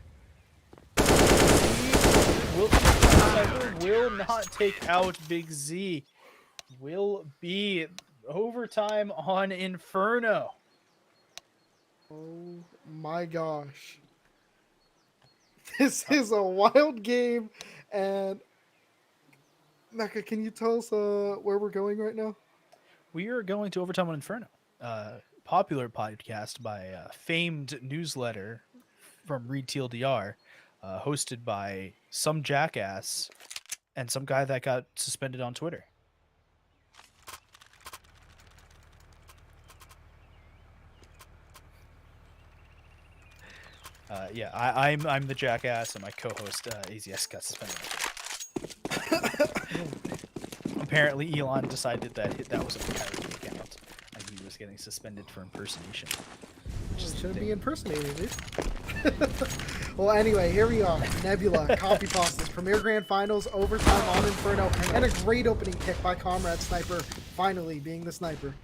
Sniper will not take out Big Z. Will be overtime on Inferno. Oh my gosh. This is a wild game. And Mecca, can you tell us where we're going right now? We are going to overtime on Inferno, popular podcast by a famed newsletter from Reed TLDR, hosted by some jackass and some guy that got suspended on Twitter. Yeah, I'm the jackass, and my co-host AZS got suspended. Apparently, Elon decided that was a pirate account, and he was getting suspended for impersonation. Shouldn't be impersonating, dude. Well, anyway, here we are. Nebula, Copypastas, Premier Grand Finals, overtime on Inferno, and a great opening kick by Comrade Sniper, finally being the sniper.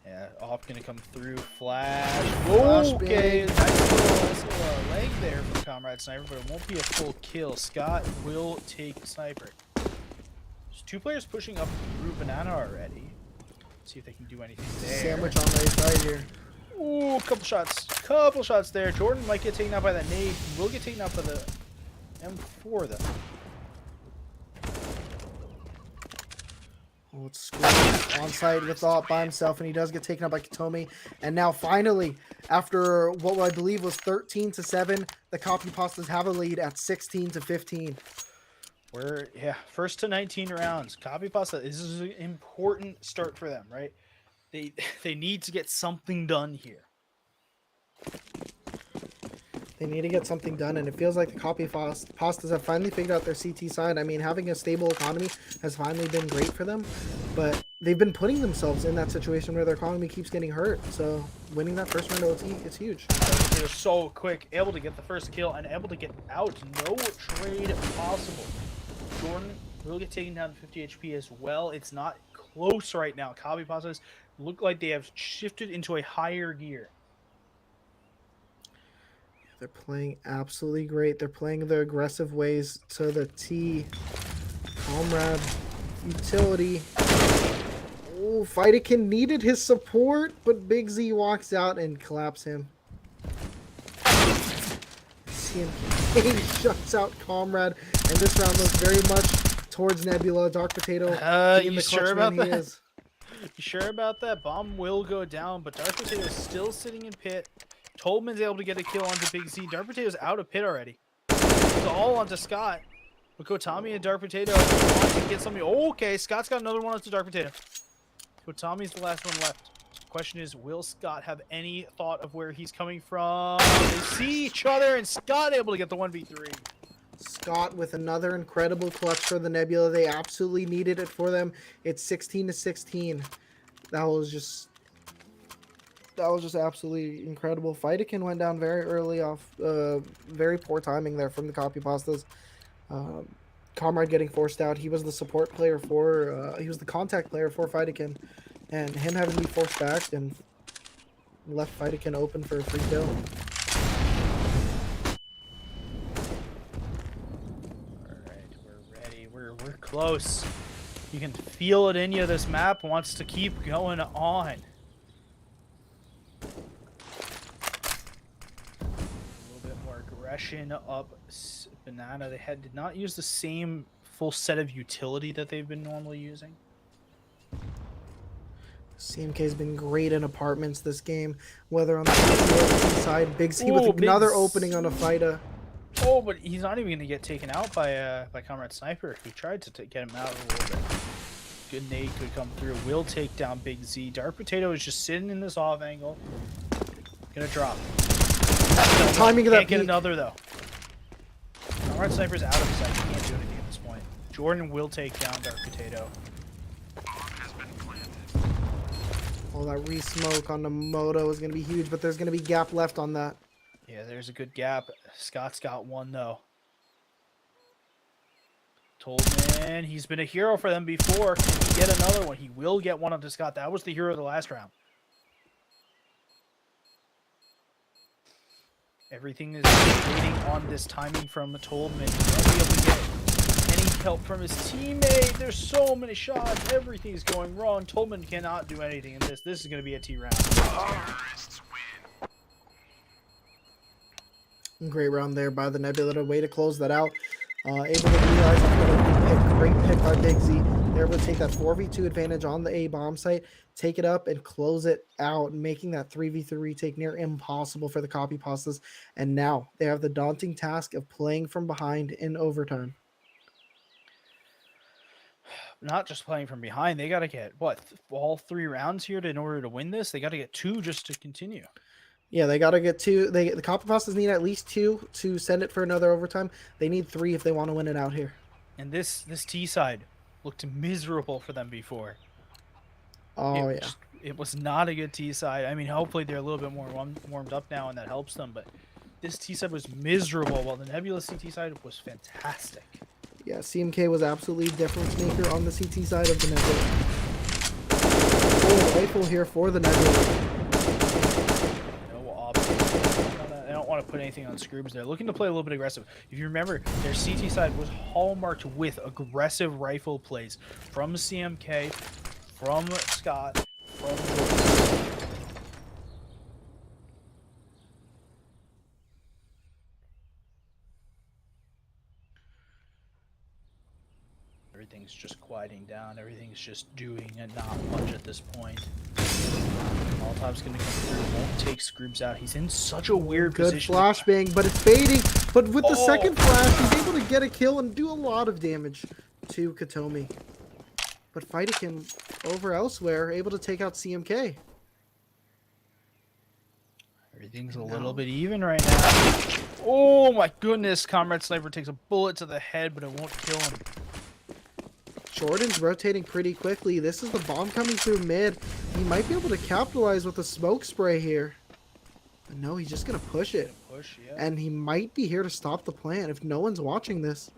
Yeah, off gonna come through. Flash. Flash Okay, big. nice little leg there from Comrade Sniper, but it won't be a full kill. Scott will take Sniper. There's two players pushing up through Banana already. See if they can do anything there. Sandwich on the side here. Ooh, couple shots there. Jordan might get taken out by that nade. He will get taken out by the M4 though. Oh, it's squished on site with Thought by himself, and he does get taken out by Katomi. And now finally, after what I believe was 13-7, the Copypastas have a lead at 16-15. We're first to 19 rounds. Copypasta, this is an important start for them, right? They need to get something done here. They need to get something done, and it feels like the Copypastas have finally figured out their CT side. I mean, having a stable economy has finally been great for them, but they've been putting themselves in that situation where their economy keeps getting hurt. So winning that first round OT, it's huge. They're so quick, able to get the first kill and able to get out. No trade possible. Jordan will get taken down to 50 HP as well. It's not close right now. Copypastas look like they have shifted into a higher gear. They're playing absolutely great. They're playing the aggressive ways to the T. Comrade, utility. Oh, Fightikin needed his support, but Big Z walks out and claps him. CMK shuts out Comrade, and this round looks very much towards Nebula. Dark Potato. You the sure clutch about man he that? is. You sure about that? Bomb will go down, but Dark Potato is still sitting in pit. Tolman's able to get a kill onto Big Z. Dark Potato's out of pit already. It's all onto Scott. But Kotami and Dark Potato want to get something. Oh, okay, Scott's got another one onto Dark Potato. Kotami's the last one left. The question is, will Scott have any thought of where he's coming from? They see each other, and Scott able to get the 1v3. Scott with another incredible clutch for the Nebula. They absolutely needed it for them. It's 16-16. That was just absolutely incredible. Fightikin went down very early off. Very poor timing there from the Copypastas. Comrade getting forced out. He was the support player for. He was the contact player for Fightikin, and him having to be forced back and left Fightikin open for a free kill. We're close. You can feel it in you. This map wants to keep going on. A little bit more aggression up Banana. They did not use the same full set of utility that they've been normally using. CMK has been great in apartments this game, whether on the side. Big C with another opening on a Fighter. Oh, but he's not even going to get taken out by Comrade Sniper. He tried to get him out a little bit. Good nade could come through. Will take down Big Z. Dark Potato is just sitting in this off angle. Gonna drop. Timing of that Can't get peak. another though. Comrade Sniper's out of sight. He can't do anything at this point. Jordan will take down Dark Potato. Oh, that re-smoke on the Moto is going to be huge, but there's going to be gap left on that. Yeah, there's a good gap. Scott's got one though. Tolman, he's been a hero for them before. Can he get another one? He will get one onto Scott. That was the hero of the last round. Everything is waiting on this timing from Tolman. He won't be able to get any help from his teammate. There's so many shots. Everything's going wrong. Tolman cannot do anything in this. This is going to be a T round. Great round there by the Nebula. Way to close that out. Able to realize a great pick by Big Z. They're able to take that 4v2 advantage on the A bomb site, take it up and close it out, making that 3v3 retake near impossible for the Copypastas. And now they have the daunting task of playing from behind in overtime. Not just playing from behind. They got to get, what, all 3 rounds here in order to win this? They got to get 2 just to continue. Yeah, they got to get 2. The Copypastas need at least 2 to send it for another overtime. They need 3 if they want to win it out here. And this T side looked miserable for them before. Oh, It was not a good T side. I mean, hopefully they're a little bit more warmed up now and that helps them. But this T side was miserable while the Nebula CT side was fantastic. Yeah, CMK was absolutely difference maker on the CT side of the Nebula. Oh, rifle here for the Nebula. They don't want to put anything on Scroobs. They're looking to play a little bit aggressive. If you remember, their CT side was hallmarked with aggressive rifle plays from CMK, from Scott, from Jordan. Everything's just quieting down. Everything's just doing not much at this point. Molotov's going to come through. Won't take Scroobs out. He's in such a weird Good position. flashbang, but it's baiting. But with the second flash, he's able to get a kill and do a lot of damage to Katomi. But fighting him over elsewhere, able to take out CMK. Everything's a little bit even right now. Oh my goodness. Comrade Sniper takes a bullet to the head, but it won't kill him. Jordan's rotating pretty quickly. This is the bomb coming through mid. He might be able to capitalize with a smoke spray here. But no, he's just going to push it. And he might be here to stop the plant if no one's watching this.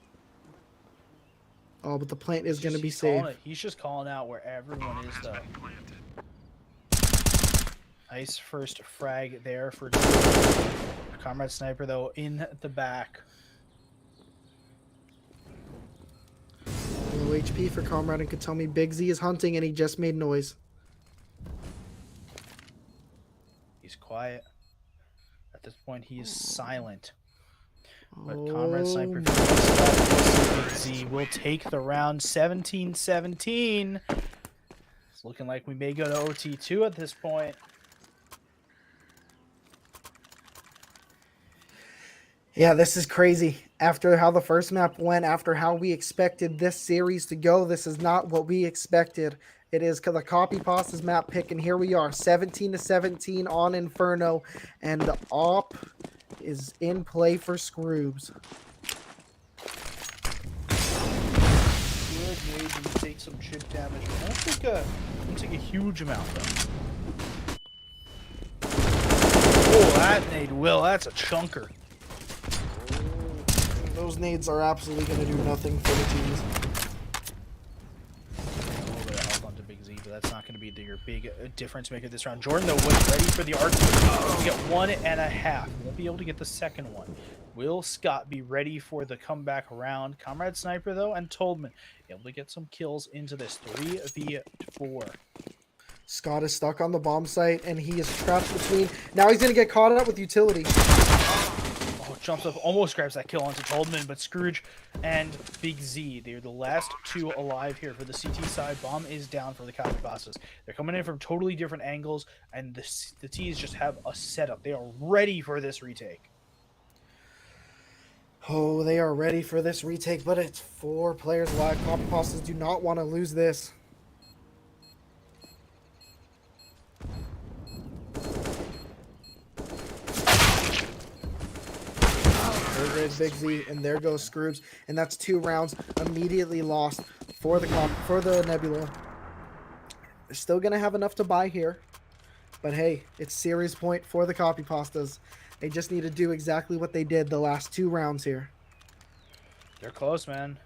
Oh, but the plant is going to be safe. He's just calling out where everyone is, though. Nice first frag there for Comrade Sniper, though, in the back. Low HP for Comrade and Katomi. Big Z is hunting and he just made noise. He's quiet. At this point, he is silent. But Comrade Sniper Big Z will take the round 17-17. It's looking like we may go to OT2 at this point. Yeah, this is crazy. After how the first map went, after how we expected this series to go, this is not what we expected. It is the Copypastas map pick, and here we are, 17-17 on Inferno, and the AWP is in play for Scroobs. Good nade and take some chip damage. I don't think a huge amount, though. Oh, that nade will. That's a chunker. Those nades are absolutely going to do nothing for the teams. A little bit of health onto Big Z, but that's not going to be your big difference maker this round. Jordan, though, was ready for the arc. We'll get 1.5. Won't be able to get the second one. Will Scott be ready for the comeback round? Comrade Sniper, though, and Toldman able to get some kills into this 3v4. Scott is stuck on the bomb site, and he is trapped between. Now he's going to get caught up with utility. Jumps up, almost grabs that kill onto Toldman, but Scrooge and Big Z, they're the last 2 alive here for the CT side. Bomb is down for the Copypastas. They're coming in from totally different angles, and the T's just have a setup. They are ready for this retake. Oh, they are ready for this retake, but it's 4 players alive. Copypastas do not want to lose this. There goes Big Z, and there goes Scroobs, and that's 2 rounds immediately lost for the Nebula. They're still gonna have enough to buy here, but hey, it's series point for the Copypastas. They just need to do exactly what they did the last 2 rounds here. They're close, man.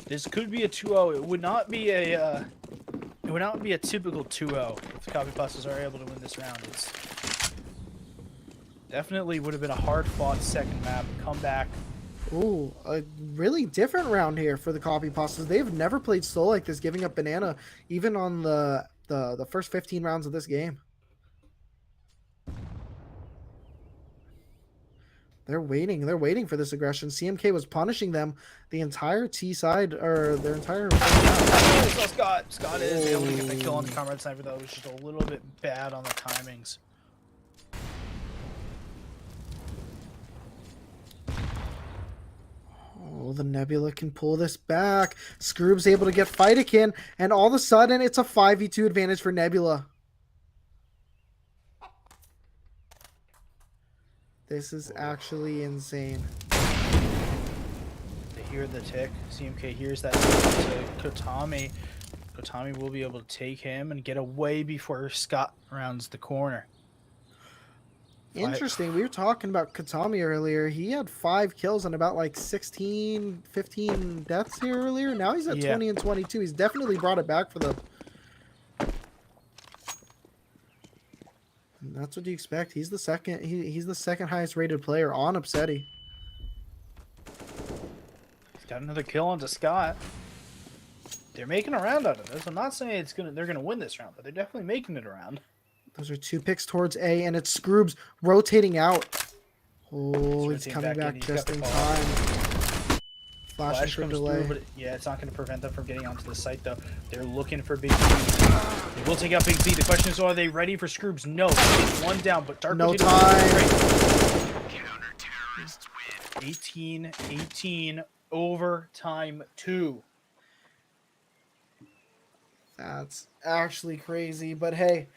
This could be a 2-0. It would not be a typical 2-0 if the Copypastas are able to win this round. It's definitely would have been a hard-fought second map. Come back. Ooh, a really different round here for the Copypastas. They've never played slow like this, giving up banana even on the first 15 rounds of this game. They're waiting. They're waiting for this aggression. CMK was punishing them the entire T side, or their entire. So Scott is able to get the kill on the Comrade Sniper, though. It was just a little bit bad on the timings. Oh, the Nebula can pull this back. Scroob's able to get Fightakin, and all of a sudden, it's a 5v2 advantage for Nebula. This is actually insane. They hear the tick. CMK hears that to Kotami. Kotami will be able to take him and get away before Scott rounds the corner. Interesting. We were talking about Katami earlier. He had 5 kills and about like 16, 15 deaths here earlier. Now he's at 20 and 22. He's definitely brought it back for them. And that's what you expect. He's the second. He's the second highest rated player on Upsetty. He's got another kill onto Scott. They're making a round out of this. I'm not saying they're gonna win this round, but they're definitely making it around. Those are 2 picks towards A, and it's Scroobs rotating out. Oh, he's coming back just in time. Flashing for delay. Through, but it's not going to prevent them from getting onto the site, though. They're looking for Big Z. They will take out Big Z. The question is, are they ready for Scroobs? No. One down, but Dark no time. 18, overtime 2. That's actually crazy, but hey.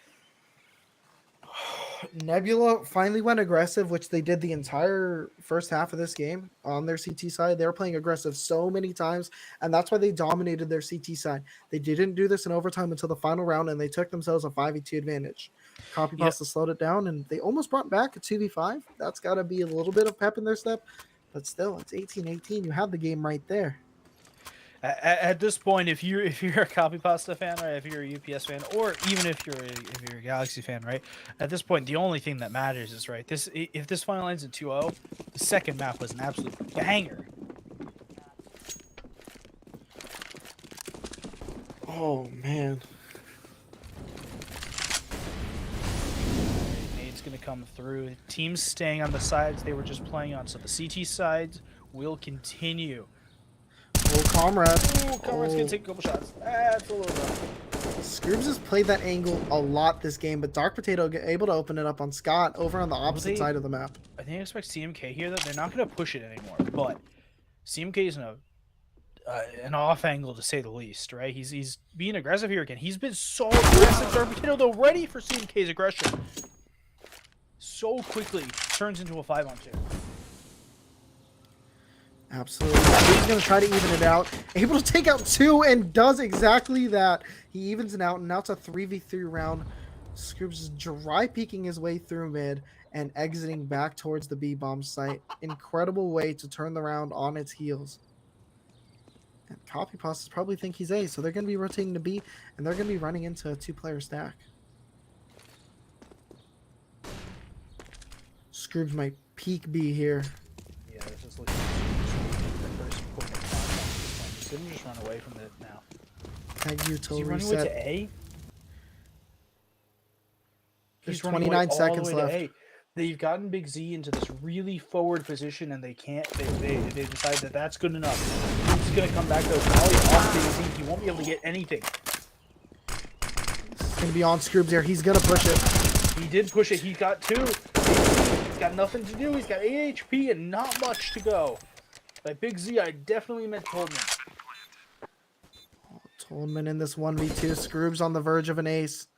Nebula finally went aggressive, which they did the entire first half of this game on their CT side. They were playing aggressive so many times, and that's why they dominated their CT side. They didn't do this in overtime until the final round, and they took themselves a 5v2 advantage. Copypasta slowed it down, and they almost brought back a 2v5. That's got to be a little bit of pep in their step, but still, it's 18-18. You have the game right there. At this point, if you're a Copypasta fan, right, if you're a UPS fan, or even if you're a Galaxy fan, right, at this point, the only thing that matters is, right, if this final ends in 2-0, the second map was an absolute banger. Oh, man. Nade's going to come through. Teams staying on the sides they were just playing on, so the CT sides will continue. Oh, Comrade. Ooh, Comrade's going to take a couple shots. That's a little rough. Scroobs has played that angle a lot this game, but Dark Potato able to open it up on Scott over on the opposite side of the map. I think I expect CMK here that they're not going to push it anymore, but CMK is in an off angle to say the least, right? He's being aggressive here again. He's been so aggressive. Dark Potato, though, ready for CMK's aggression. So quickly turns into a 5-on-2. Absolutely. He's going to try to even it out. Able to take out 2 and does exactly that. He evens it out, and now it's a 3v3 round. Scroobs is dry peeking his way through mid and exiting back towards the B-bomb site. Incredible way to turn the round on its heels. And Copypastas probably think he's A, so they're going to be rotating to B, and they're going to be running into a 2-player stack. Scroobs might peek B here. Yeah, this is looking the first point of contact. He's gonna just run away from it now. Tag you Is till he running reset. away to A? There's He's running away 29 all seconds the way to left. A. They've gotten Big Z into this really forward position, and they can't. They decide that that's good enough. He's gonna come back though. Volley off Big Z. He won't be able to get anything. It's going to be on Scroobs here. He's going to push it. He did push it. He got 2. He's got nothing to do. He's got 8 HP and not much to go. By Big Z, I definitely meant Toldman. Oh, Toldman in this 1v2. Scroobs on the verge of an ace.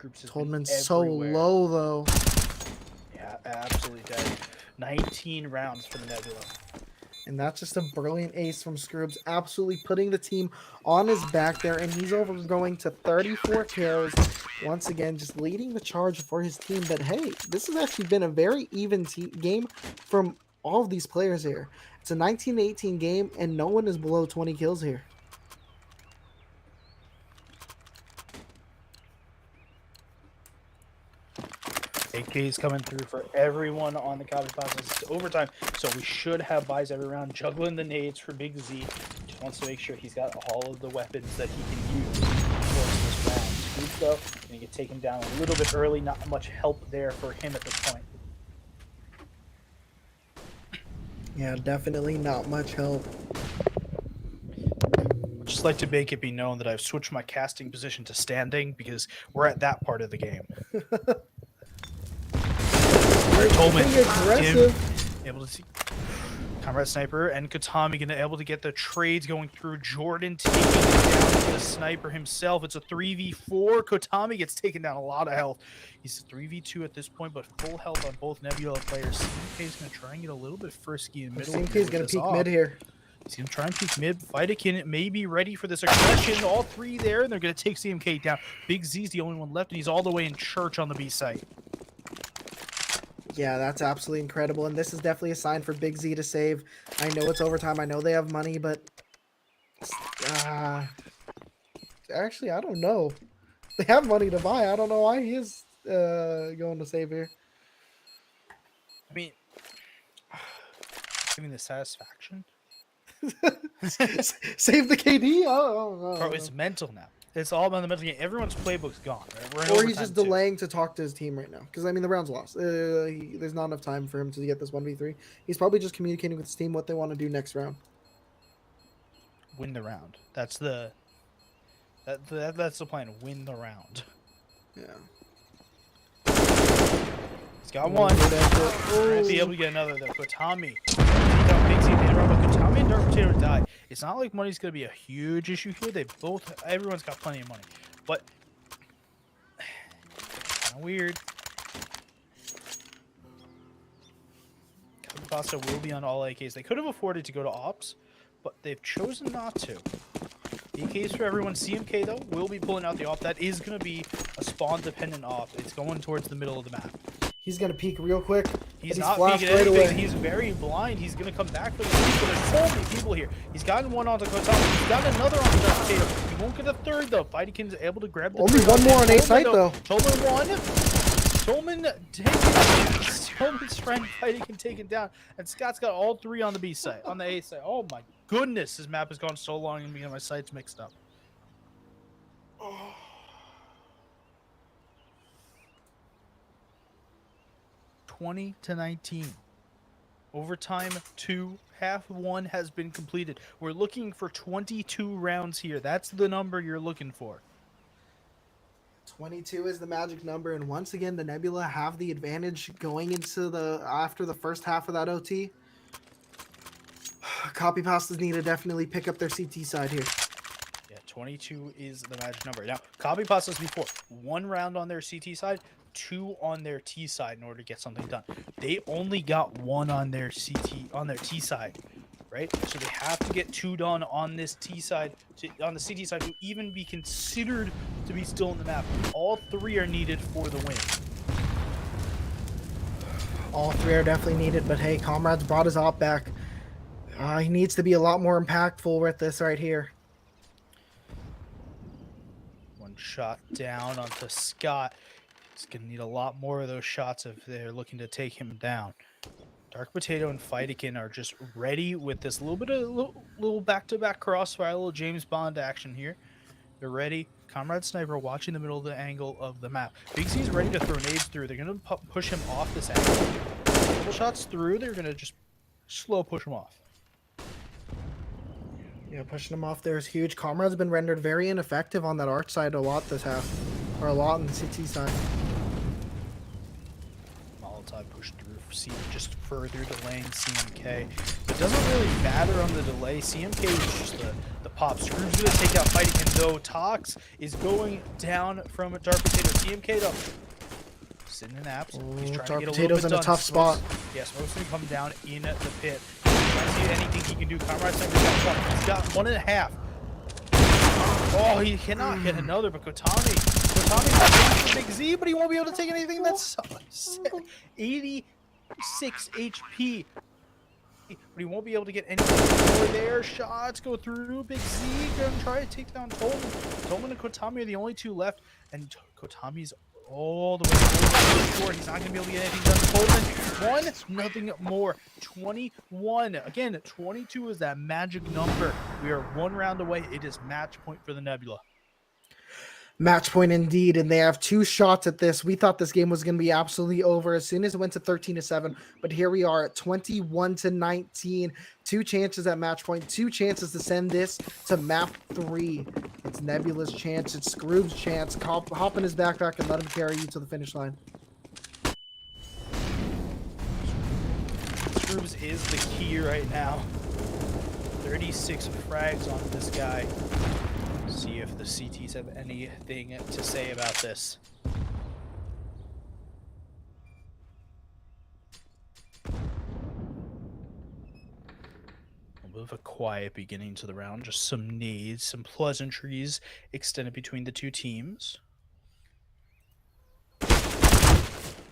Toldman's so low, though. Yeah, absolutely dead. 19 rounds for the Nebula. And that's just a brilliant ace from Scroobs, absolutely putting the team on his back there, and he's over going to 34 kills. Once again, just leading the charge for his team. But hey, this has actually been a very even game from all of these players here. It's a 19-18 game, and no one is below 20 kills here. AK is coming through for everyone on the Copypastas. It's overtime, so we should have buys every round. Juggling the nades for Big Z. Just wants to make sure he's got all of the weapons that he can use towards this round. Scoop, though, going to get taken down a little bit early. Not much help there for him at this point. Yeah, definitely not much help. I'd just like to make it be known that I've switched my casting position to standing because we're at that part of the game. Tolman Pretty aggressive. able to see Comrade Sniper and Katami going to able to get the trades going through. Jordan taking it down to the Sniper himself. It's a 3v4. Katami gets taken down a lot of health. He's a 3v2 at this point, but full health on both Nebula players. CMK is going to try and get a little bit frisky in the middle. CMK is going to peek mid here. He's going to try and peek mid. Fightikin may be ready for this aggression. All three there, and they're going to take CMK down. Big Z's the only one left, and he's all the way in church on the B site. Yeah, that's absolutely incredible, and this is definitely a sign for Big Z to save. I know it's overtime. I know they have money, but actually, I don't know. They have money to buy. I don't know why he is going to save here. I mean, giving the satisfaction. Save the KD? Oh, Bro, it's mental now. It's all about the mental game. Everyone's playbook's gone. Right? We're in or he's just overtime, too. delaying to talk to his team right now. Because, I mean, the round's lost. There's not enough time for him to get this 1v3. He's probably just communicating with his team what they want to do next round. Win the round. That's the that's the plan. Win the round. Yeah. He's got one. Might be able to get another though. Kotami. Kotami and Dark Potato die. It's not like money's gonna be a huge issue here. Everyone's got plenty of money, but kind of weird. Pasta will be on all AKs. They could have afforded to go to ops, but they've chosen not to. AKs for everyone. CMK though will be pulling out the op. That is gonna be a spawn dependent op. It's going towards the middle of the map. He's going to peek real quick. He's but not flashed peeking right anything. away. He's very blind. He's going to come back for the peek, but there's so many people here. He's gotten one onto Kotami. He's got another onto Dark Potato. He won't get a third, though. Fightykin's able to grab the Only third one more on A Tolman, site, though. Tolman won. Tolman Tolman's trying to Fightykin taken down. And Scott's got all three on the B site, on the A site. Oh, my goodness. This map has gone so long and me and my sites mixed up. 20-19. Overtime 2, half 1 has been completed. We're looking for 22 rounds here. That's the number you're looking for. 22 is the magic number, and once again, the Nebula have the advantage going into after the first half of that OT. Copypastas need to definitely pick up their CT side here. Yeah, 22 is the magic number. Now, Copypastas before 1 round on their CT side, 2 on their T side in order to get something done. They only got 1 on their T side, right? So they have to get 2 done on this T side, on the CT side, to even be considered to be still in the map. All 3 are needed for the win. All 3 are definitely needed, but hey, Comrades brought his op back. He needs to be a lot more impactful with this right here. 1 shot down onto Scott. He's going to need a lot more of those shots if they're looking to take him down. Dark Potato and Fightikin are just ready with this little back-to-back crossfire, a little James Bond action here. They're ready. Comrade Sniper watching the middle of the angle of the map. Big C's ready to throw nades through. They're going to push him off this angle. Couple shots through. They're going to just slow push him off. Yeah, pushing him off there is huge. Comrade's been rendered very ineffective on that arch side a lot this half. Or a lot on the CT side. Molotov pushed through, just further delaying CMK. It doesn't really matter on the delay. CMK is just the pop. Screw's going to take out Fightikin, though. Tox is going down from Dark Potato. CMK, though, sitting in apps. He's trying Dark to get Potato's in a tough spot. Yeah, Smoke's going to come down in the pit. See anything he can do. Comrade Sniper's got 1. He's got 1.5. Oh, he cannot hit another, but Kotami's Big Z, but he won't be able to take anything. That's 86 HP. But he won't be able to get anything more there. Shots go through. Big Z gonna try to take down Tolman. Tolman and Kotami are the only 2 left, and Kotami's all the way short. He's not going to be able to get anything done. Coleman, 1-0 more. 21. Again, 22 is that magic number. We are 1 round away. It is match point for the Nebula. Match point indeed, and they have 2 shots at this. We thought this game was going to be absolutely over as soon as it went to 13-7, but here we are at 21-19. 2 chances at match point, 2 chances to send this to map 3. It's Nebula's chance, it's Scrooge's chance. Hop in his backpack and let him carry you to the finish line. Scrooge is the key right now. 36 frags on this guy. See if the CTs have anything to say about this. A bit of a quiet beginning to the round. Just some nades, some pleasantries extended between the 2 teams.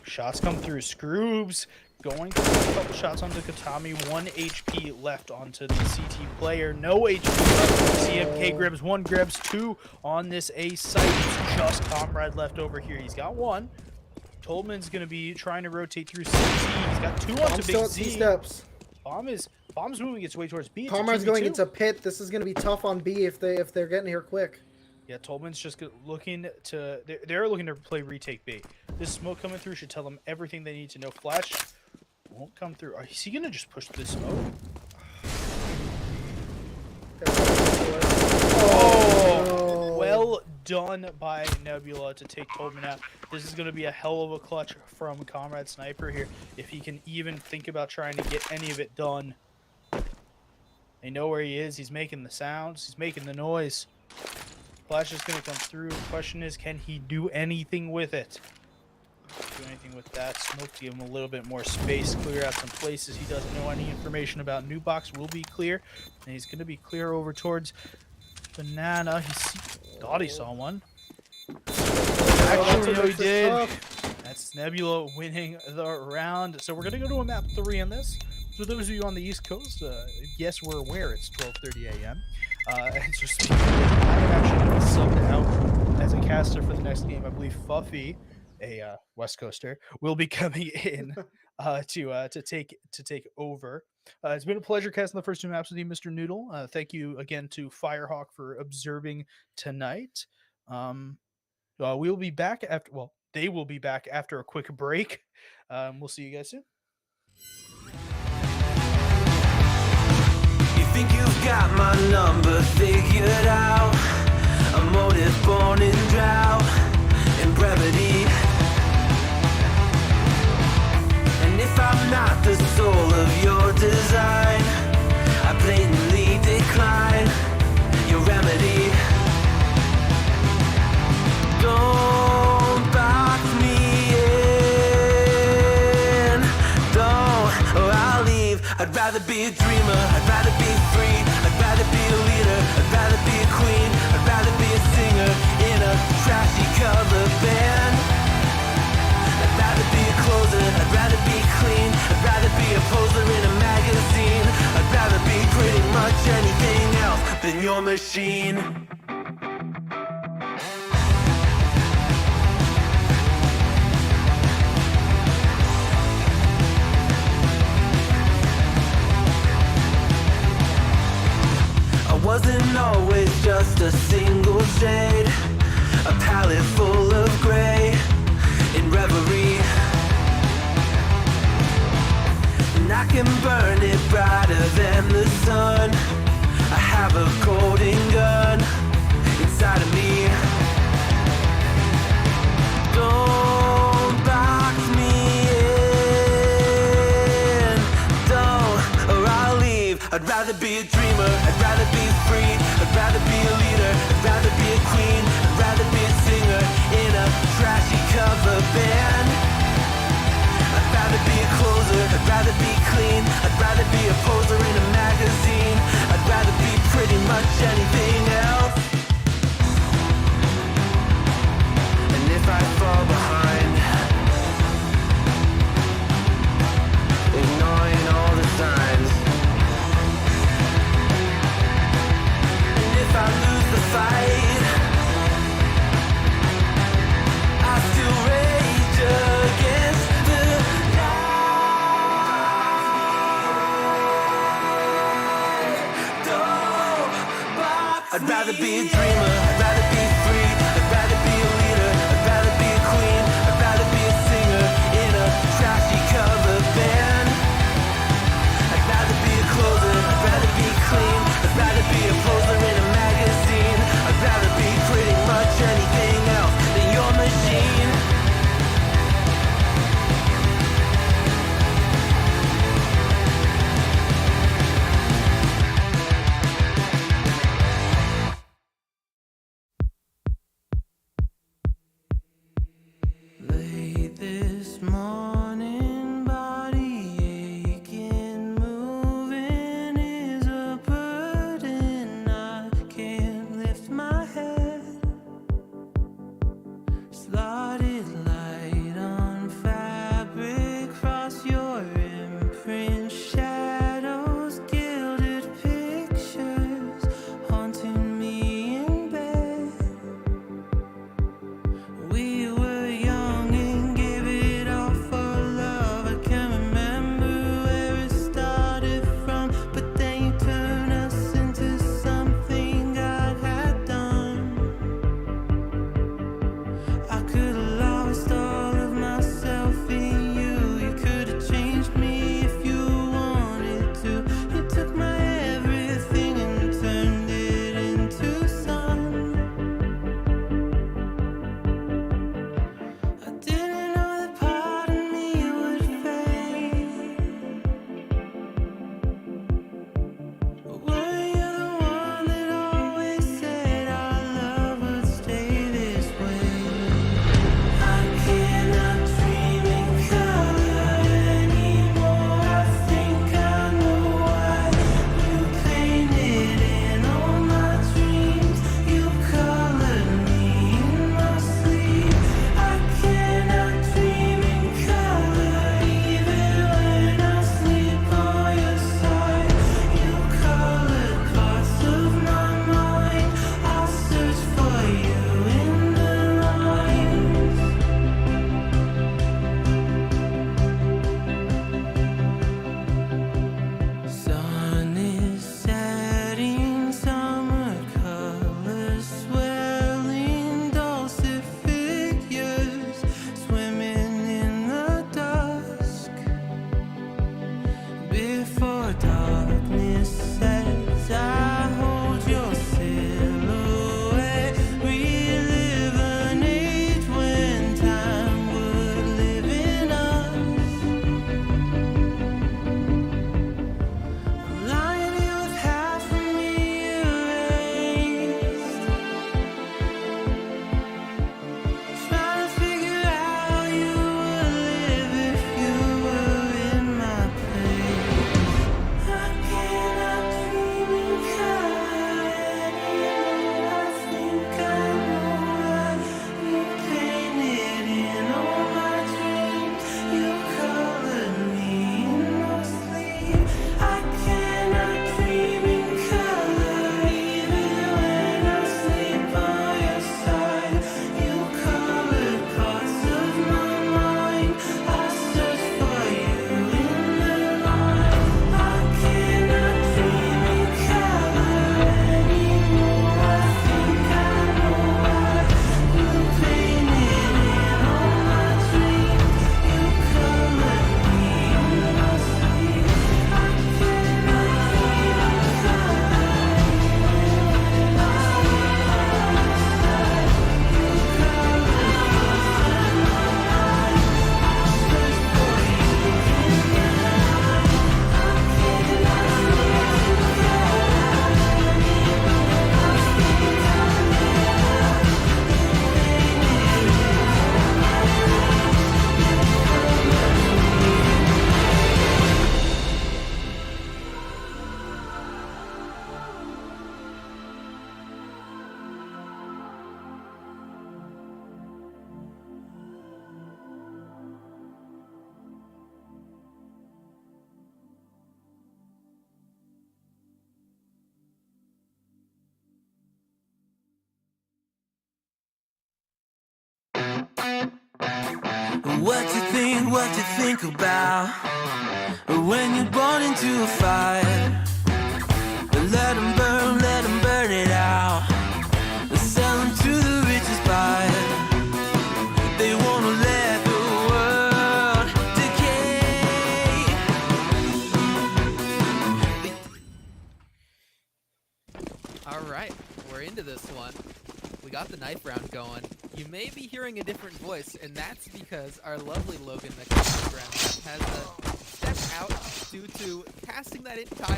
Shots come through. Scroobs going to put a couple shots onto Katami. 1 HP left onto the CT player. No HP left. CMK grabs 1, grabs 2 on this A site. It's just Comrade left over here. He's got 1. Tolman's going to be trying to rotate through CT. He's got 2 onto Big Z. Steps. Bomb's moving its way towards B. Comrade's going into pit. This is going to be tough on B if they're getting here quick. Yeah, Tolman's just looking to... They're looking to play retake B. This smoke coming through should tell them everything they need to know. Flash won't come through. Is he going to just push through the smoke? Oh! Well done by Nebula to take Tolman out. This is going to be a hell of a clutch from Comrade Sniper here. If he can even think about trying to get any of it done. They know where he is. He's making the sounds. He's making the noise. Flash is going to come through. The question is, can he do anything with it? Do anything with that smoke to give him a little bit more space, clear out some places he doesn't know any information about. New box will be clear, and he's going to be clear over towards Banana. He thought he saw one. Actually, no, he did. That's Nebula winning the round. So we're going to go to a map 3 on this. For those of you on the East Coast, yes, we're aware it's 12:30 a.m. It's just I'm actually subbed out as a caster for the next game. I believe Fuffy, a West Coaster, will be coming in to take over. It's been a pleasure casting the first 2 maps with you, Mr. Noodle. Thank you again to Firehawk for observing tonight. We'll be back after. Well, they will be back after a quick break. We'll see you guys soon. Think you've got my number figured out. A motive born in drought and brevity. And if I'm not the soul of your design, I blatantly decline your remedy. Don't box me in. Don't, or I'll leave. I'd rather be a dreamer. I'd rather be free. I'd rather be a leader. I'd rather be a queen. I'd rather be a singer in a trashy cover band. I'd rather be a closer. I'd rather be clean. I'd rather be a poser in a magazine. I'd rather be pretty much anything else than your machine. Wasn't always just a single shade, a palette full of gray in reverie. And I can burn it brighter than the sun. I have a golden gun inside of me. Don't box me in. Don't, or I'll leave. I'd rather be a dreamer. I'd rather be free. I'd rather be a leader. I'd rather be a queen. I'd rather be a singer in a trashy cover band. I'd rather be a closer. I'd rather be clean. I'd rather be a poser in a magazine. I'd rather be pretty much anything else. And if I fall behind, ignoring all the signs, and if I lose the rather be a dreamer, I'd rather be free, I'd rather be a leader, I'd rather be a queen, I'd rather be a singer in a trashy cover band. I'd rather be a closer, I'd rather be clean, I'd rather be a poser in a magazine, I'd rather be pretty much anything else than your machine. Late this morning, body aching, moving is a burden. I can't lift my head. Slotted light on fabric, cross your imprint, shadows, gilded pictures, haunting me in bed. We were young and gave it all for love. I can't remember where it started from, but then you turned us into something God had done. I could have lost all of myself in you. You could have changed me if you wanted to. You took my everything and turned it into sun. I didn't know that part of me would fade. But were you the one that always said our love would stay this way? I cannot dream in color anymore. I think I know why. You painted in all my dreams. You colored me in my sleep. I cannot dream in color even when I sleep on your side. You colored parts of my mind. I'll search for you in the lines. Sun is setting, summer colors swelling, dulcet figures swimming in the dusk. Before darkness sets, I hold your silhouette. Relive an age when time would live in us. I'm lying here with half of me erased, trying to figure out how you would live if you were in my place. I cannot dream in color anymore. I think I know why. You painted in all my dreams. You colored me in my sleep. I cannot dream in color even when I sleep by your side. You colored parts of my mind. I search for you in the light. I cannot dream in color anymore. I think I know why. You painted in all my dreams. You colored me in my sleep. I cannot dream in color even when I sleep by your side. You colored parts of my mind. I search for you in the light. I cannot dream in color anymore. I think I know why. You painted in all my dreams. You what you think about when you're born into a fire. Let 'em burn it out. this one. We got the knife round going. You may be hearing a different voice, and that's because our lovely Logan McIntyre has stepped out due to casting that entire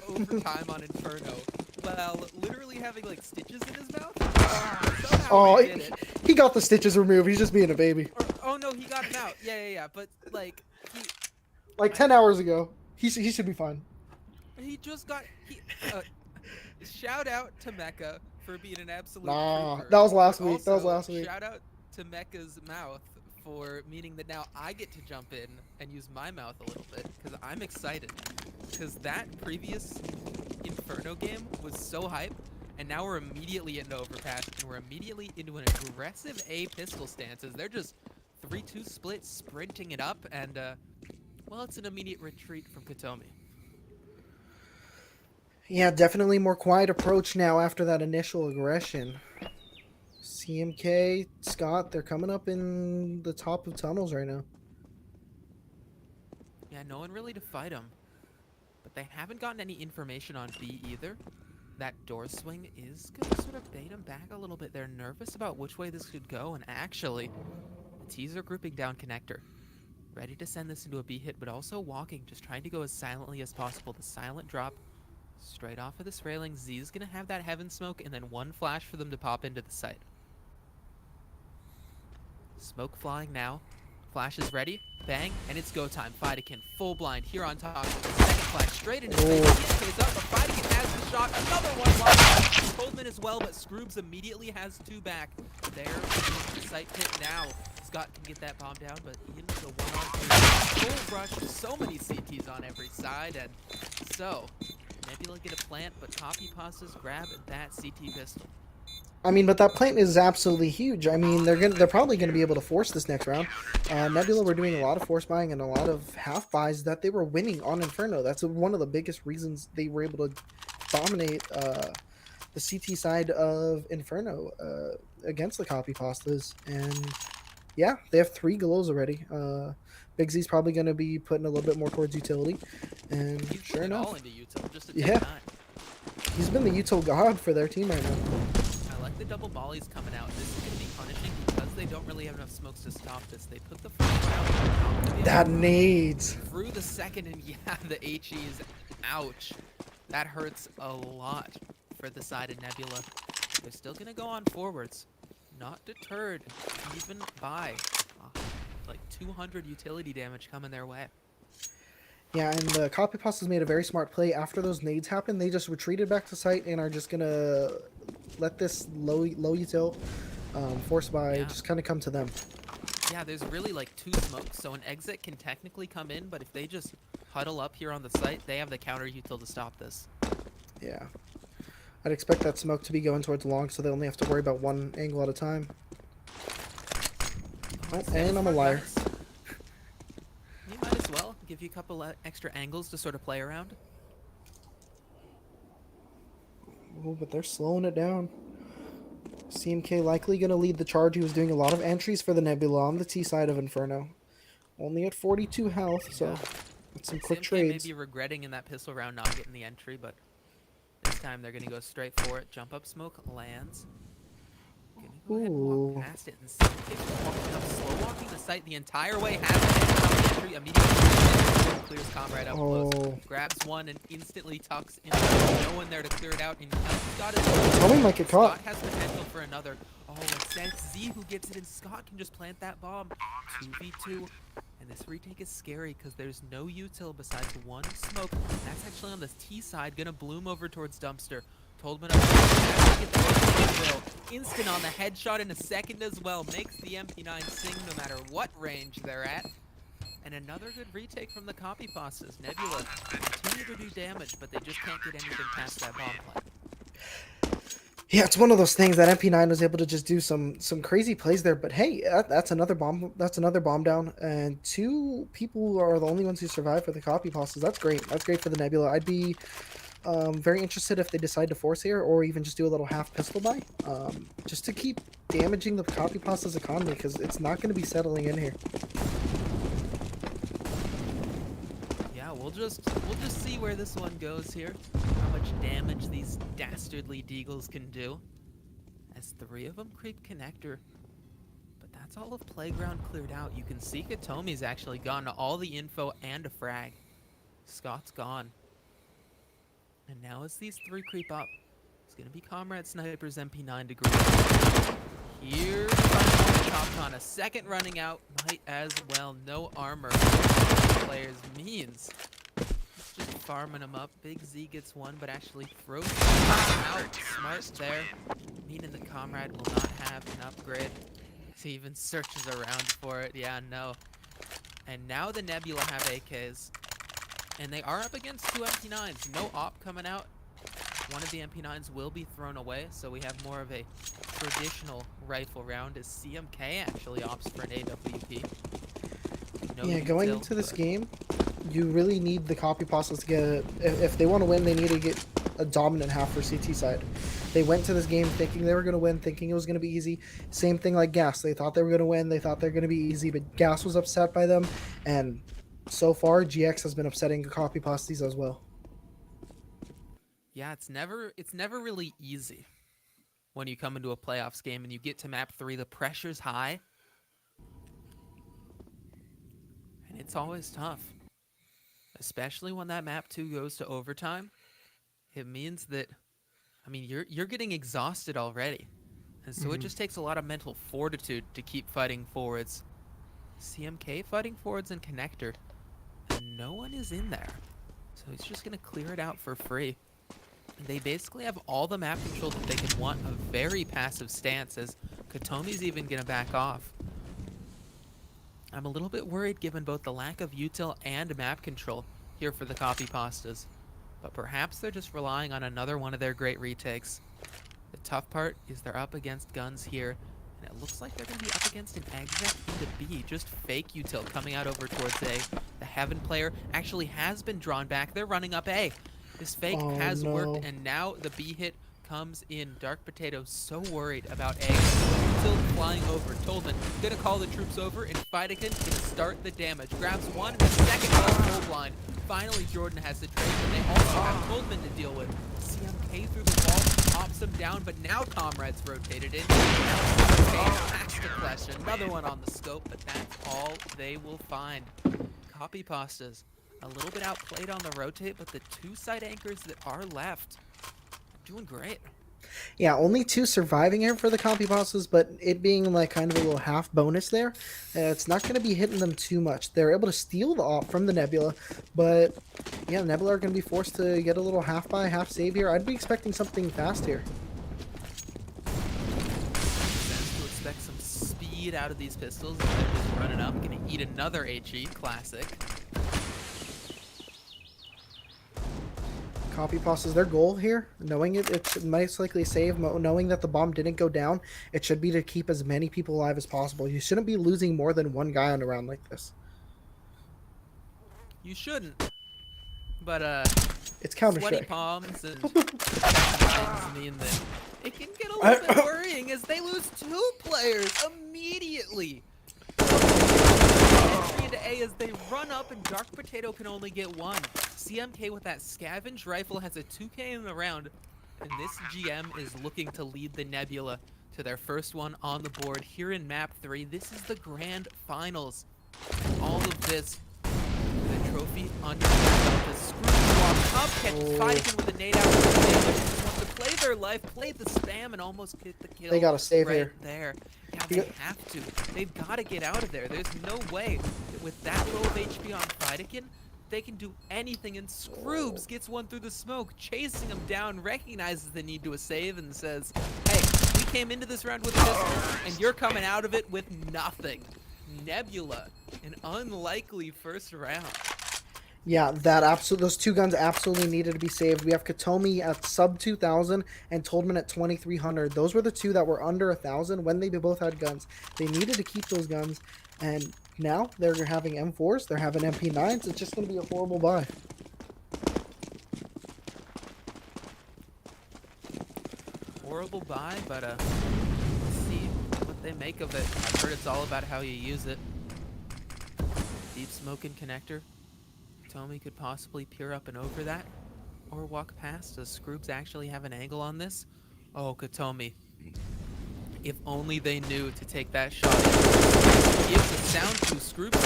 overtime on Inferno while literally having like stitches in his mouth. Somehow Oh, he did it. he got the stitches removed. He's just being a baby. Oh no, he got him out. Yeah. But like, Like 10 hours ago. He should be fine. he just got. Shout out to Mecca for being an absolute Nah, trooper. that was last But week. That was also, last week. Shout out to Mecca's mouth for meaning that now I get to jump in and use my mouth a little bit because I'm excited. Because that previous Inferno game was so hype, and now we're immediately into Overpass, and we're immediately into an aggressive A pistol stances. They're just 3-2 split, sprinting it up, and well, it's an immediate retreat from Katomi. Yeah, definitely more quiet approach now after that initial aggression. CMK, Scott, they're coming up in the top of tunnels right now. Yeah, no one really to fight them. But they haven't gotten any information on B either. That door swing is going to sort of bait them back a little bit. They're nervous about which way this could go, and actually, the T's are grouping down connector. Ready to send this into a B hit, but also walking, just trying to go as silently as possible. The silent drop straight off of this railing. Z's going to have that heaven smoke, and then one flash for them to pop into the site. Smoke flying now. Flash is ready. Bang, and it's go time. Fidekin full blind here on top. Second flash straight in his face. He up, but Fidekin has the shot. Another one wide. Coldman as well, but Scroobs immediately has two back. There, the site pit now. Scott can get that bomb down, but into the one-on-two. Full rush. So many CTs on every side, and so Nebula get a plant, but Copypastas grab that CT pistol. I mean, but that plant is absolutely huge. I mean, they're probably gonna be able to force this next round. Nebula were doing a lot of force buying and a lot of half buys that they were winning on Inferno. That's one of the biggest reasons they were able to dominate the CT side of Inferno against the Copypastas. And yeah, they have 3 glows already. Big Z's probably gonna be putting a little bit more towards utility. And He's sure putting it enough, all into util, just a yeah, 10-9. he's been the util god for their team right now. I like the double volleys coming out. This is going to be punishing because they don't really have enough smokes to stop this. They put the first one out. That nades. Through the second, and yeah, the HEs. Ouch. That hurts a lot for the side of Nebula. They're still going to go on forwards. Not deterred even by like 200 utility damage coming their way. Yeah, and the Copypastas made a very smart play. After those nades happened, they just retreated back to site and are just gonna let this low util force buy just kind of come to them. Yeah, there's really like 2 smokes, so an exit can technically come in, but if they just huddle up here on the site, they have the counter util to stop this. Yeah, I'd expect that smoke to be going towards long, so they only have to worry about one angle at a time. Oh, and I'm a liar. You might as well give you a couple extra angles to sort of play around. Oh, but they're slowing it down. CMK likely going to lead the charge. He was doing a lot of entries for the Nebula on the T side of Inferno. Only at 42 health, so it's some quick CMK trades. may be regretting in that pistol round not getting the entry, but this time they're going to go straight for it. Jump up smoke lands. Gonna go ahead and walk past it, and CMK walking up, slow walking the site the entry entry immediately clears comm right up close. Grabs one and instantly tucks in. No one there to clear it out, and Scott is Tell me might get caught. Scott has potential for another. Oh, instead it's Z who gets it, and Scott can just plant that bomb. 2v2. And this retake is scary because there's no util besides one smoke. That's actually on the T side, gonna bloom over towards Dumpster. Toldman up get the will. Instant on the headshot in a second as well. Makes the MP9 sing no matter what range they're at. And another good retake from the Copypastas. Nebula continue to do damage, but they just can't get anything past that bomb plant. Yeah, it's one of those things that MP9 was able to just do some crazy plays there. But hey, that's another bomb. That's another bomb down, and 2 people are the only ones who survive for the Copypastas. That's great. That's great for the Nebula. I'd be very interested if they decide to force here, or even just do a little half pistol buy, just to keep damaging the Copypastas economy, because it's not going to be settling in here. Yeah, we'll we'll just see where this one goes here. How much damage these dastardly deagles can do. As 3 of them creep connector. But that's all of playground cleared out. You can see Katomi's actually gotten all the info and a frag. Scott's gone. And now as these 3 creep up, it's gonna be Comrade Sniper's MP9 degree. Here, chopped on a second running out. Might as well. No armor. Players means just farming them up. Big Z gets one, but actually throws out. Smart there. Meaning the Comrade will not have an upgrade. He even searches around for it. Yeah, no. And now the Nebula have AKs. And they are up against 2 MP9s. No op coming out. One of the MP9s will be thrown away, so we have more of a traditional rifle round as CMK actually opts for an AWP. No Yeah, going util, into this but- game, you really need the Copypastas to get. If they want to win, they need to get a dominant half for CT side. They went to this game thinking they were going to win, thinking it was going to be easy. Same thing like Gas. They thought they were going to win. They thought they were going to be easy, but Gas was upset by them. And so far, GX has been upsetting the Copypastas as well. Yeah, it's never really easy when you come into a playoffs game and you get to map 3. The pressure's high. And it's always tough. Especially when that map 2 goes to overtime. It means that, I mean, you're getting exhausted already. And so it just takes a lot of mental fortitude to keep fighting forwards. CMK fighting forwards and connector. And no one is in there. So he's just going to clear it out for free. They basically have all the map control that they can want. A very passive stance as Katomi's even going to back off. I'm a little bit worried given both the lack of util and map control here for the Copypastas. But perhaps they're just relying on another one of their great retakes. The tough part is they're up against guns here. And it looks like they're going to be up against an exec into B. Just fake util coming out over towards A. The Heaven player actually has been drawn back. They're running up A. This fake has worked, and now the B hit comes in. Dark Potato so worried about A. Util flying over. Tolman gonna call the troops over, and Fidekin gonna start the damage. Grabs one, and the second goes full blind. Finally, Jordan has the trade, and they also have Tolman to deal with. CMK through the wall, pops him down, but now Comrade's rotated in. That's the question. Another one on the scope, but that's all they will find. Copypastas. A little bit outplayed on the rotate, but the 2 side anchors that are left doing great. Yeah, only 2 surviving here for the Copypastas, but it being like kind of a little half bonus there, it's not going to be hitting them too much. They're able to steal the op from the Nebula, but yeah, Nebula are going to be forced to get a little half buy, half save here. I'd be expecting something fast here. Sense to expect some speed out of these pistols. They're just running up, gonna eat another HE classic. Copypastas, their goal here, knowing it's most likely a save, knowing that the bomb didn't go down, it should be to keep as many people alive as possible. You shouldn't be losing more than 1 guy on a round like this. You shouldn't. But It's sweaty Counter-Strike. palms and things mean that it can get a little bit worrying as they lose 2 players immediately. Entry into A as they run up and Dark Potato can only get 1. CMK with that scavenge rifle has a 2K in the round, and this GM is looking to lead the Nebula to their first one on the board here in map 3. This is the grand finals. All of this, the trophy under the belt. The Screwwalk up catches Fidekin with a nade out. They want to play their life, play the spam, and almost get the kill. They gotta save right here. there. Yeah, they have to. They've got to get out of there. There's no way that with that low of HP on Fidekin, they can do anything. And Scroobs gets one through the smoke, chasing him down, recognizes the need to a save, and says, hey, we came into this round with a pistol, and you're coming out of it with nothing. Nebula, an unlikely first round. Yeah, those 2 guns absolutely needed to be saved. We have Katomi at sub 2,000 and Toldman at 2,300. Those were the 2 that were under 1,000 when they both had guns. They needed to keep those guns, and now they're having M4s, they're having MP9s. It's just going to be a horrible buy. Horrible buy, but let's see what they make of it. I've heard it's all about how you use it. Deep smoke and connector. Katomi could possibly peer up and over that, or walk past. Does Scroops actually have an angle on this? Oh, Katomi. If only they knew to take that shot. Gives a sound to Scroops.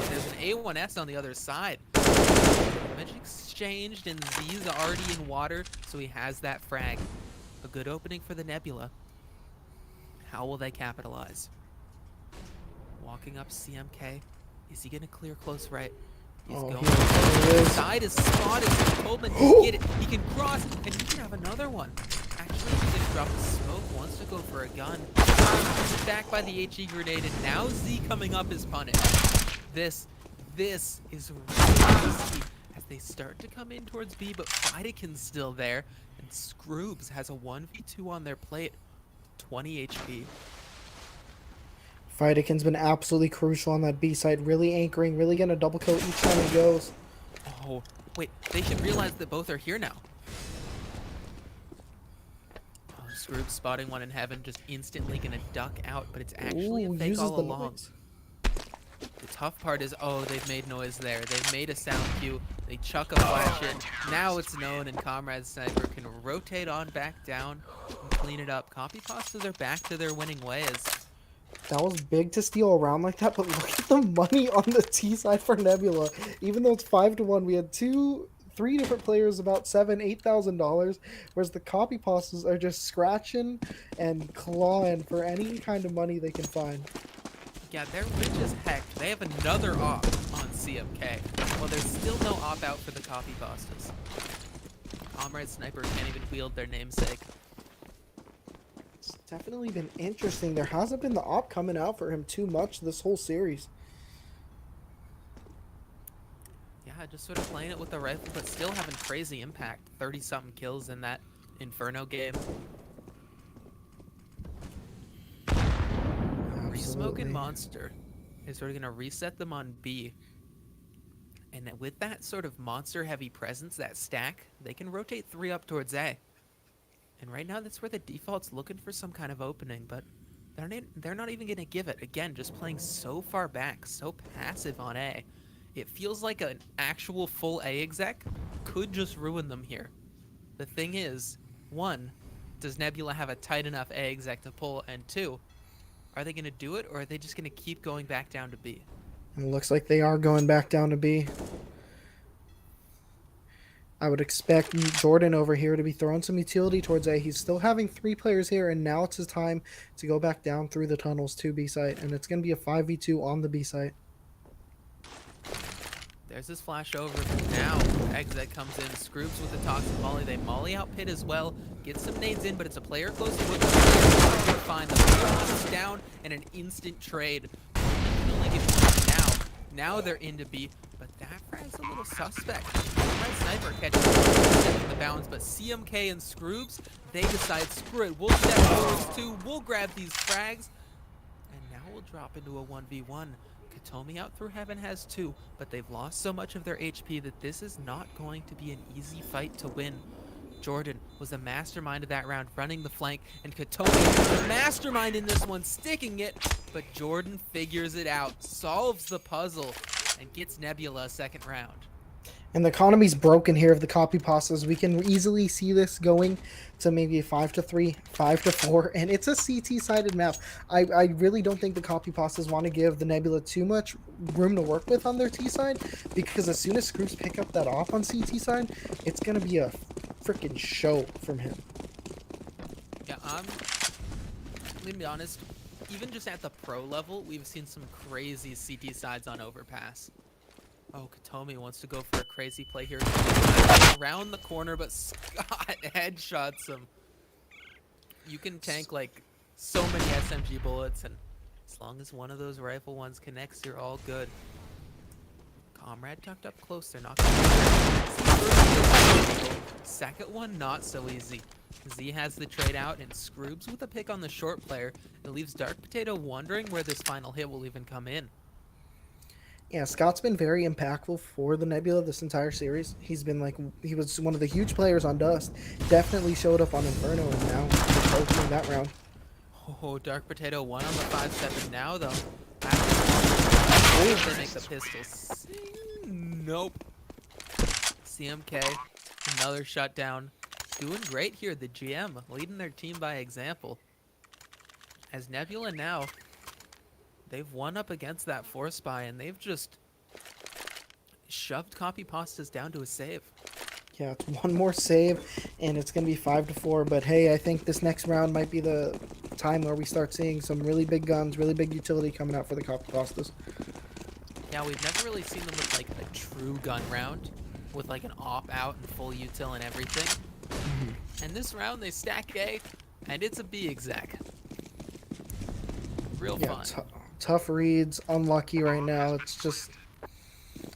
There's an A1S on the other side. Damage exchanged, and Z's already in water, so he has that frag. A good opening for the Nebula. How will they capitalize? Walking up CMK. Is he going to clear close right? He's Oh, going. he is. Side is spotted. Coleman can get it. He can cross, and he can have another one. Actually, he's going to drop the smoke. Wants to go for a gun. He's attacked by the HE grenade, and now Z coming up is punished. This is really risky as they start to come in towards B, but Fidekin's still there, and Scroops has a 1v2 on their plate. 20 HP. Fidekin's been absolutely crucial on that B side, really anchoring, really getting a double kill each time he goes. Oh, wait, they should realize that both are here now. Oh, Scroops spotting one in heaven, just instantly gonna duck out, but it's actually a fake all along. noise. The tough part is, oh, they've made noise there. They've made a sound cue. They chuck a flash in. Now it's known, and Comrade Sniper can rotate on back down and clean it up. Copypastas are back to their winning ways. That was big to steal around like that, but look at the money on the T side for Nebula. Even though it's 5-1, we had 3 different players about $7,000-$8,000, whereas the Copypastas are just scratching and clawing for any kind of money they can find. Yeah, they're rich as heck. They have another op on CMK. Well, there's still no op out for the Copypastas. Comrade Sniper can't even wield their namesake. It's definitely been interesting. There hasn't been the op coming out for him too much this whole series. Yeah, just sort of playing it with the rifle, but still having crazy impact. 30-something kills in that Inferno game. Resmoke and Monster is sort of going to reset them on B. And with that sort of monster-heavy presence, that stack, they can rotate 3 up towards A. And right now, that's where the default's looking for some kind of opening, but they're not even going to give it. Again, just playing so far back, so passive on A. It feels like an actual full A exec could just ruin them here. The thing is, 1, does Nebula have a tight enough A exec to pull? And 2, are they going to do it, or are they just going to keep going back down to B? And it looks like they are going back down to B. I would expect Jordan over here to be throwing some utility towards A. He's still having 3 players here, and now it's his time to go back down through the tunnels to B site, and it's going to be a 5v2 on the B site. There's this flash over. Now, exec comes in, Scroops with the toxic molly. They molly out Pit as well. Get some nades in, but it's a player close to it. Find the player down and an instant trade. Can only get 1 now. Now they're into B, but that frag's a little suspect. Red Sniper catches the bounds, but CMK and Scroops, they decide, screw it, we'll step forwards too, we'll grab these frags, and now we'll drop into a 1v1. Katomi out through heaven has 2, but they've lost so much of their HP that this is not going to be an easy fight to win. Jordan was the mastermind of that round, running the flank, and Katomi was the mastermind in this one, sticking it, but Jordan figures it out, solves the puzzle, and gets Nebula a second round. And the economy's broken here of the Copypastas. We can easily see this going to maybe a 5-3, 5-4, and it's a CT-sided map. I really don't think the Copypastas want to give the Nebula too much room to work with on their T side, because as soon as Scroops pick up that off on CT side, it's going to be a freaking show from him. Yeah, I'm gonna be honest, even just at the pro level, we've seen some crazy CT sides on Overpass. Oh, Katomi wants to go for a crazy play here. Around the corner, but Scott headshots him. You can tank like so many SMG bullets, and as long as one of those rifle ones connects, you're all good. Comrade tucked up close. They're not gonna second one, not so easy. Z has the trade out, and Scroops with a pick on the short player. It leaves Dark Potato wondering where this final hit will even come in. Yeah, Scott's been very impactful for the Nebula this entire series. He's been like, he was one of the huge players on Dust. Definitely showed up on Inferno, and now he's opening that round. Oh, Dark Potato 1 on the 5-7 now, though. After they make the pistol. Nope. CMK, another shutdown. Doing great here, the GM, leading their team by example. As Nebula now, they've won up against that force buy, and they've just shoved Copypastas down to a save. Yeah, it's one more save, and it's going to be 5-4. But hey, I think this next round might be the time where we start seeing some really big guns, really big utility coming out for the Copypastas. Yeah, we've never really seen them with like a true gun round, with like an op out and full util and everything. And this round they stack A, and it's a B exec. Real Yeah, fun. tough reads, unlucky right now. It's just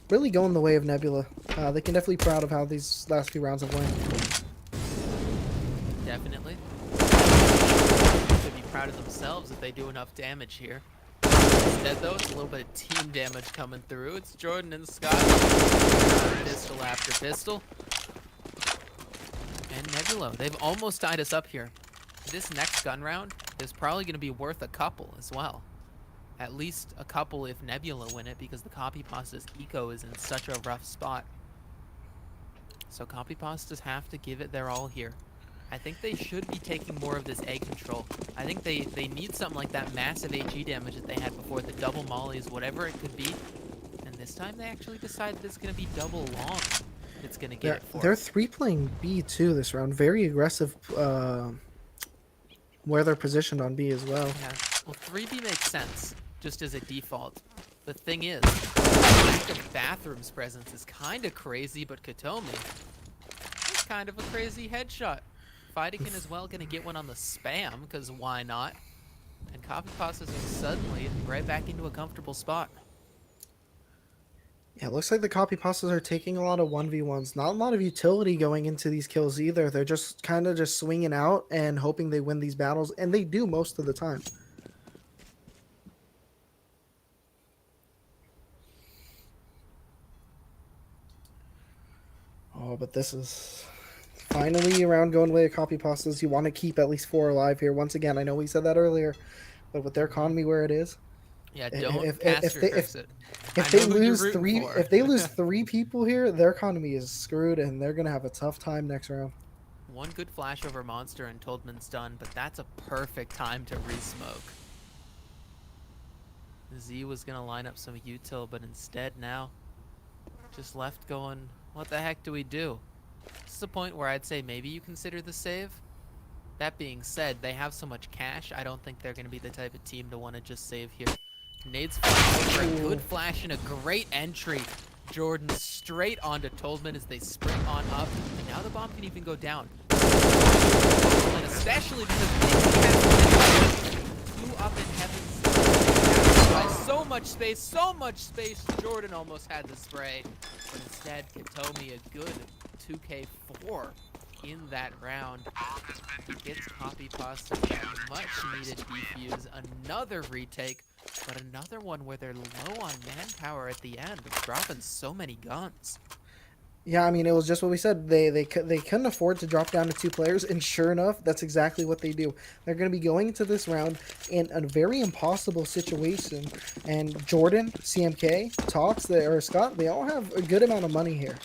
really going the way of Nebula. They can definitely be proud of how these last few rounds have went. Definitely. Should be proud of themselves if they do enough damage here. Instead, though, it's a little bit of team damage coming through. It's Jordan and Scott. Pistol after pistol. And Nebula. They've almost tied us up here. This next gun round is probably going to be worth a couple as well. At least a couple if Nebula win it, because the Copypastas eco is in such a rough spot. So Copypastas have to give it their all here. I think they should be taking more of this A control. I think they need something like that massive HE damage that they had before, the double mollies, whatever it could be. And this time they actually decided it's going to be double long. It's going to get it for They're us. 3 playing B too this round. Very aggressive where they're positioned on B as well. Yeah. Well, 3B makes sense, just as a default. The thing is, the lack of Bathroom's presence is kind of crazy, but Katomi is kind of a crazy headshot. Fightikin as well gonna get one on the spam, because why not? And Copypastas are suddenly right back into a comfortable spot. Yeah, it looks like the Copypastas are taking a lot of 1v1s. Not a lot of utility going into these kills either. They're just kind of just swinging out and hoping they win these battles, and they do most of the time. Oh, but this is finally a round going away of Copypastas. You want to keep at least 4 alive here. Once again, I know we said that earlier, but with their economy where it is, Yeah, I- don't if- cast if your they- curse it. if I they know who you're lose rooting 3, for. if they lose 3 people here, their economy is screwed, and they're gonna have a tough time next round. One good flash over Monster and Toldman's done, but that's a perfect time to re-smoke. Z was gonna line up some util, but instead now just left going, what the heck do we do? This is a point where I'd say maybe you consider the save. That being said, they have so much cash, I don't think they're gonna be the type of team to want to just save here. Nades flash over, a good flash and a great entry. Jordan straight onto Toldman as they sprint on up, and now the bomb can even go down. And especially because Nades has 2 up in heaven's by so much space, Jordan almost had the spray. But instead, Katomi a good 2k4 in that round. He gets Copypasta that much needed defuse, another retake, but another one where they're low on manpower at the end, dropping so many guns. Yeah, I mean, it was just what we said. They couldn't afford to drop down to 2 players, and sure enough, that's exactly what they do. They're going to be going into this round in a very impossible situation, and Jordan, CMK, Tox, or Scott, they all have a good amount of money here.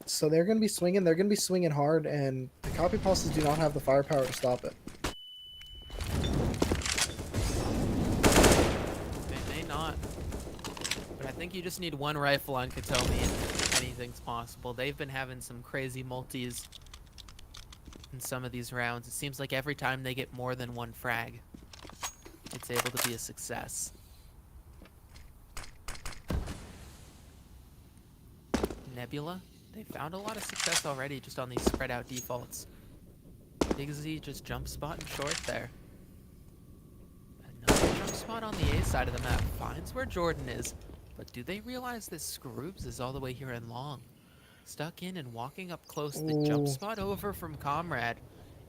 So they're going to be swinging. They're going to be swinging hard, and the Copypastas do not have the firepower to stop it. They may not. But I think you just need 1 rifle on Katomi and anything's possible. They've been having some crazy multis in some of these rounds. It seems like every time they get more than 1 frag, it's able to be a success. Nebula, they found a lot of success already just on these spread out defaults. Big Z just jump spot and short there. Another jump spot on the A side of the map. Finds where Jordan is. But do they realize this Scroobs is all the way here in long? Stuck in and walking up close. The jump Ooh. spot over from Comrade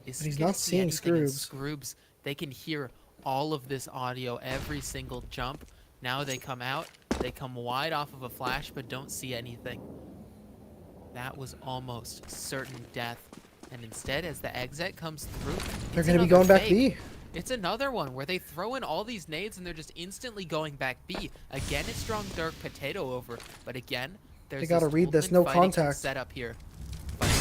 is But he's gonna not see seeing anything in Scroobs. Scroobs. They can hear all of this audio, every single jump. Now they come out. They come wide off of a flash, but don't see anything. That was almost certain death. And instead, as the exit comes through, They're it's going to be another going back fake. B. It's another one where they throw in all these nades and they're just instantly going back B. Again, it's strong dark potato over, but again, There's gotta this read this, Toldman no fighting contact. setup here. Fighting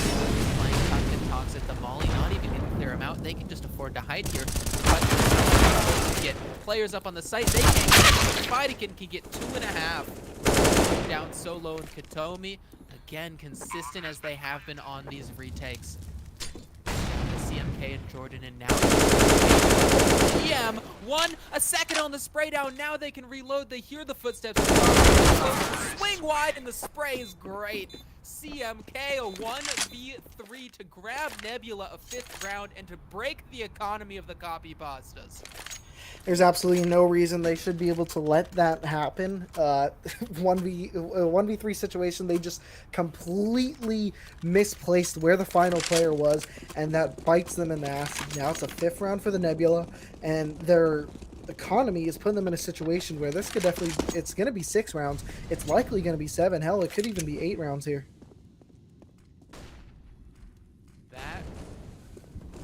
playing tuck and talks at the molly, not even gonna clear him out. They can just afford to hide here. But to get players up on the site, they can't get Fighting can get 2.5. Down so low in Katomi. Again, consistent as they have been on these retakes. CMK and Jordan, and now EM 1 second on the spray down. Now they can reload. They hear the footsteps. Swing wide, and the spray is great. CMK a 1v3 to grab Nebula a 5th round and to break the economy of the Copypastas. There's absolutely no reason they should be able to let that happen. 1v3 situation, they just completely misplaced where the final player was, and that bites them in the ass. Now it's a 5th round for the Nebula, and their economy is putting them in a situation where this could definitely, it's going to be 6 rounds. It's likely going to be 7. Hell, it could even be 8 rounds here. That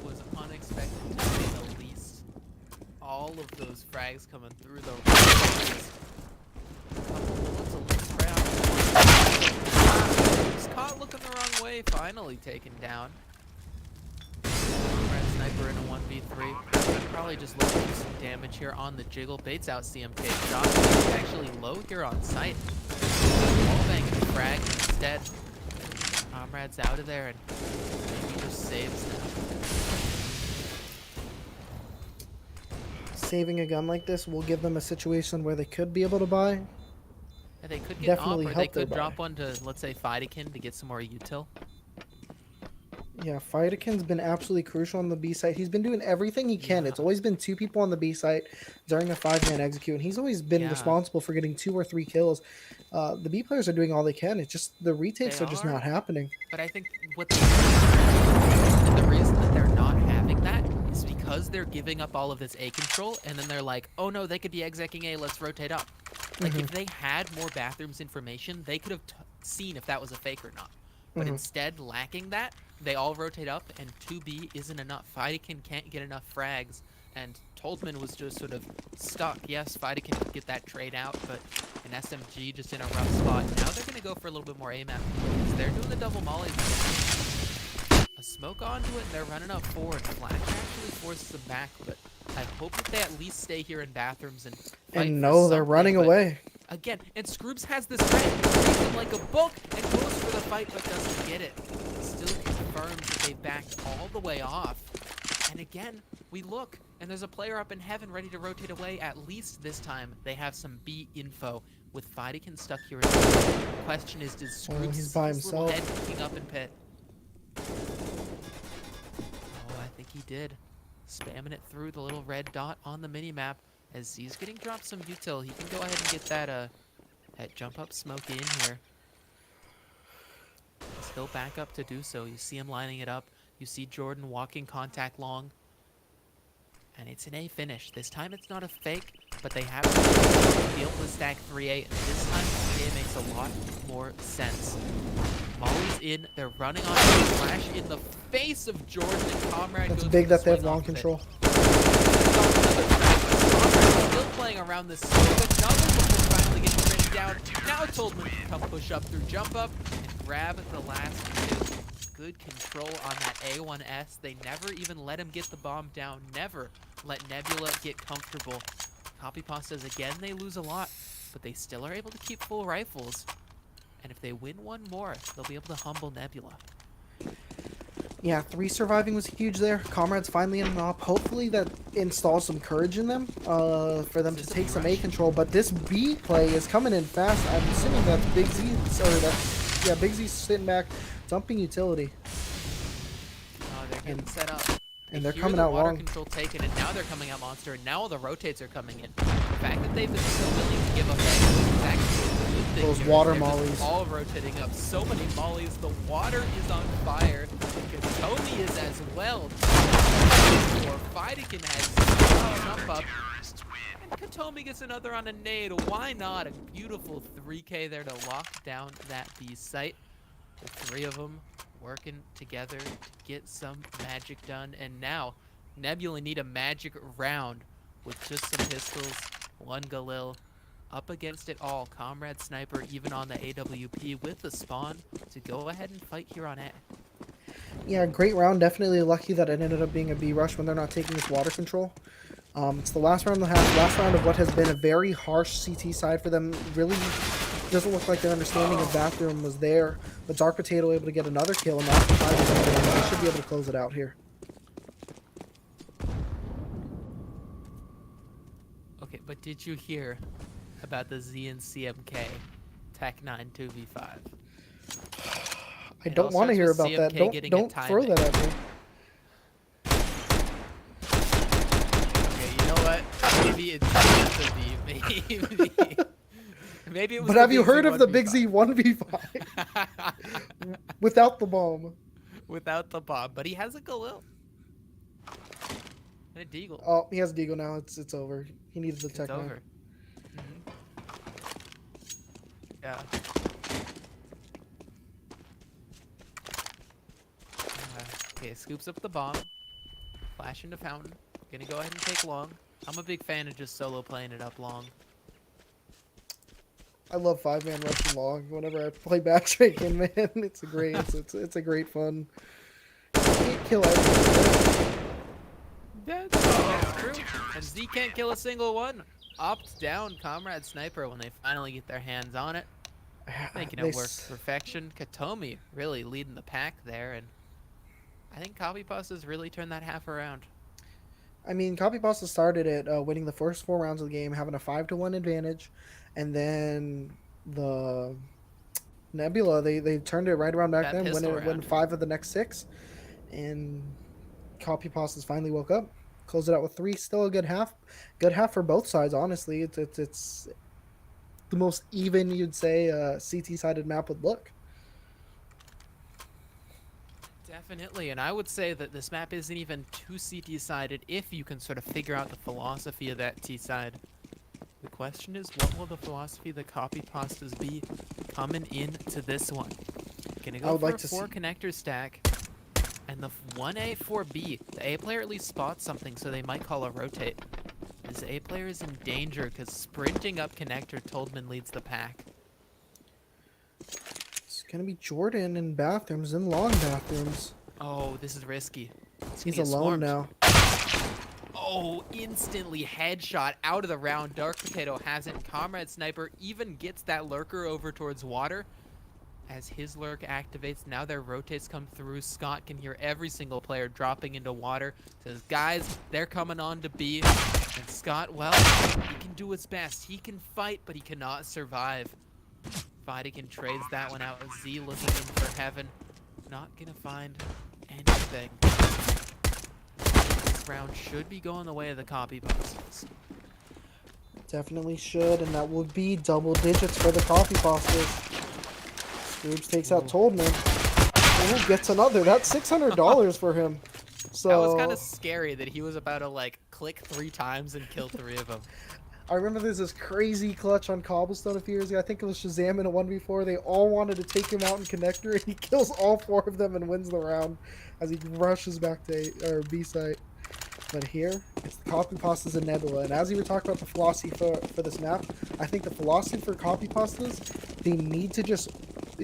was unexpected to say the least. All of those frags coming through the He's caught looking the wrong way, finally taken down. Red Sniper in a 1v3. Probably just looking for some damage here on the jiggle. Baits out CMK. Shot is actually low here on site. Wallbang and frag instead. Comrade's out of there and maybe just saves them. Saving a gun like this will give them a situation where they could be able to buy. Yeah, they could get Definitely off, or they help their could drop buy. one to, let's say, Fightikin to get some more util. Yeah, Fightikin's been absolutely crucial on the B site. He's been doing everything he can. Yeah. It's always been 2 people on the B site during a 5-man execute, and he's always been Yeah. responsible for getting 2 or 3 kills. The B players are doing all they can. It's just the retakes They are just are. not happening. But I think what and the reason that they're not having that is because they're giving up all of this A control, and then they're like, oh no, they could be execing A, let's rotate up. Like, if they had more bathrooms information, they could have seen if that was a fake or not. But instead, lacking that, they all rotate up, and 2B isn't enough. Fightikin can't get enough frags, and Toldman was just sort of stuck. Yes, Fightikin could get that trade out, but an SMG just in a rough spot. Now they're going to go for a little bit more AMAP, because they're doing the double mollies. A smoke onto it, and they're running up forward. Flash actually forces them back, but I hope that they at least stay here in bathrooms and fight And for no, they're something, running but away. again, and Scroops has this red, reads him like a book, and goes for the fight, but doesn't get it. Still confirms that they backed all the way off. And again, we look, and there's a player up in heaven ready to rotate away. At least this time, they have some B info. With Fightikin stuck here, the question is, does Scroops he's by see his little himself. head peeking up in pit? Oh, I think he did. Spamming it through the little red dot on the minimap. As he's getting dropped some util, he can go ahead and get that that jump up smoke in here. Still back up to do so. You see him lining it up. You see Jordan walking contact long. And it's an A finish. This time it's not a fake, but they have to be able to stack 3A. And this time 3A makes a lot more sense. Molly's in. They're running on flash in the face of Jordan, and Comrade It's goes big for the that they have swing long off of it. control. Still playing around this smoke. Another one will finally get written down. Now Toldman can come push up through jump up and grab the last two. Good control on that A1S. They never even let him get the bomb down. Never let Nebula get comfortable. Copypastas, again, they lose a lot, but they still are able to keep full rifles. And if they win one more, they'll be able to humble Nebula. Yeah, 3 surviving was huge there. Comrade's finally in an op. Hopefully that installs some courage in them for them to Is this a take B some A rush? control. But this B play is coming in fast. I'm assuming that's Big Z, or that's, yeah, Big Z's sitting back, dumping utility. Oh, they're getting set up. And They they're hear coming the out water long. control taken, and now they're coming out monster, and now all the rotates are coming in. The fact that they've been so willing to give up that is actually a good thing. Those here. water They're just mollies. all rotating up. So many mollies. The water is on fire. Katomi is as well. Or Fightikin has jump up. And Katomi gets another on a nade. Why not? A beautiful 3K there to lock down that B site. The 3 of them working together to get some magic done. And now, Nebula need a magic round with just some pistols, 1 Galil, up against it all. Comrade Sniper even on the AWP with the spawn to go ahead and fight here on A. Yeah, great round. Definitely lucky that it ended up being a B rush when they're not taking this water control. It's the last round of the half, last round of what has been a very harsh CT side for them. Really doesn't look like their understanding of bathroom was there. But Dark Potato able to get another kill, and after 5 seconds, they should be able to close it out here. Okay, but did you hear about the Z and CMK Tech 9 2v5? I don't want to hear about that. Don't throw that at me. Okay, you know what? Maybe it's meant to be. Maybe it was. But have you heard of the Big Z 1v5? Without the bomb. Without the bomb, but he has a Galil. And a Deagle. Oh, he has Deagle now. It's over. He needed the Tech 9. Over. Yeah. Okay, scoops up the bomb. Flash into fountain. Gonna go ahead and take long. I'm a big fan of just solo playing it up long. I love 5-man rushing long. Whenever I play backtracking, man, it's a great it's a great fun. You can't kill everything. That's true. And Z can't kill a single one. Opt down Comrade Sniper when they finally get their hands on it. Making it work to perfection. Katomi really leading the pack there, and I think Copypastas really turned that half around. I mean, Copypasta started it winning the first 4 rounds of the game, having a 5-1 advantage, and then the Nebula they turned it right around back then, winning 5 of the next 6, and Copypastas finally woke up, closed it out with 3. Still a good half for both sides. Honestly, it's the most even you'd say CT sided map would look. Definitely, and I would say that this map isn't even too CT-sided if you can sort of figure out the philosophy of that T-side. The question is, what will the philosophy of the Copypastas be coming into this one? Gonna go for a 4 connector stack, and the 1A, 4B. The A player at least spots something, so they might call a rotate. This A player is in danger, because sprinting up connector, Toldman leads the pack. It's gonna be Jordan in bathrooms, in long bathrooms. Oh, this is risky. He's alone now. Oh, instantly headshot out of the round. Dark Potato has it. Comrade Sniper even gets that lurker over towards water. As his lurk activates, now their rotates come through. Scott can hear every single player dropping into water. Says, guys, they're coming on to B. And Scott, well, he can do his best. He can fight, but he cannot survive. Vatican trades that one out. Z looking in for heaven. Not gonna find anything. This round should be going the way of the Copypastas. Definitely should, and that would be double digits for the Copypastas. Scoops takes out Toldman. Ooh, gets another. That's $600 for him. So that was kind of scary that he was about to like click 3 times and kill 3 of them. I remember there's this crazy clutch on Cobblestone a few years ago. I think it was Shazam in a 1v4. They all wanted to take him out in connector, and he kills all 4 of them and wins the round as he rushes back to B site. But here, it's the Copypastas and Nebula. And as you were talking about the philosophy for this map, I think the philosophy for Copypastas, they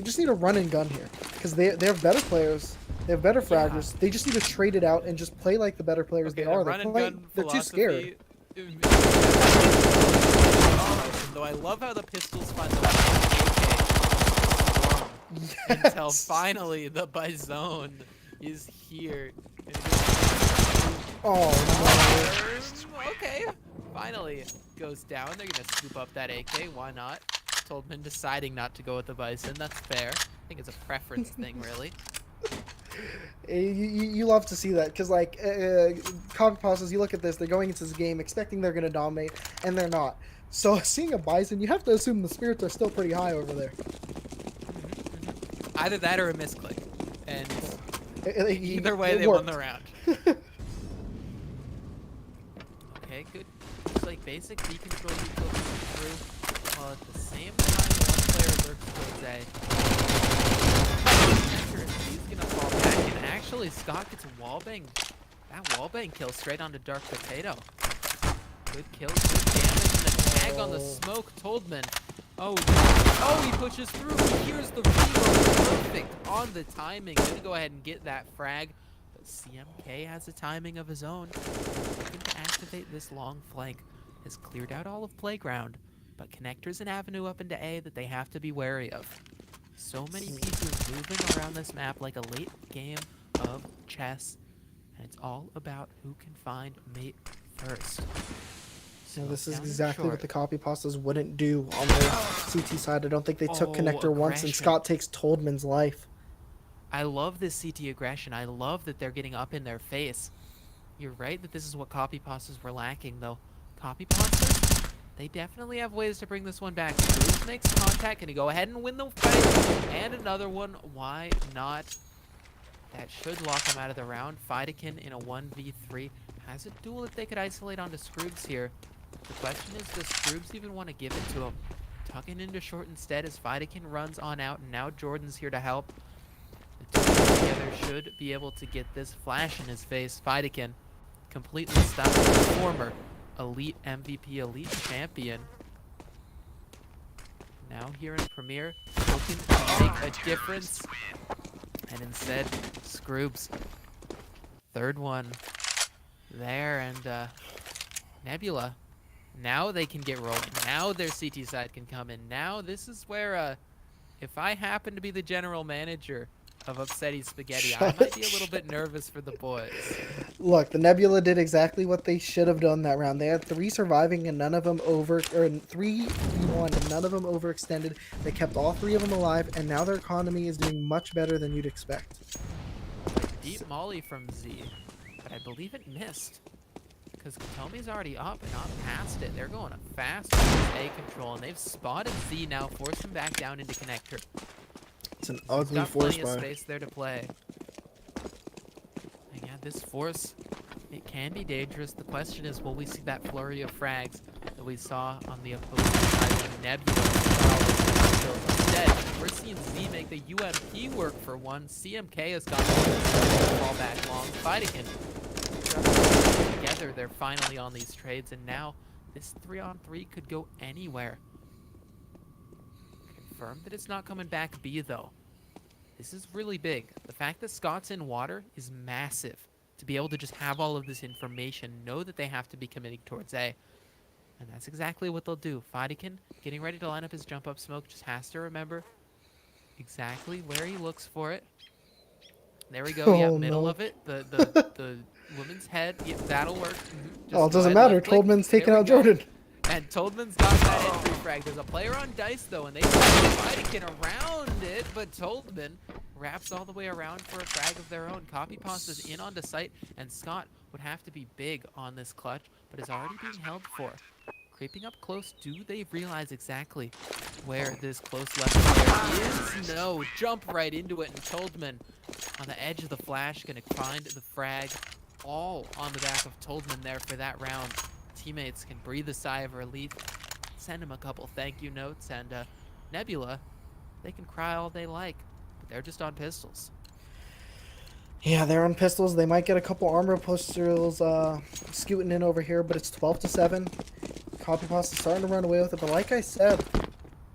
just need to run and gun here. Because they have better players. They have better fraggers. They just need to trade it out and just play like the better players they are. They're too scared. Though I love how the pistols find the AK until finally the Bizone is here. Oh no. Okay, finally goes down. They're gonna scoop up that AK. Why not? Toldman deciding not to go with the Bison. That's fair. I think it's a preference thing, really. You love to see that, because like Copypastas, you look at this, they're going into this game expecting they're going to dominate, and they're not. So seeing a Bison, you have to assume the spirits are still pretty high over there. Either that or a misclick, and either way they worked. won the round. Okay, good. Looks like basic B control coming through, while at the same time one player lurks towards A. He's gonna fall back, and actually Scott gets a wallbang. That wallbang kill straight onto Dark Potato. Good kill, good damage, and then tag on the smoke. Toldman. Oh, oh, he pushes through. He hears the reload. Perfect on the timing. Gonna go ahead and get that frag. But CMK has a timing of his own. Looking to activate this long flank. Has cleared out all of Playground. But Connector's an avenue up into A that they have to be wary of. So many pieces moving around this map like a late game of chess. And it's all about who can find mate first. So this is down and exactly what short. the Copypastas wouldn't do on the CT side. I don't think they took Oh, Connector once, and aggression. Scott takes Toldman's life. I love this CT aggression. I love that they're getting up in their face. You're right that this is what Copypastas were lacking, though. Copypastas, they definitely have ways to bring this one back. Bruce makes contact. Can he go ahead and win the fight? And another one. Why not? That should lock him out of the round. Fidekin in a 1v3 has a duel that they could isolate onto Scroobs here. The question is, does Scroobs even want to give it to him? Tucking into short instead as Fidekin runs on out, and now Jordan's here to help. The two together should be able to get this flash in his face. Fidekin completely stopped the former elite MVP, elite champion. Now here in Premier, looking to make a difference. And instead, Scroobs. Third one there, and Nebula. Now they can get rolling. Now their CT side can come in. Now this is where, if I happen to be the general manager of Upsetty Spaghetti, I might be a little bit nervous for the boys. Look, the Nebula did exactly what they should have done that round. They had 3 surviving and none of them over, or 3v1 and none of them overextended. They kept all 3 of them alive, and now their economy is doing much better than you'd expect. Deep Molly from Z, but I believe it missed. Because Katomi's already up and up past it. They're going fast with A control, and they've spotted Z now, forced him back down into Connector. It's an He's ugly got force plenty of buy. space there to play. And yeah, this force, it can be dangerous. The question is, will we see that flurry of frags that we saw on the opposing side when Nebula was instead? We're seeing Z make the UMP work for one. CMK has got to fall back long, fighting him. Together, they're finally on these trades, and now this 3-on-3 could go anywhere. Confirmed that it's not coming back B, though. This is really big. The fact that Scott's in water is massive. To be able to just have all of this information, know that they have to be committing towards A. And that's exactly what they'll do. Fidekin, getting ready to line up his jump up smoke, just has to remember exactly where he looks for it. There we go. Yeah, Oh, middle no. of it. The woman's head. Yeah, that'll work. Just Oh, it go doesn't ahead, matter. left click. Toldman's There taking we out go. Jordan. And Toldman's got that entry frag. There's a player on dice, though, and they Fidekin around it, but Toldman wraps all the way around for a frag of their own. Copypasta's in onto site, and Scott would have to be big on this clutch, but is already being held for. Creeping up close, do they realize exactly where this close left player is? No, jump right into it, and Toldman on the edge of the flash, gonna find the frag, all on the back of Toldman there for that round. Teammates can breathe a sigh of relief, send him a couple thank you notes, and Nebula, they can cry all they like, but they're just on pistols. Yeah, they're on pistols. They might get a couple armor pistols scooting in over here, but it's 12-7. Copypasta's starting to run away with it, but like I said,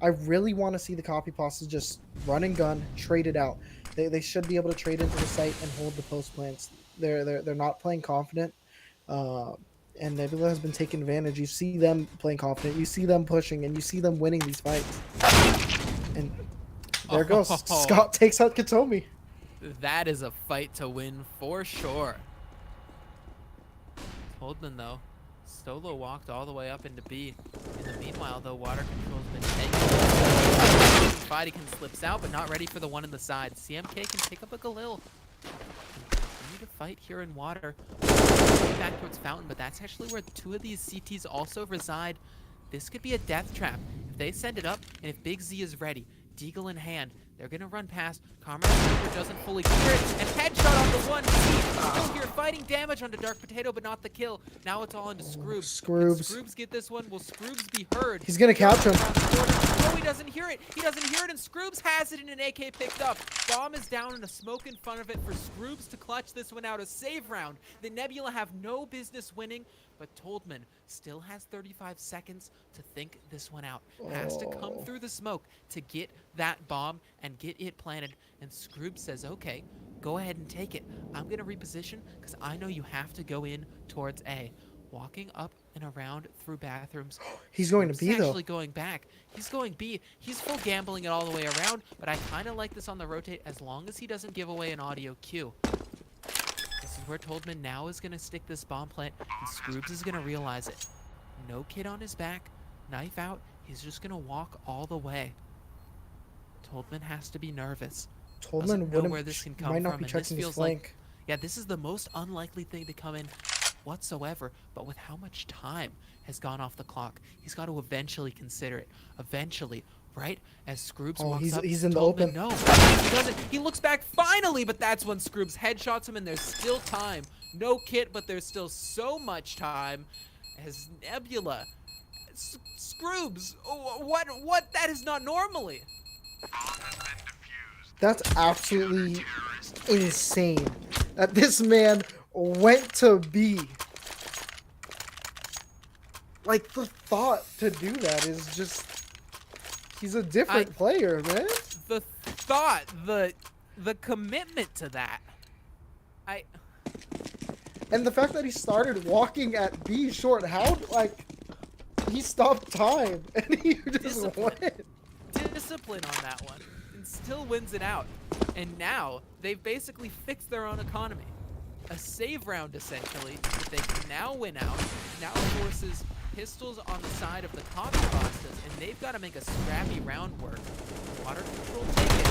I really want to see the Copypastas just run and gun, trade it out. They should be able to trade into the site and hold the post plants. They're not playing confident, and Nebula has been taking advantage. You see them playing confident, you see them pushing, and you see them winning these fights. And there goes Scott takes out Katomi. That is a fight to win for sure. Toldman, though, solo walked all the way up into B. In the meanwhile, though, water control's been taken. Fidekin slips out, but not ready for the one in the side. CMK can pick up a Galil. Continue to fight here in water. Back towards Fountain, but that's actually where 2 of these CTs also reside. This could be a death trap. If they send it up, and if Big Z is ready, Deagle in hand, they're gonna run past. Comrade Sniper doesn't fully clear it, and headshot on the one. Just here fighting damage onto Dark Potato, but not the kill. Now it's all into Scroobs. Scroobs. Can Scroobs get this one? Will Scroobs be heard? He's gonna catch him. No, he doesn't hear it. He doesn't hear it, and Scroobs has it, and an AK picked up. Bomb is down and a smoke in front of it for Scroobs to clutch this one out. A save round that Nebula have no business winning, but Toldman still has 35 seconds to think this one out. Has to come through the smoke to get that bomb and get it planted, and Scroobs says, okay, go ahead and take it. I'm going to reposition because I know you have to go in towards A. Walking up and around through bathrooms. He's going to Scroobs B, though. actually going back. He's going B. He's full gambling it all the way around, but I kind of like this on the rotate as long as he doesn't give away an audio cue. This is where Toldman now is going to stick this bomb plant, and Scroobs is going to realize it. No kid on his back, knife out. He's just going to walk all the way. Toldman has to be nervous. Toldman Know where this can come might not from, be and this checking his feels flank. like, yeah, this is the most unlikely thing to come in whatsoever, but with how much time has gone off the clock, he's got to eventually consider it. Eventually, right as Scroobs walks up, he's in the Toldman, open. no, he doesn't. He looks back finally, but that's when Scroobs headshots him, and there's still time. No kit, but there's still so much time. As Nebula, Scroobs, what? That is not normally. That's absolutely insane. That this man went to B. Like, the thought to do that is just... He's a different player, man. The thought, the commitment to that. And the fact that he started walking at B short, how, like... He stopped time, and he just went. Discipline on that one, and still wins it out. And now, they've basically fixed their own economy. A save round, essentially, that they can now win out. Now forces pistols on the side of the Copypastas, and they've got to make a scrappy round work. Water control taken.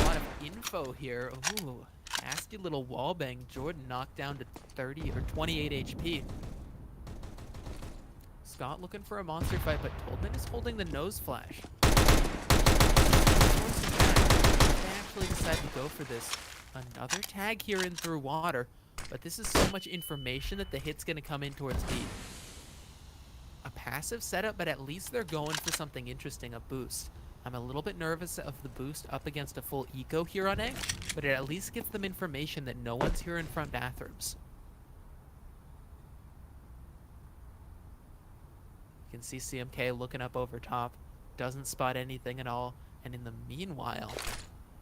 A lot of info here. Ooh, nasty little wallbang. Jordan knocked down to 30 or 28 HP. Scott looking for a monster fight, but Toldman is holding the nose flash. They actually decide to go for this. Another tag here in through water, but this is so much information that the hit's going to come in towards B. A passive setup, but at least they're going for something interesting, a boost. I'm a little bit nervous of the boost up against a full eco here on A, but it at least gets them information that no one's here in front bathrooms. You can see CMK looking up over top, doesn't spot anything at all, and in the meanwhile,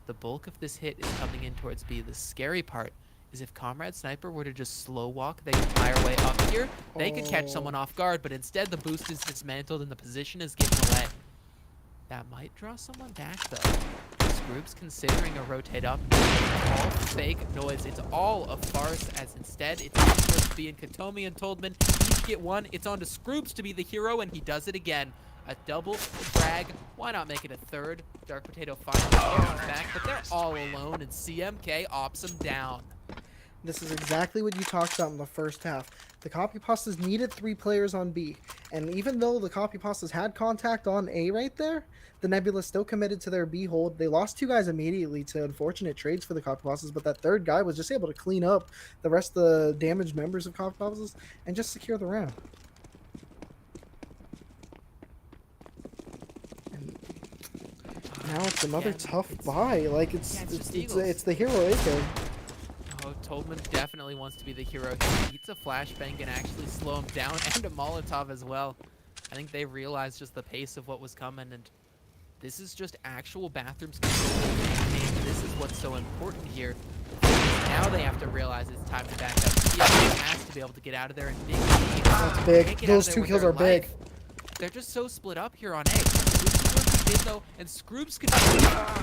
the bulk of this hit is coming in towards B. The scary part is if Comrade Sniper were to just slow walk the entire way up here, they could catch someone off guard, but instead the boost is dismantled and the position is given away. That might draw someone back though. This group's considering a rotate up. It's all fake noise. It's all a farce, as instead it's towards B, and Katomi and Toldman each get one. It's on to Scroobs to be the hero, and he does it again. A double frag. Why not make it a third? Dark Potato finally comes back, but they're all alone, and CMK ops them down. This is exactly what you talked about in the first half. The Copypastas needed 3 players on B, and even though the Copypastas had contact on A right there, the Nebula still committed to their B hold. They lost 2 guys immediately to unfortunate trades for the Copypastas, but that third guy was just able to clean up the rest of the damaged members of Copypastas and just secure the round. And now it's another tough buy. Like it's the hero AK. Oh, Toldman definitely wants to be the hero. He needs a flashbang and actually slow him down, and a Molotov as well. I think they realized just the pace of what was coming, and this is just actual bathrooms control. And this is what's so important here. Now they have to realize it's time to back up. CSC has to be able to get out of there, and Big C That's big. Those 2 kills are big. They're just so split up here on A. Scroobs did though, and Scroobs can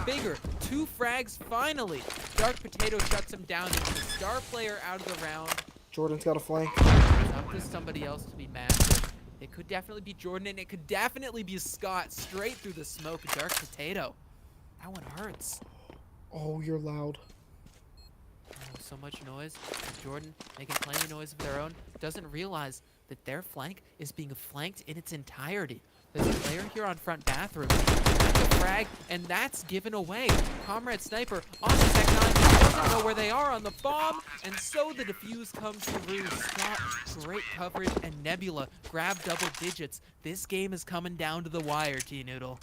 be bigger. 2 frags finally. Dark Potato shuts him down. It's the star player out of the round. Jordan's got a flank. It's up to somebody else to be massive. It could definitely be Jordan, and it could definitely be Scott straight through the smoke. Dark Potato. That one hurts. Oh, you're loud. Oh, so much noise. And Jordan, making plenty of noise of their own, doesn't realize that their flank is being flanked in its entirety. There's a player here on front bathroom. That's a frag, and that's given away. Comrade Sniper on the Tech 9 doesn't know where they are on the bomb, and so the defuse comes through. Scott, great coverage, and Nebula grab double digits. This game is coming down to the wire, T-Noodle.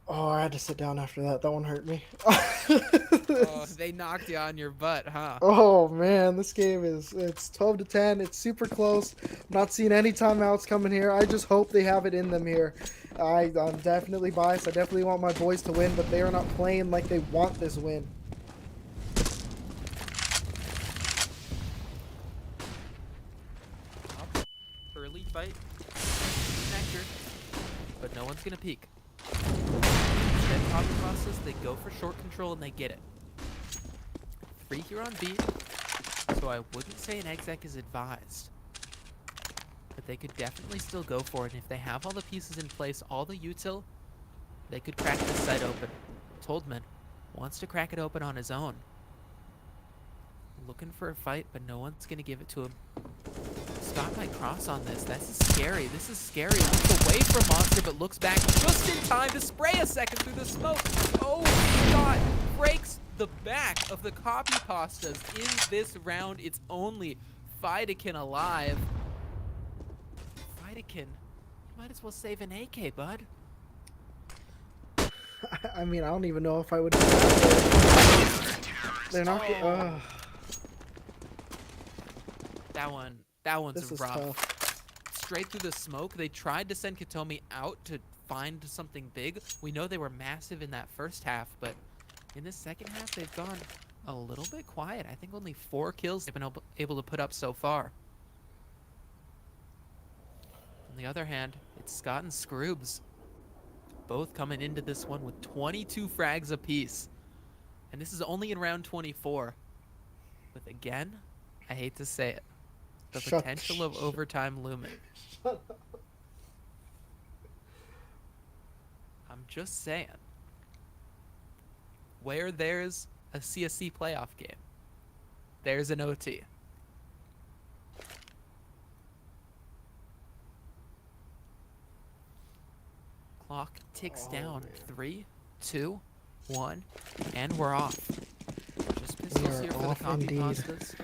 Oh, I had to sit down after that. That one hurt me. Oh, they knocked you on your butt, huh? Oh man, this game it's 12-10. It's super close. I'm not seeing any timeouts coming here. I just hope they have it in them here. I'm definitely biased. I definitely want my boys to win, but they are not playing like they want this win. Early fight. Connector. But no one's gonna peek. Instead, Copypastas, they go for short control and they get it. 3 here on B, so I wouldn't say an exec is advised. But they could definitely still go for it, and if they have all the pieces in place, all the util, they could crack this site open. Toldman wants to crack it open on his own. Looking for a fight, but no one's gonna give it to him. Scott might cross on this. This is scary. This is scary. Looks away from Monster, but looks back just in time to spray a second through the smoke. Oh, Scott breaks the back of the Copypastas in this round. It's only Fidekin alive. Fidekin, you might as well save an AK, bud. I mean, I don't even know if I would. They're not. Oh. That one's This is rough. tough. Straight through the smoke. They tried to send Katomi out to find something big. We know they were massive in that first half, but in this second half, they've gone a little bit quiet. I think only 4 kills they've been able to put up so far. On the other hand, it's Scott and Scroobs, both coming into this one with 22 frags apiece. And this is only in round 24. With, again, I hate to say it, the potential of overtime looming. I'm just saying. Where there's a CSC playoff game, there's an OT. Clock ticks down. 3, 2, 1, and we're off. Just pistols here for the Copypastas.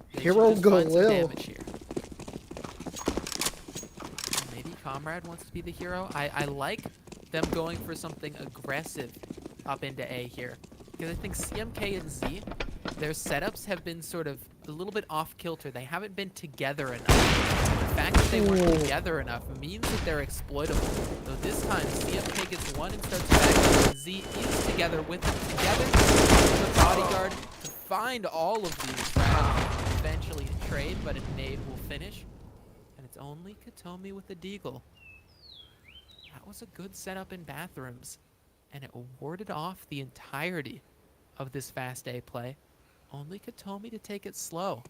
Hero Galil. Damage here. Maybe Comrade wants to be the hero. I like them going for something aggressive up into A here, because I think CMK and Z, their setups have been sort of a little bit off kilter. They haven't been together enough. The fact that they weren't together enough means that they're exploitable. So this time, CMK gets one and starts back. Z is together with him. Together, the bodyguard to find all of these frags. Eventually a trade, but a nade will finish. And it's only Katomi with the deagle. That was a good setup in bathrooms. And it warded off the entirety of this fast A play. Only Katomi to take it slow.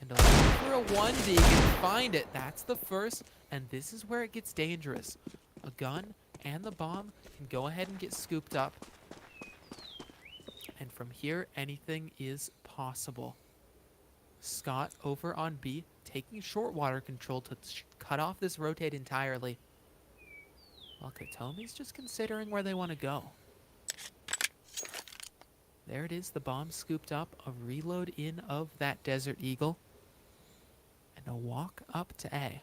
And look for a 1D and find it. That's the first, and this is where it gets dangerous. A gun and the bomb can go ahead and get scooped up. And from here, anything is possible. Scott over on B, taking short water control to cut off this rotate entirely. While Katomi's just considering where they want to go. There it is, the bomb scooped up, a reload in of that Desert Eagle, and a walk up to A.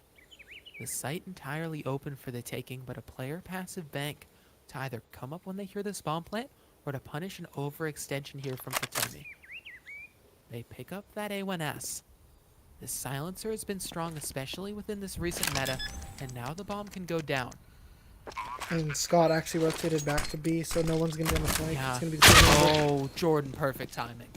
The site entirely open for the taking, but a player passive bank to either come up when they hear this bomb plant, or to punish an overextension here from Katomi. They pick up that A1S. The silencer has been strong, especially within this recent meta, and now the bomb can go down. And Scott actually rotated back to B, so no one's gonna be on the flank. Yeah. It's gonna be the same order. Oh, Jordan, perfect timing.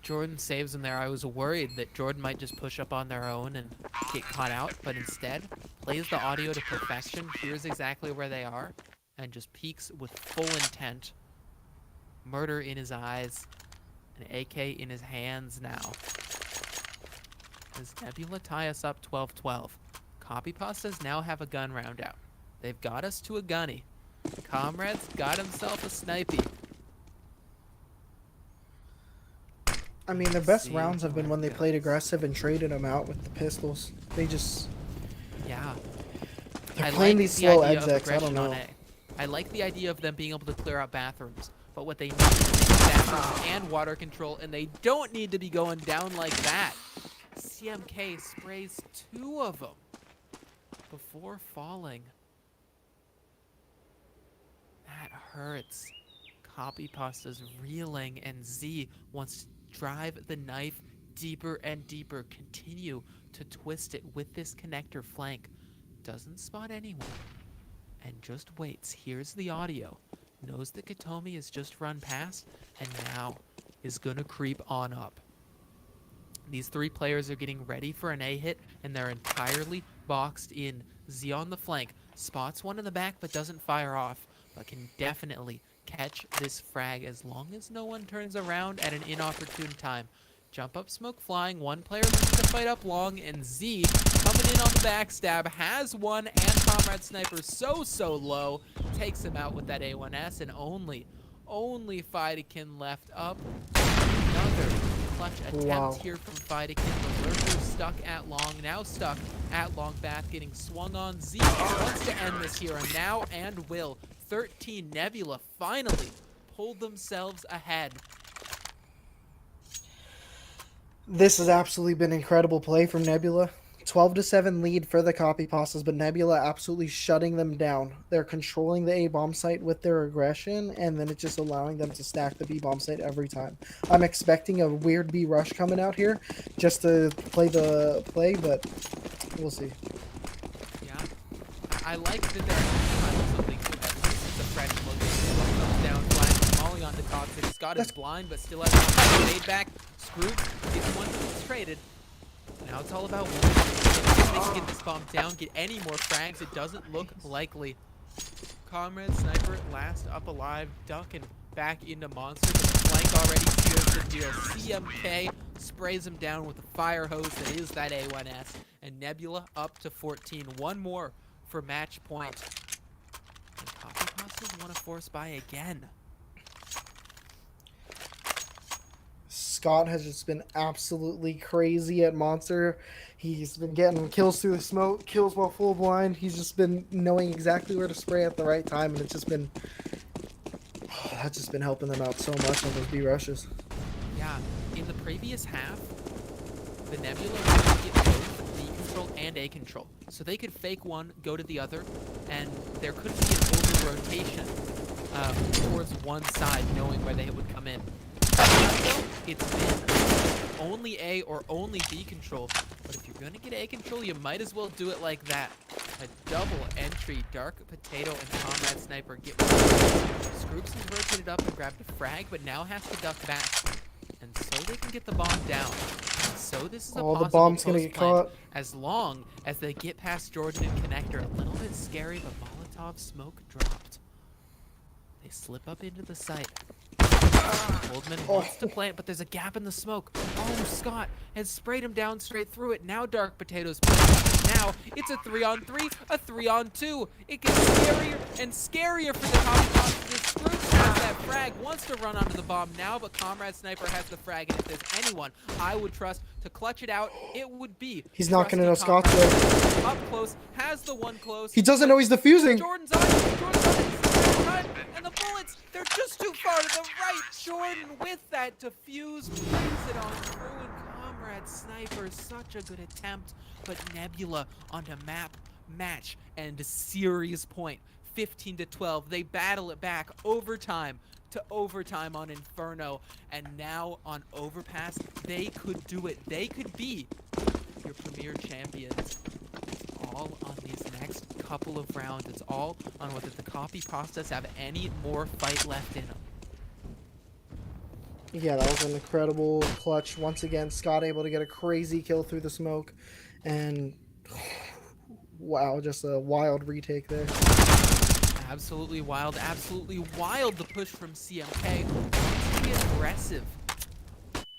Jordan saves him there. I was worried that Jordan might just push up on their own and get caught out, but instead plays the audio to perfection, hears exactly where they are, and just peeks with full intent. Murder in his eyes, an AK in his hands now. Does Nebula tie us up 12-12? Copypastas now have a gun round out. They've got us to a gunny. Comrade's got himself a snipey. I mean, their best See rounds have been when they where it played goes. aggressive and traded them out with the pistols. They just Yeah. they're playing these the slow idea of execs. I don't aggression on know. A. I like the idea of them being able to clear out bathrooms, but what they need is bathrooms and water control, and they don't need to be going down like that. CMK sprays 2 of them before falling. hurts. Copypasta's reeling, and Z wants to drive the knife deeper and deeper, continue to twist it with this connector flank. Doesn't spot anyone, and just waits. Here's the audio. Knows that Katomi has just run past, and now is gonna creep on up. These three players are getting ready for an A hit, and they're entirely boxed in. Z on the flank, spots one in the back, but doesn't fire off, but can definitely catch this frag as long as no one turns around at an inopportune time. Jump up smoke flying, one player looking to fight up long, and Z coming in on the backstab, has one, and Comrade Sniper so low, takes him out with that A1S, and only Fidekin left up. Another clutch attempt here from Fidekin. The lurker stuck at long, now stuck at long bath, getting swung on. Z wants to end this here, and now and will. 13 Nebula finally pulled themselves ahead. This has absolutely been incredible play from Nebula. 12-7 lead for the Copypastas, but Nebula absolutely shutting them down. They're controlling the A-bomb site with their aggression, and then it's just allowing them to stack the B-bomb site every time. I'm expecting a weird B rush coming out here just to play the play, but we'll see. Yeah, I like that they're trying something to the fresh look. Comes down, flash, Molly on the toxic. Scott is blind, but still has one made back. Scrooge gets one that's traded. Now it's all about one. If they can get this bomb down, get any more frags, it doesn't look likely. Comrade Sniper last up alive, ducking back into Monster, but the flank already seals the deal. CMK sprays him down with the fire hose that is that A1S, and Nebula up to 14. One more for match point. And Copypastas want to force buy again. Scott has just been absolutely crazy at Monster. He's been getting kills through the smoke, kills while full blind. He's just been knowing exactly where to spray at the right time, and it's just been that's just been helping them out so much on those B rushes. Yeah, in the previous half, the Nebula would get both B control and A control. So they could fake one, go to the other, and there could be an over-rotation towards one side, knowing where they would come in. It's been only A or only B control, but if you're going to get A control, you might as well do it like that. A double entry, Dark Potato and Comrade Sniper get one. Scroops has rotated up and grabbed a frag, but now has to duck back. And so they can get the bomb down. And so this is a possible the bomb's gonna get post-plant, caught. as long as they get past Jordan and Connector. A little bit scary, but Molotov smoke dropped. They slip up into the site. Oldman wants to plant, but there's a gap in the smoke. Oh, Scott has sprayed him down straight through it. Now Dark Potato's planting. Now it's a 3-on-3, a 3-on-2. It gets scarier and scarier for the Copypastas. Scrooge has that frag, wants to run onto the bomb now, but Comrade Sniper has the frag, and if there's anyone I would trust to clutch it out, it would be. He's not going to know trusty Scott's Comrade. there. Up close, has the one close. He doesn't know he's defusing. Jordan's on it. Jordan's on it. Time, and the bullets, they're just too far to the right. Jordan with that defuse brings it on through, and Comrade Sniper, such a good attempt, but Nebula onto map, match, and series point. 15-12. They battle it back overtime to overtime on Inferno, and now on Overpass, they could do it. They could be your premier champions. All on these next couple of rounds. It's all on whether the Copypastas have any more fight left in them. Yeah, that was an incredible clutch. Once again, Scott able to get a crazy kill through the smoke, and wow, just a wild retake there. Absolutely wild, the push from CMK. Wants to be aggressive.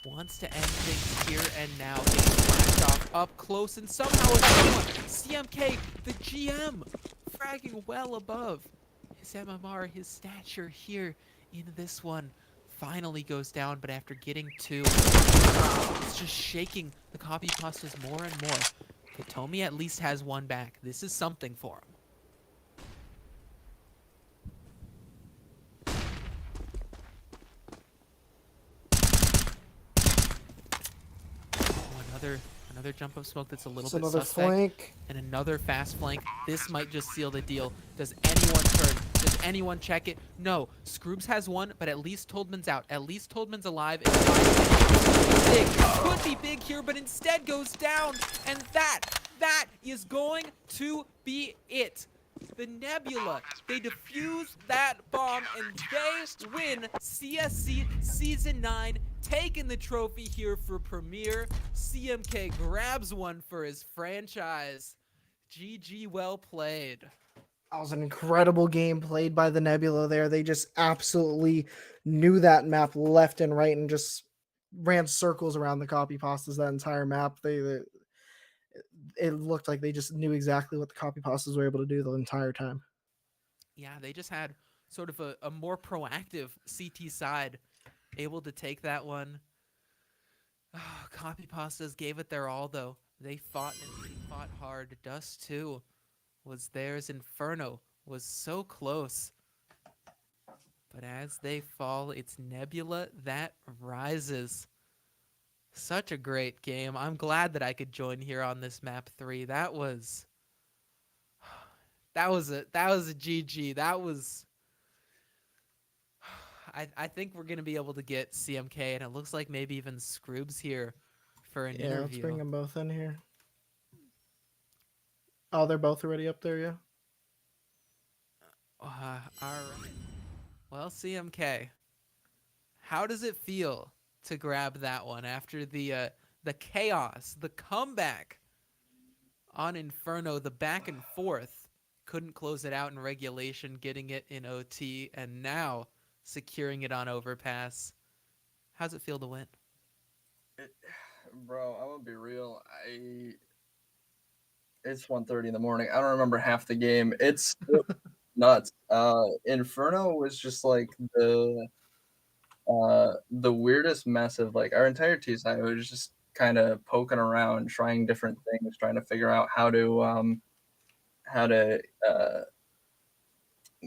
Wants to end things here and now. Getting flashed off up close, and somehow CMK, the GM, fragging well above his MMR, his stature here in this one. Finally goes down, but after getting two, it's just shaking the Copypastas more and more. Katomi at least has one back. This is something for him. Another jump of smoke that's a little bit suspect. Flank. And another fast flank. This might just seal the deal. Does anyone turn? Does anyone check it? No. Scroobs has one, but at least Toldman's out. At least Toldman's alive. It's big. Could be big here, but instead goes down. And that is going to be it. The Nebula, they defuse that bomb and they win CSC Season 9, taking the trophy here for Premier. CMK grabs one for his franchise. GG, well played. That was an incredible game played by the Nebula there. They just absolutely knew that map left and right and just ran circles around the Copypastas that entire map. It looked like they just knew exactly what the Copypastas were able to do the entire time. Yeah, they just had sort of a more proactive CT side, able to take that one. Oh, Copypastas gave it their all, though. They fought and they fought hard. Dust 2 was theirs. Inferno was so close. But as they fall, it's Nebula that rises. Such a great game. I'm glad that I could join here on this map 3. That was a GG. That was I think we're gonna be able to get CMK, and it looks like maybe even Scroobs here for an interview. Let's bring them both in here. Oh, they're both already up there, yeah. All right. Well, CMK, how does it feel to grab that one after the chaos, the comeback on Inferno, the back and forth? Couldn't close it out in regulation, getting it in OT, and now securing it on overpass. How's it feel to win? Bro, I'm gonna be real. It's 1:30 in the morning. I don't remember half the game. It's nuts. Inferno was just like the weirdest mess of like our entire T side was just kind of poking around, trying different things, trying to figure out how to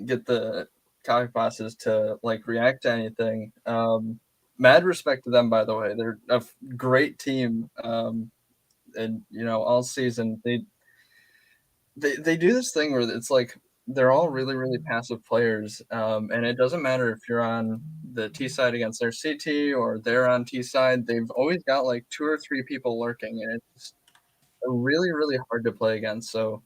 get the Copypastas to like react to anything. Mad respect to them, by the way. They're a great team. And all season they do this thing where it's like they're all really, really passive players. And it doesn't matter if you're on the T side against their CT or they're on T side, they've always got like 2 or 3 people lurking, and it's really, really hard to play against. So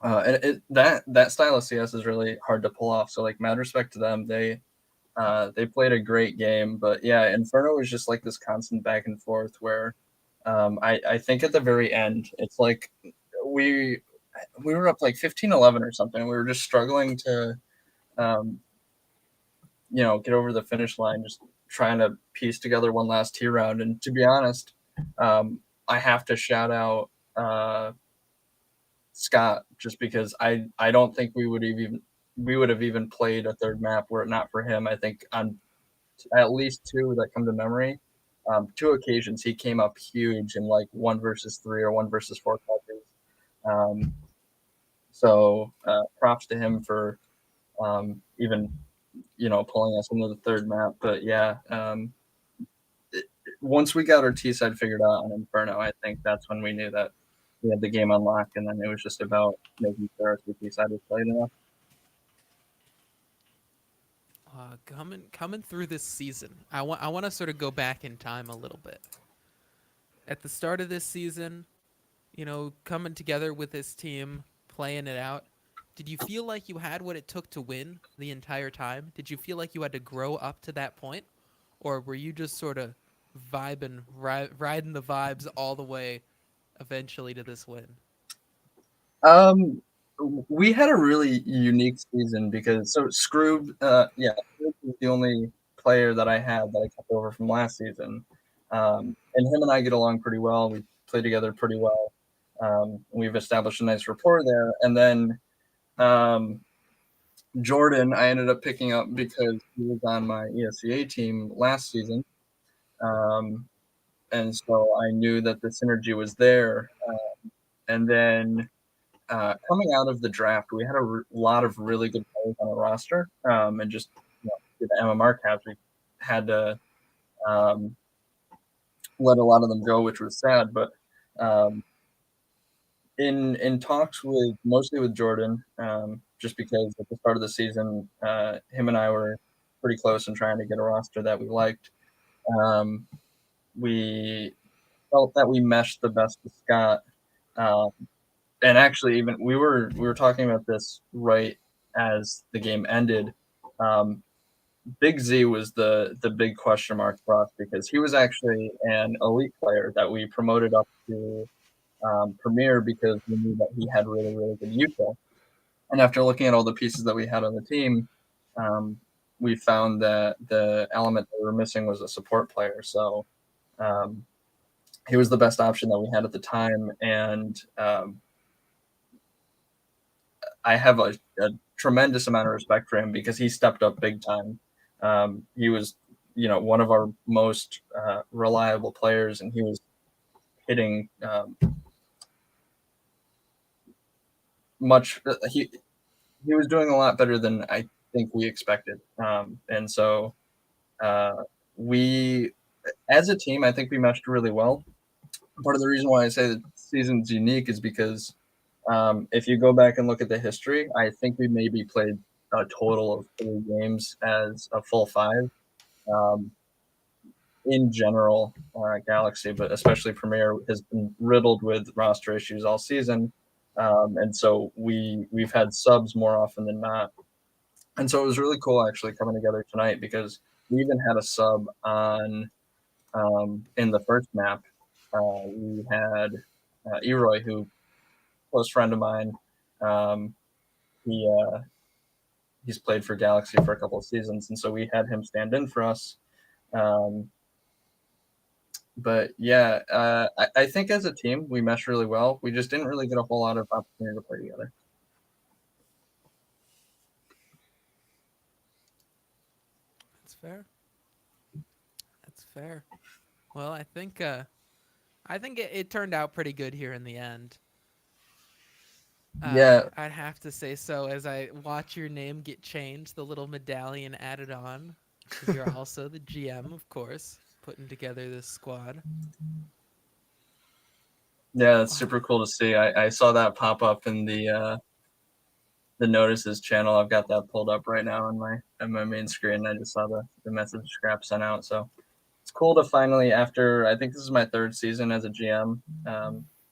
and that style of CS is really hard to pull off. So like mad respect to them. They played a great game, but yeah, Inferno was just like this constant back and forth where I think at the very end, it's like we were up like 15-11 or something. We were just struggling to get over the finish line, just trying to piece together one last T round. And to be honest, I have to shout out Scott, just because I don't think we would have even played a third map were it not for him. I think on at least 2 that come to memory, 2 occasions he came up huge in like 1 versus 3 or 1 versus 4 countries. So props to him for even pulling us into the third map. But yeah, once we got our T side figured out on Inferno, I think that's when we knew that we had the game unlocked, and then it was just about making sure our T side was played enough. Coming through this season, I want to sort of go back in time a little bit. At the start of this season, coming together with this team, playing it out, did you feel like you had what it took to win the entire time? Did you feel like you had to grow up to that point? Or were you just sort of vibing, riding the vibes all the way eventually to this win? We had a really unique season because Scroob, Scroob was the only player that I had that I kept over from last season. And him and I get along pretty well. We play together pretty well. We've established a nice rapport there. And then Jordan, I ended up picking up because he was on my ESCA team last season. And so I knew that the synergy was there. And then coming out of the draft, we had a lot of really good players on the roster. And just the MMR caps, we had to let a lot of them go, which was sad. But in talks with mostly with Jordan, just because at the start of the season, him and I were pretty close in trying to get a roster that we liked. Um, we felt that we meshed the best with Scott, um, and actually, even we were talking about this right as the game ended. Um, Big Z was the big question mark for us because he was actually an elite player that we promoted up to Premier because we knew that he had really, really good util. And after looking at all the pieces that we had on the team, um, we found that the element that we were missing was a support player. So um, he was the best option that we had at the time. And I have a tremendous amount of respect for him because he stepped up big time. He was, one of our most reliable players, and he was hitting much. He was doing a lot better than I think we expected. And so we, as a team, I think we meshed really well. Part of the reason why I say the season's unique is because if you go back and look at the history, I think we maybe played a total of 3 games as a full 5. Um, in general, Galaxy, but especially Premier, has been riddled with roster issues all season, and so we've had subs more often than not. And so it was really cool actually coming together tonight because we even had a sub on in the first map. We had Eroy, who close friend of mine. Um, he he's played for Galaxy for a couple of seasons, and so we had him stand in for us. Um, but yeah, I think as a team we meshed really well. We just didn't really get a whole lot of opportunity to play together. That's fair. That's fair. Well, I think it turned out pretty good here in the end. Yeah, I'd have to say so as I watch your name get changed, the little medallion added on. 'Cause you're also the GM, of course, putting together this squad. yeah, it's super cool to see. I saw that pop up in the notices channel. I've got that pulled up right now on my main screen. I just saw the message Scrap sent out. So it's cool to finally, after I think this is my 3rd season as a GM,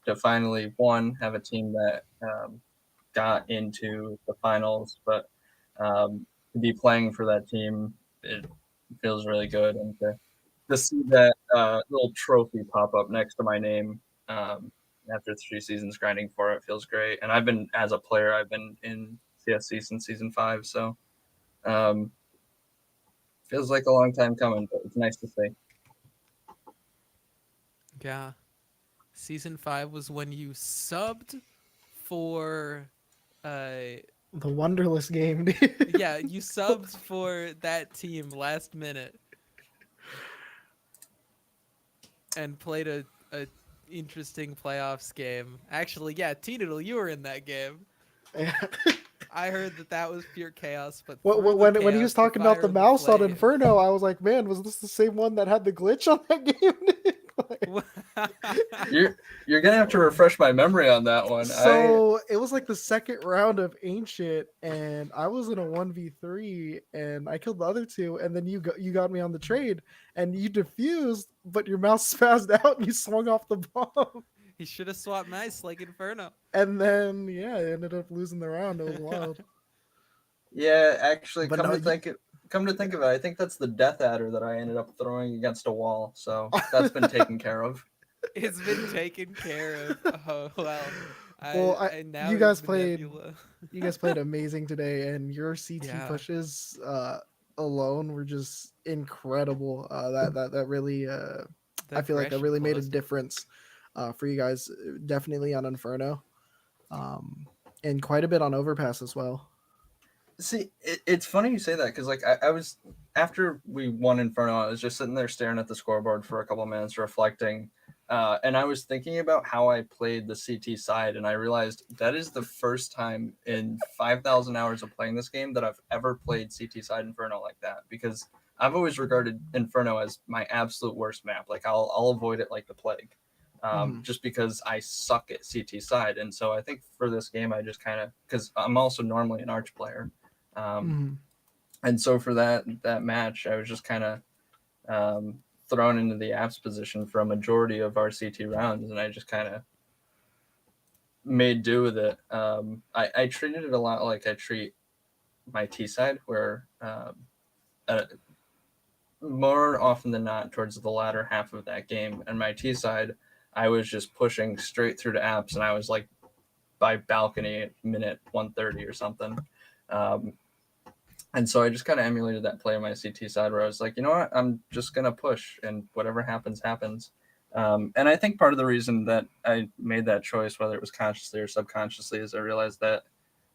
to finally have a team that got into the finals, but to be playing for that team, it feels really good, and to see that little trophy pop up next to my name after 3 seasons grinding for it feels great. And as a player, I've been in CSC since season 5, so um, feels like a long time coming, but it's nice to see. Yeah. Season 5 was when you subbed for The Wonderless game, dude. yeah, you subbed for that team last minute and played a interesting playoffs game. Actually, yeah, T-Noodle, you were in that game. I heard that was pure chaos, but When he was talking about the mouse on Inferno, I was like, man, was this the same one that had the glitch on that game? You're gonna have to refresh my memory on that one. So it was like the second round of Ancient, and I was in a 1v3, and I killed the other 2, and then you got me on the trade, and you defused, but your mouse spazzed out, and you swung off the bomb. He should have swapped mice like Inferno. And then I ended up losing the round. It was wild. Yeah, actually, But come no, to think of it, I think that's the Death Adder that I ended up throwing against a wall. So that's been taken care of. It's been taken care of. Oh well. Now you guys the played. Nebula. You guys played amazing today, and your CT Yeah. pushes alone were just incredible. That really, I feel like that really made a difference for you guys. Definitely on Inferno, and quite a bit on Overpass as well. See, it's funny you say that because like I was after we won Inferno, I was just sitting there staring at the scoreboard for a couple of minutes, reflecting, and I was thinking about how I played the CT side, and I realized that is the first time in 5,000 hours of playing this game that I've ever played CT side Inferno like that, because I've always regarded Inferno as my absolute worst map. Like I'll avoid it like the plague. just because I suck at CT side. And so I think for this game, I just kind of, because I'm also normally an Arch player. And so for that match, I was just kind of thrown into the apps position for a majority of our CT rounds, and I just kind of made do with it. I treated it a lot like I treat my T side, where more often than not towards the latter half of that game, and my T side, I was just pushing straight through to apps, and I was like by balcony at minute 130 or something. And so I just kind of emulated that play on my CT side, where I was like, you know what, I'm just gonna push, and whatever happens, happens. And I think part of the reason that I made that choice, whether it was consciously or subconsciously, is I realized that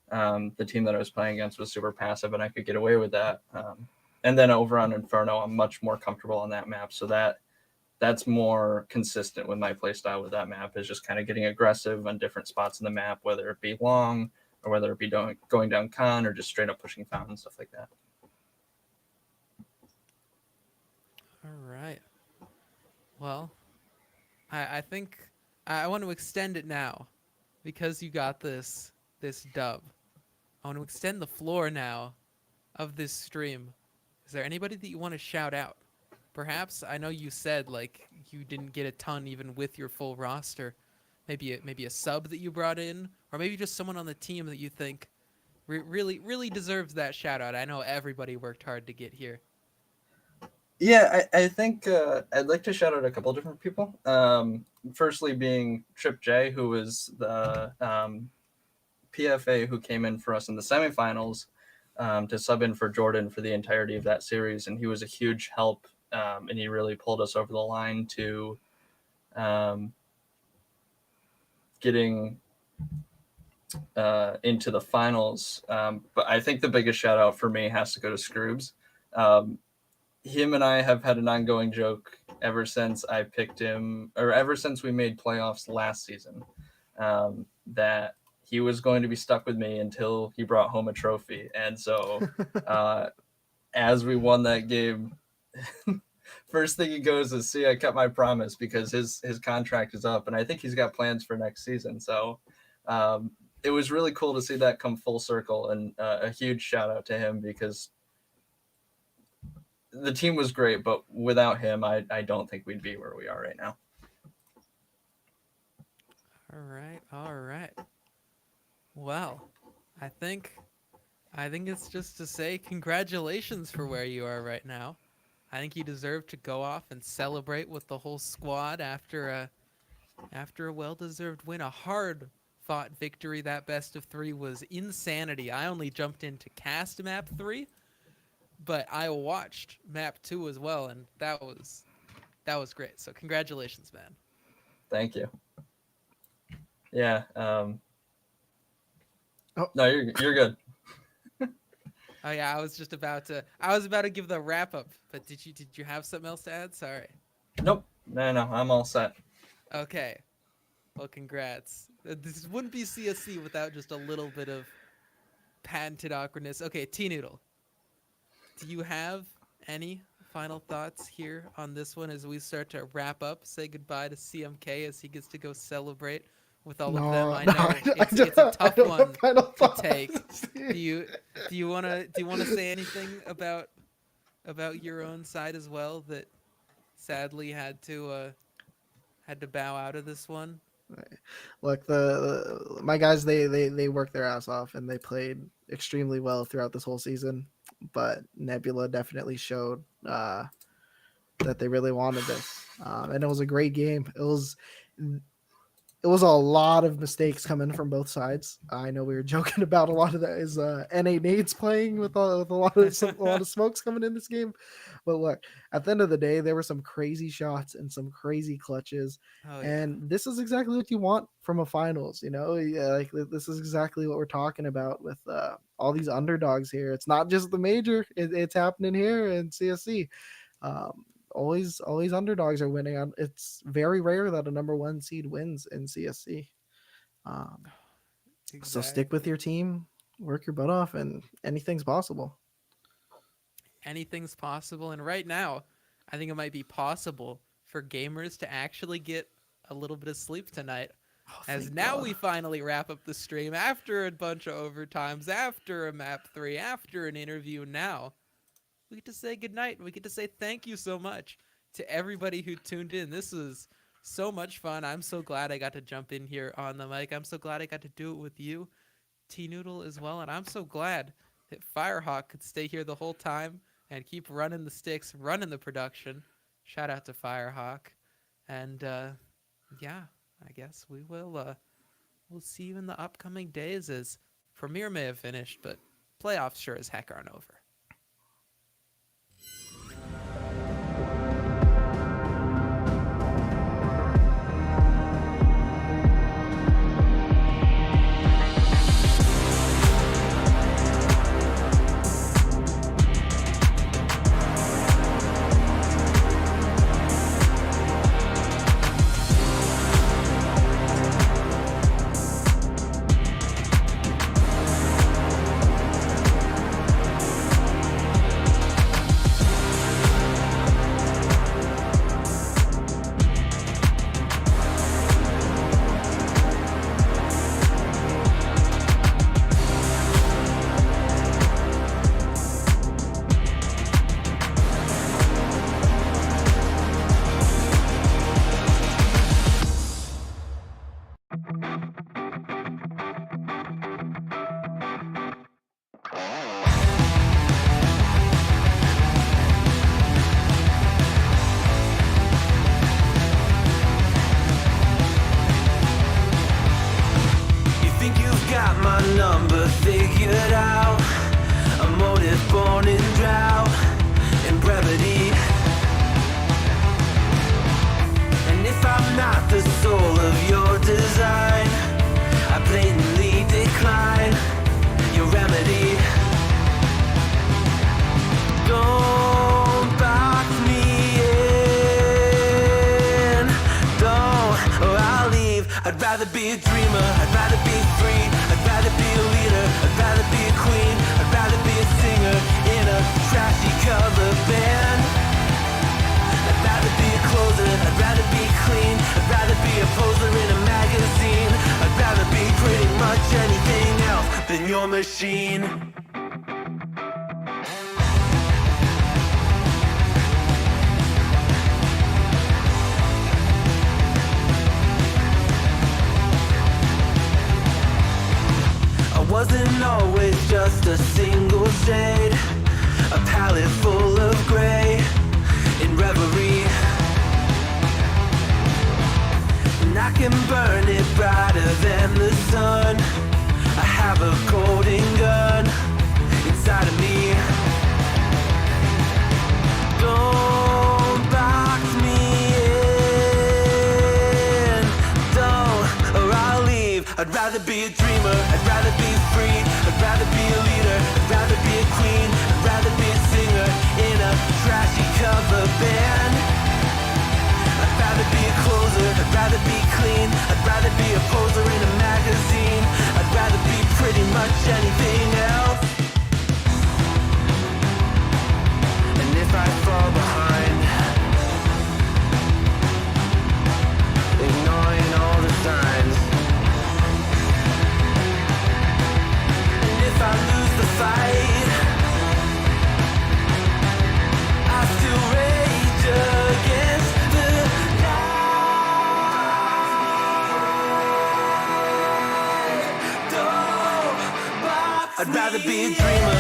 the team that I was playing against was super passive, and I could get away with that. And then over on Inferno, I'm much more comfortable on that map, so that's more consistent with my play style with that map, is just kind of getting aggressive on different spots in the map, whether it be long or whether it be going down con or just straight up pushing fountain, stuff like that. All right. Well, I think I want to extend it now because you got this dub. I want to extend the floor now of this stream. Is there anybody that you want to shout out? Perhaps I know you said like you didn't get a ton even with your full roster. Maybe a sub that you brought in, or maybe just someone on the team that you think really deserves that shout out. I know everybody worked hard to get here. Yeah, I think I'd like to shout out a couple different people. Firstly, being Trip J, who was the PFA who came in for us in the semifinals to sub in for Jordan for the entirety of that series, and he was a huge help, and he really pulled us over the line to getting into the finals. But I think the biggest shout out for me has to go to Scroobs. Him and I have had an ongoing joke ever since I picked him, or ever since we made playoffs last season, that he was going to be stuck with me until he brought home a trophy. And so as we won that game, first thing he goes is, see, I kept my promise, because his contract is up, and I think he's got plans for next season. So it was really cool to see that come full circle, and a huge shout out to him, because the team was great, but without him, I don't think we'd be where we are right now. All right. Well, I think it's just to say congratulations for where you are right now. I think you deserve to go off and celebrate with the whole squad after a well-deserved win, a hard-fought victory. That best of 3 was insanity. I only jumped in to cast map 3, but I watched map 2 as well, and that was great. So congratulations, man. Thank you. Yeah. Oh. No, you're good. Oh yeah, I was about to give the wrap up, but did you have something else to add? Sorry. Nope. No, I'm all set. Okay. Well, congrats. This wouldn't be CSC without just a little bit of patented awkwardness. Okay, T-Noodle. Do you have any final thoughts here on this one as we start to wrap up? Say goodbye to CMK as he gets to go celebrate with all of them. I know it's a tough one to take. Do you want to say anything about your own side as well that sadly had to bow out of this one? Look, my guys, they worked their ass off, and they played extremely well throughout this whole season. But Nebula definitely showed that they really wanted this, and it was a great game. It was a lot of mistakes coming from both sides. I know we were joking about a lot of that is NA nades playing with a lot of smokes coming in this game. But look, at the end of the day, there were some crazy shots and some crazy clutches. Oh, yeah. And this is exactly what you want from a finals, like this is exactly what we're talking about with all these underdogs here. It's not just the major, it's happening here in CSC. Always underdogs are winning. It's very rare that a number 1 seed wins in CSC. So stick with your team, work your butt off, and anything's possible. Anything's possible. And right now, I think it might be possible for gamers to actually get a little bit of sleep tonight. Oh, As thank now God. we finally wrap up the stream after a bunch of overtimes, after a map 3, after an interview. Now we get to say goodnight. We get to say thank you so much to everybody who tuned in. This was so much fun. I'm so glad I got to jump in here on the mic. I'm so glad I got to do it with you, T-Noodle, as well. And I'm so glad that Firehawk could stay here the whole time and keep running the sticks, running the production. Shout out to Firehawk. And yeah, I guess we will we'll see you in the upcoming days, as Premiere may have finished, but playoffs sure as heck aren't over. You think you've got my number figured out? A motive born in drought and brevity. And if I'm not the soul of your design, I blatantly decline your remedy. Don't box me in, don't, or I'll leave. I'd rather be a dreamer, I'd rather be free, I'd rather be a leader, I'd rather be a queen, I'd rather be a singer in a trashy cover band. I'd rather be a closer, I'd rather be clean, I'd rather be a poser in a magazine, I'd rather be pretty much anything else than your machine. I wasn't always just a single shade, a palette full of gray in reverie. And I can burn it brighter than the sun. I have a golden gun inside of me. Don't box me in, don't, or I'll leave. I'd rather be a dreamer, I'd rather be free, I'd rather be a leader, I'd rather be a queen, I'd rather be a singer in a trashy cover band. I'd rather be a closer, I'd rather be clean, I'd rather be a poser in a magazine, I'd rather be pretty much anything else. And if I fall behind, ignoring all the signs, and if I lose the fight, I still rage against the light. I'd rather be a dreamer,